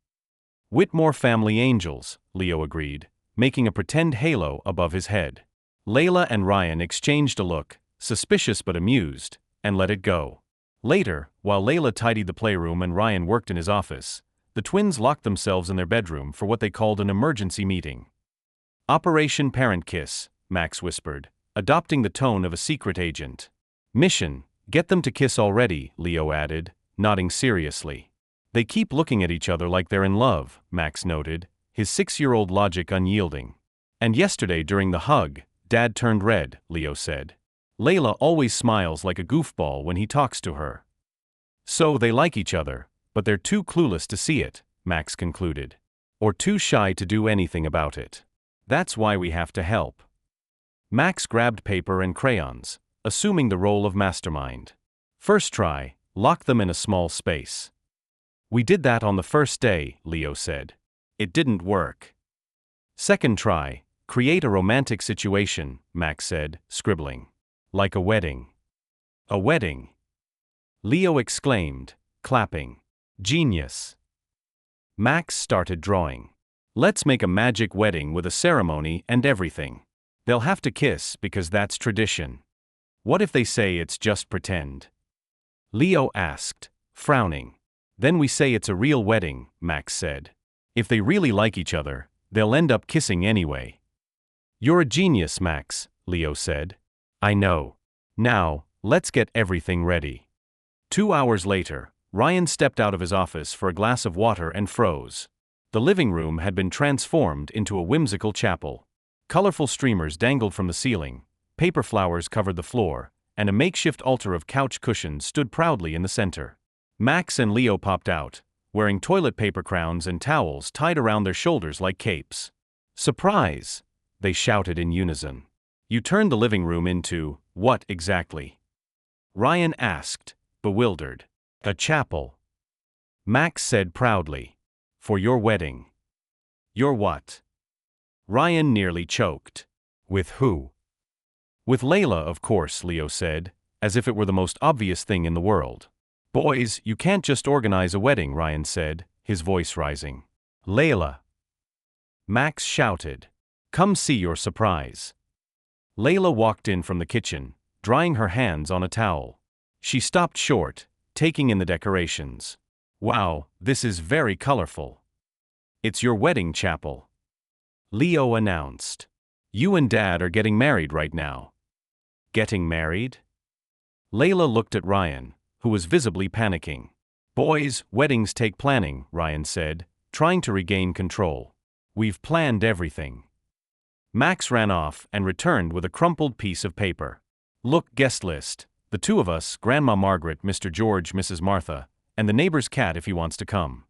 "Whitmore family angels," Leo agreed, making a pretend halo above his head. Layla and Ryan exchanged a look, suspicious but amused, and let it go. Later, while Layla tidied the playroom and Ryan worked in his office, the twins locked themselves in their bedroom for what they called an emergency meeting. "Operation Parent Kiss," Max whispered, adopting the tone of a secret agent. "Mission, get them to kiss already," Leo added, nodding seriously. "They keep looking at each other like they're in love," Max noted, his 6-year-old logic unyielding. "And yesterday during the hug, Dad turned red," Leo said. "Layla always smiles like a goofball when he talks to her." "So they like each other, but they're too clueless to see it," Max concluded. "Or too shy to do anything about it. That's why we have to help." Max grabbed paper and crayons, assuming the role of mastermind. "First try, lock them in a small space." "We did that on the first day," Leo said. "It didn't work." "Second try, create a romantic situation," Max said, scribbling. "Like a wedding." "A wedding?" Leo exclaimed, clapping. "Genius." Max started drawing. Let's make a magic wedding with a ceremony and everything. They'll have to kiss because that's tradition. What if they say it's just pretend? Leo asked, frowning. Then we say it's a real wedding, Max said. If they really like each other, they'll end up kissing anyway. You're a genius, Max, Leo said. I know. Now, let's get everything ready. 2 hours later, Ryan stepped out of his office for a glass of water and froze. The living room had been transformed into a whimsical chapel. Colorful streamers dangled from the ceiling, paper flowers covered the floor, and a makeshift altar of couch cushions stood proudly in the center. Max and Leo popped out, wearing toilet paper crowns and towels tied around their shoulders like capes. Surprise! They shouted in unison. You turned the living room into, what exactly? Ryan asked, bewildered. A chapel. Max said proudly. For your wedding. Your what? Ryan nearly choked. With who? With Layla, of course, Leo said, as if it were the most obvious thing in the world. Boys, you can't just organize a wedding, Ryan said, his voice rising. Layla. Max shouted. Come see your surprise. Layla walked in from the kitchen, drying her hands on a towel. She stopped short, taking in the decorations. Wow, this is very colorful. It's your wedding chapel. Leo announced. You and Dad are getting married right now. Getting married? Layla looked at Ryan, who was visibly panicking. Boys, weddings take planning, Ryan said, trying to regain control. We've planned everything. Max ran off and returned with a crumpled piece of paper. Look, guest list. The two of us, Grandma Margaret, Mr. George, Mrs. Martha, and the neighbor's cat if he wants to come.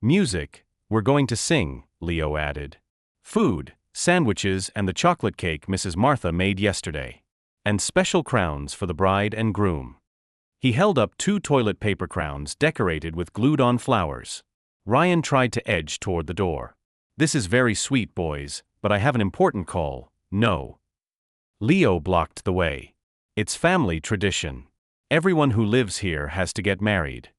Music, we're going to sing, Leo added. Food, sandwiches and the chocolate cake Mrs. Martha made yesterday. And special crowns for the bride and groom. He held up 2 toilet paper crowns decorated with glued-on flowers. Ryan tried to edge toward the door. This is very sweet, boys, but I have an important call. No. Leo blocked the way. It's family tradition. Everyone who lives here has to get married.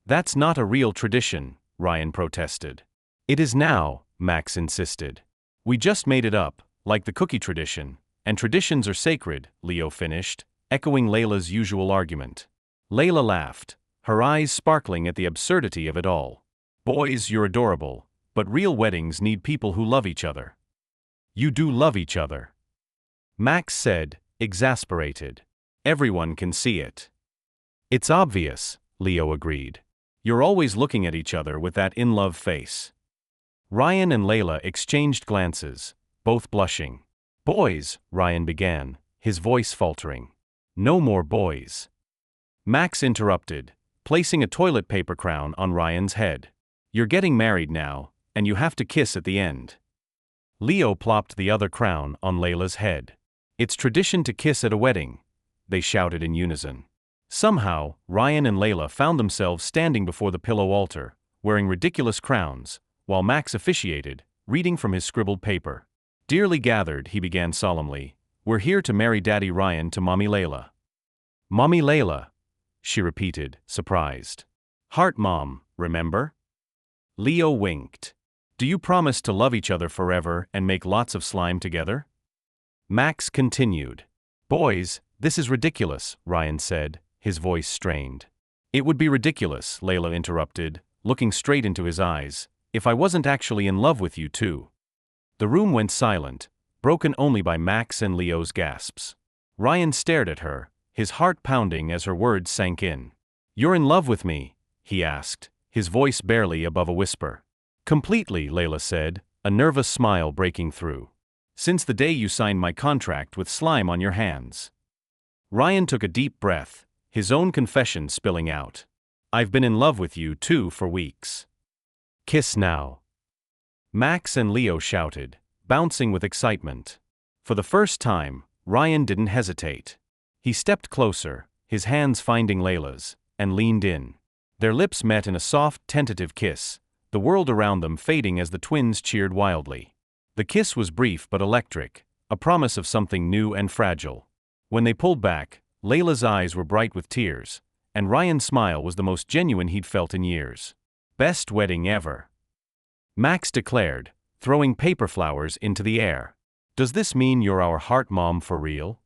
That's not a real tradition, Ryan protested. It is now, Max insisted. We just made it up, like the cookie tradition, and traditions are sacred, Leo finished, echoing Layla's usual argument. Layla laughed, her eyes sparkling at the absurdity of it all. Boys, you're adorable, but real weddings need people who love each other. You do love each other. Max said, exasperated. Everyone can see it. It's obvious, Leo agreed. You're always looking at each other with that in-love face. Ryan and Layla exchanged glances, both blushing. Boys, Ryan began, his voice faltering. No more boys. Max interrupted, placing a toilet paper crown on Ryan's head. You're getting married now, and you have to kiss at the end. Leo plopped the other crown on Layla's head. It's tradition to kiss at a wedding, they shouted in unison. Somehow, Ryan and Layla found themselves standing before the pillow altar, wearing ridiculous crowns, while Max officiated, reading from his scribbled paper. Dearly gathered, he began solemnly, we're here to marry Daddy Ryan to Mommy Layla. Mommy Layla, she repeated, surprised. Heart Mom, remember? Leo winked. Do you promise to love each other forever and make lots of slime together? Max continued. Boys, this is ridiculous, Ryan said, his voice strained. It would be ridiculous, Layla interrupted, looking straight into his eyes, if I wasn't actually in love with you too. The room went silent, broken only by Max and Leo's gasps. Ryan stared at her, his heart pounding as her words sank in. You're in love with me? He asked, his voice barely above a whisper. Completely, Layla said, a nervous smile breaking through. Since the day you signed my contract with slime on your hands. Ryan took a deep breath, his own confession spilling out. I've been in love with you too for weeks. Kiss now. Max and Leo shouted, bouncing with excitement. For the first time, Ryan didn't hesitate. He stepped closer, his hands finding Layla's, and leaned in. Their lips met in a soft, tentative kiss, the world around them fading as the twins cheered wildly. The kiss was brief but electric, a promise of something new and fragile. When they pulled back, Layla's eyes were bright with tears, and Ryan's smile was the most genuine he'd felt in years. Best wedding ever. Max declared, throwing paper flowers into the air. "Does this mean you're our heart mom for real?"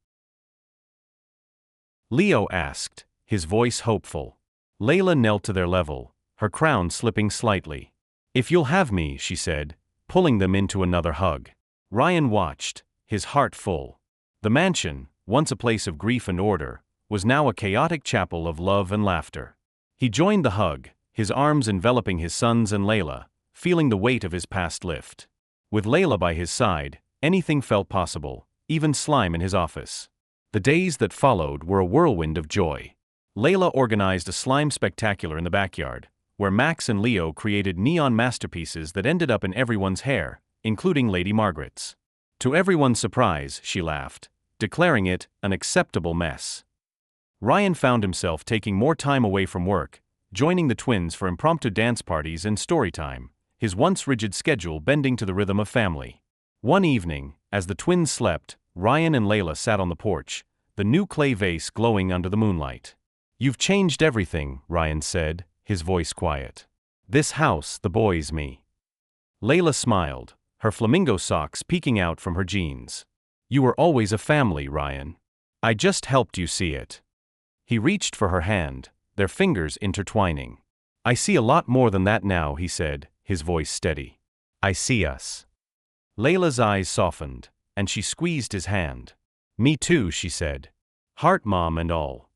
Leo asked, his voice hopeful. Layla knelt to their level, her crown slipping slightly. "If you'll have me," she said, pulling them into another hug. Ryan watched, his heart full. The mansion, once a place of grief and order, was now a chaotic chapel of love and laughter. He joined the hug, his arms enveloping his sons and Layla, feeling the weight of his past lift. With Layla by his side, anything felt possible, even slime in his office. The days that followed were a whirlwind of joy. Layla organized a slime spectacular in the backyard, where Max and Leo created neon masterpieces that ended up in everyone's hair, including Lady Margaret's. To everyone's surprise, she laughed, declaring it an acceptable mess. Ryan found himself taking more time away from work, joining the twins for impromptu dance parties and story time, his once rigid schedule bending to the rhythm of family. One evening, as the twins slept, Ryan and Layla sat on the porch, the new clay vase glowing under the moonlight. "You've changed everything," Ryan said, his voice quiet. "This house, the boys, me." Layla smiled, her flamingo socks peeking out from her jeans. "You were always a family, Ryan. I just helped you see it." He reached for her hand, their fingers intertwining. "I see a lot more than that now," he said, his voice steady. "I see us." Layla's eyes softened, and she squeezed his hand. "Me too," she said. "Heart mom and all."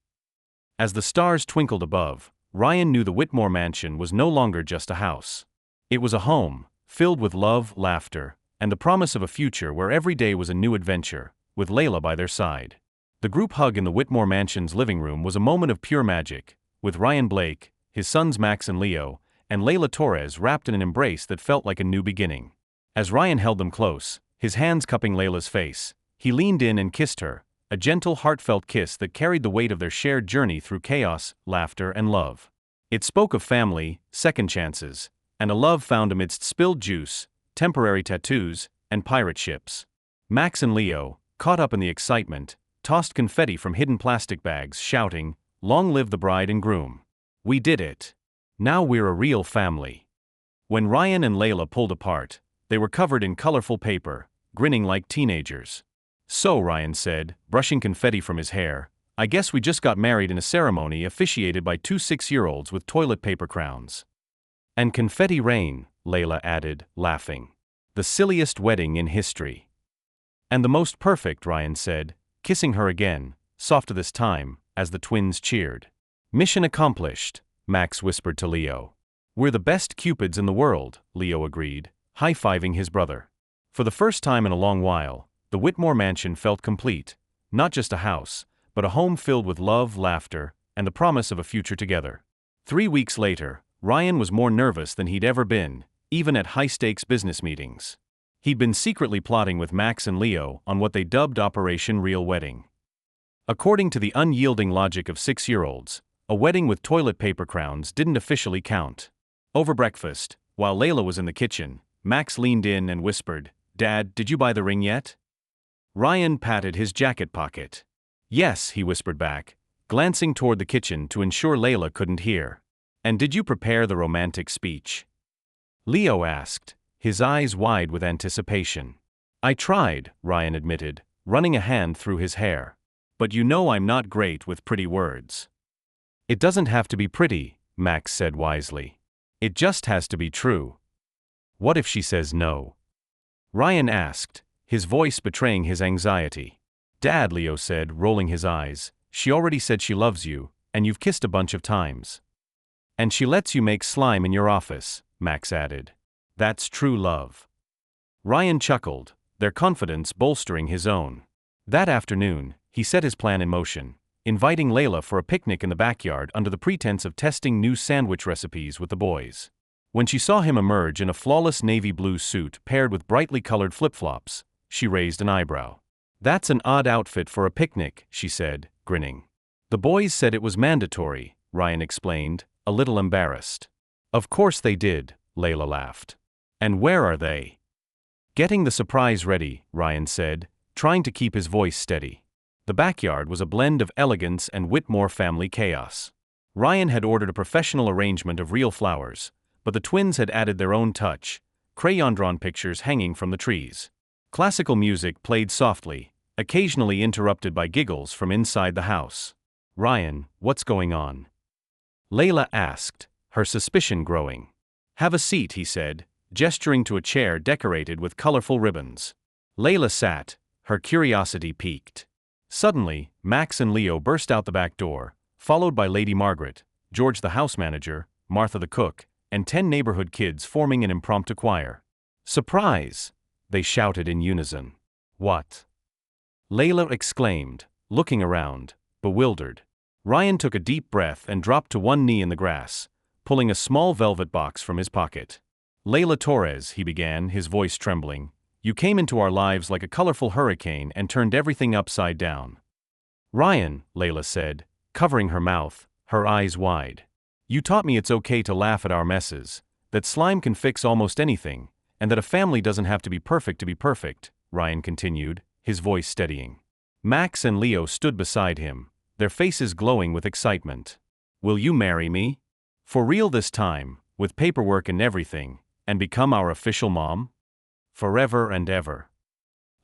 As the stars twinkled above, Ryan knew the Whitmore mansion was no longer just a house. It was a home, filled with love, laughter, and the promise of a future where every day was a new adventure, with Layla by their side. The group hug in the Whitmore mansion's living room was a moment of pure magic, with Ryan Blake, his sons Max and Leo, and Layla Torres wrapped in an embrace that felt like a new beginning. As Ryan held them close, his hands cupping Layla's face, he leaned in and kissed her, a gentle, heartfelt kiss that carried the weight of their shared journey through chaos, laughter, and love. It spoke of family, second chances, and a love found amidst spilled juice, temporary tattoos, and pirate ships. Max and Leo, caught up in the excitement, tossed confetti from hidden plastic bags, shouting, "Long live the bride and groom. We did it. Now we're a real family." When Ryan and Layla pulled apart, they were covered in colorful paper, grinning like teenagers. "So," Ryan said, brushing confetti from his hair, "I guess we just got married in a ceremony officiated by two 6-year-olds with toilet paper crowns." "And confetti rain," Layla added, laughing. "The silliest wedding in history." "And the most perfect," Ryan said, kissing her again, softer this time, as the twins cheered. "Mission accomplished," Max whispered to Leo. "We're the best cupids in the world," Leo agreed, high-fiving his brother. For the first time in a long while, the Whitmore mansion felt complete, not just a house, but a home filled with love, laughter, and the promise of a future together. 3 weeks later, Ryan was more nervous than he'd ever been, even at high-stakes business meetings. He'd been secretly plotting with Max and Leo on what they dubbed Operation Real Wedding. According to the unyielding logic of 6-year-olds, a wedding with toilet paper crowns didn't officially count. Over breakfast, while Layla was in the kitchen, Max leaned in and whispered, "Dad, did you buy the ring yet?" Ryan patted his jacket pocket. "Yes," he whispered back, glancing toward the kitchen to ensure Layla couldn't hear. "And did you prepare the romantic speech?" Leo asked, his eyes wide with anticipation. "I tried," Ryan admitted, running a hand through his hair. "But you know I'm not great with pretty words." "It doesn't have to be pretty," Max said wisely. "It just has to be true." "What if she says no?" Ryan asked, his voice betraying his anxiety. "Dad," Leo said, rolling his eyes, "she already said she loves you, and you've kissed a bunch of times." "And she lets you make slime in your office," Max added. "That's true love." Ryan chuckled, their confidence bolstering his own. That afternoon, he set his plan in motion, inviting Layla for a picnic in the backyard under the pretense of testing new sandwich recipes with the boys. When she saw him emerge in a flawless navy blue suit paired with brightly colored flip-flops, she raised an eyebrow. "That's an odd outfit for a picnic," she said, grinning. "The boys said it was mandatory," Ryan explained, a little embarrassed. "Of course they did," Layla laughed. "And where are they?" "Getting the surprise ready," Ryan said, trying to keep his voice steady. The backyard was a blend of elegance and Whitmore family chaos. Ryan had ordered a professional arrangement of real flowers, but the twins had added their own touch, crayon-drawn pictures hanging from the trees. Classical music played softly, occasionally interrupted by giggles from inside the house. "Ryan, what's going on?" Layla asked, her suspicion growing. "Have a seat," he said, gesturing to a chair decorated with colorful ribbons. Layla sat, her curiosity piqued. Suddenly, Max and Leo burst out the back door, followed by Lady Margaret, George the house manager, Martha the cook, and 10 neighborhood kids forming an impromptu choir. "Surprise!" they shouted in unison. "What?" Layla exclaimed, looking around, bewildered. Ryan took a deep breath and dropped to one knee in the grass, pulling a small velvet box from his pocket. "Layla Torres," he began, his voice trembling, "you came into our lives like a colorful hurricane and turned everything upside down." "Ryan," Layla said, covering her mouth, her eyes wide. "You taught me it's okay to laugh at our messes, that slime can fix almost anything, and that a family doesn't have to be perfect, Ryan continued, his voice steadying. Max and Leo stood beside him, their faces glowing with excitement. "Will you marry me? For real this time, with paperwork and everything, and become our official mom? Forever and ever."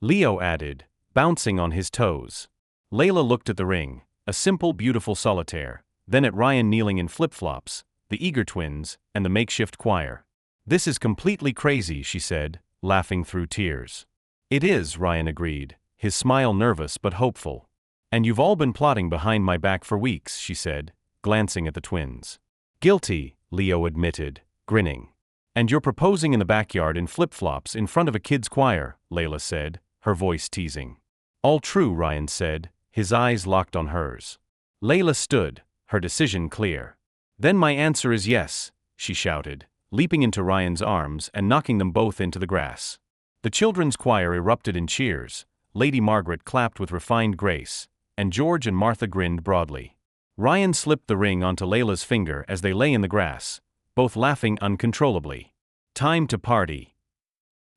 Leo added, bouncing on his toes. Layla looked at the ring, a simple beautiful solitaire, then at Ryan kneeling in flip-flops, the eager twins, and the makeshift choir. "This is completely crazy," she said, laughing through tears. "It is," Ryan agreed, his smile nervous but hopeful. "And you've all been plotting behind my back for weeks," she said, glancing at the twins. "Guilty," Leo admitted, grinning. "And you're proposing in the backyard in flip-flops in front of a kids' choir," Layla said, her voice teasing. "All true," Ryan said, his eyes locked on hers. Layla stood, her decision clear. "Then my answer is yes," she shouted, leaping into Ryan's arms and knocking them both into the grass. The children's choir erupted in cheers, Lady Margaret clapped with refined grace, and George and Martha grinned broadly. Ryan slipped the ring onto Layla's finger as they lay in the grass, both laughing uncontrollably. "Time to party,"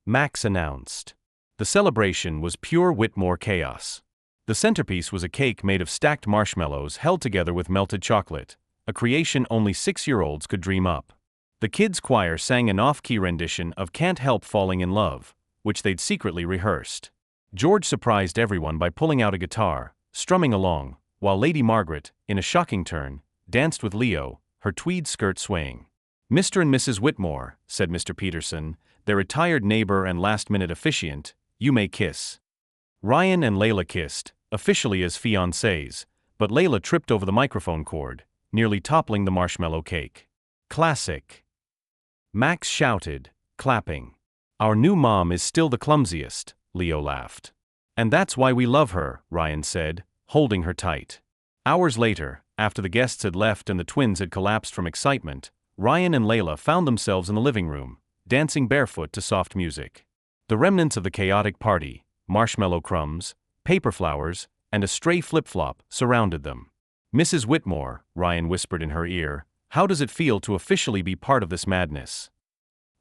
Max announced. The celebration was pure Whitmore chaos. The centerpiece was a cake made of stacked marshmallows held together with melted chocolate, a creation only 6-year-olds could dream up. The kids' choir sang an off-key rendition of "Can't Help Falling in Love," which they'd secretly rehearsed. George surprised everyone by pulling out a guitar, strumming along, while Lady Margaret, in a shocking turn, danced with Leo, her tweed skirt swaying. "Mr. and Mrs. Whitmore," said Mr. Peterson, their retired neighbor and last-minute officiant, "you may kiss." Ryan and Layla kissed, officially as fiancés, but Layla tripped over the microphone cord, nearly toppling the marshmallow cake. "Classic," Max shouted, clapping. "Our new mom is still the clumsiest," Leo laughed. "And that's why we love her," Ryan said, holding her tight. Hours later, after the guests had left and the twins had collapsed from excitement, Ryan and Layla found themselves in the living room, dancing barefoot to soft music. The remnants of the chaotic party, marshmallow crumbs, paper flowers, and a stray flip-flop, surrounded them. "Mrs. Whitmore," Ryan whispered in her ear, "how does it feel to officially be part of this madness?"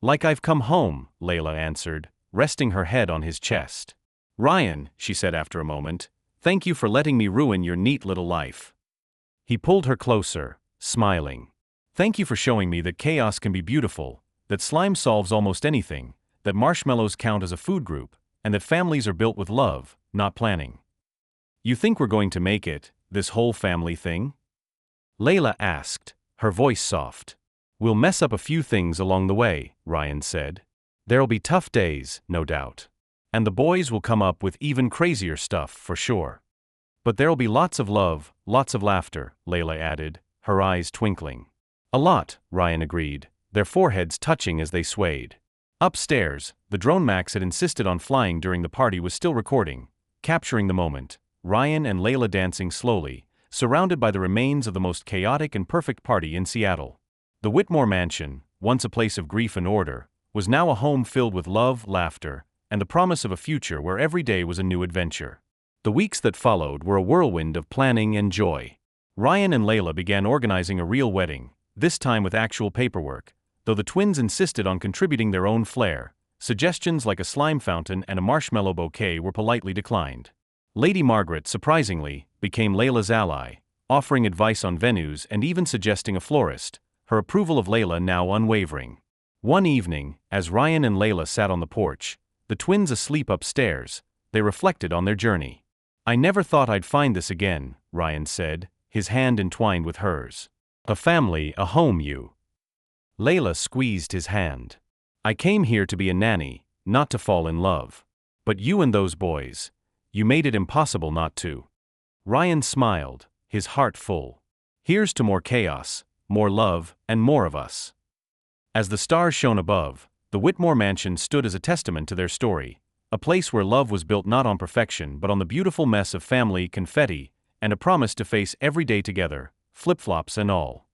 "Like I've come home," Layla answered, resting her head on his chest. "Ryan," she said after a moment, "thank you for letting me ruin your neat little life." He pulled her closer, smiling. "Thank you for showing me that chaos can be beautiful, that slime solves almost anything, that marshmallows count as a food group, and that families are built with love, not planning." "You think we're going to make it, this whole family thing?" Layla asked, her voice soft. "We'll mess up a few things along the way," Ryan said. "There'll be tough days, no doubt. And the boys will come up with even crazier stuff, for sure. But there'll be lots of love, lots of laughter," Layla added, her eyes twinkling. "A lot," Ryan agreed, their foreheads touching as they swayed. Upstairs, the drone Max had insisted on flying during the party was still recording, capturing the moment, Ryan and Layla dancing slowly, surrounded by the remains of the most chaotic and perfect party in Seattle. The Whitmore mansion, once a place of grief and order, was now a home filled with love, laughter, and the promise of a future where every day was a new adventure. The weeks that followed were a whirlwind of planning and joy. Ryan and Layla began organizing a real wedding, this time with actual paperwork, though the twins insisted on contributing their own flair. Suggestions like a slime fountain and a marshmallow bouquet were politely declined. Lady Margaret, surprisingly, became Layla's ally, offering advice on venues and even suggesting a florist, her approval of Layla now unwavering. One evening, as Ryan and Layla sat on the porch, the twins asleep upstairs, they reflected on their journey. "I never thought I'd find this again," Ryan said, his hand entwined with hers. "A family, a home, you." Layla squeezed his hand. "I came here to be a nanny, not to fall in love. But you and those boys, you made it impossible not to." Ryan smiled, his heart full. "Here's to more chaos, more love, and more of us." As the stars shone above, the Whitmore mansion stood as a testament to their story, a place where love was built not on perfection but on the beautiful mess of family, confetti, and a promise to face every day together, flip-flops and all.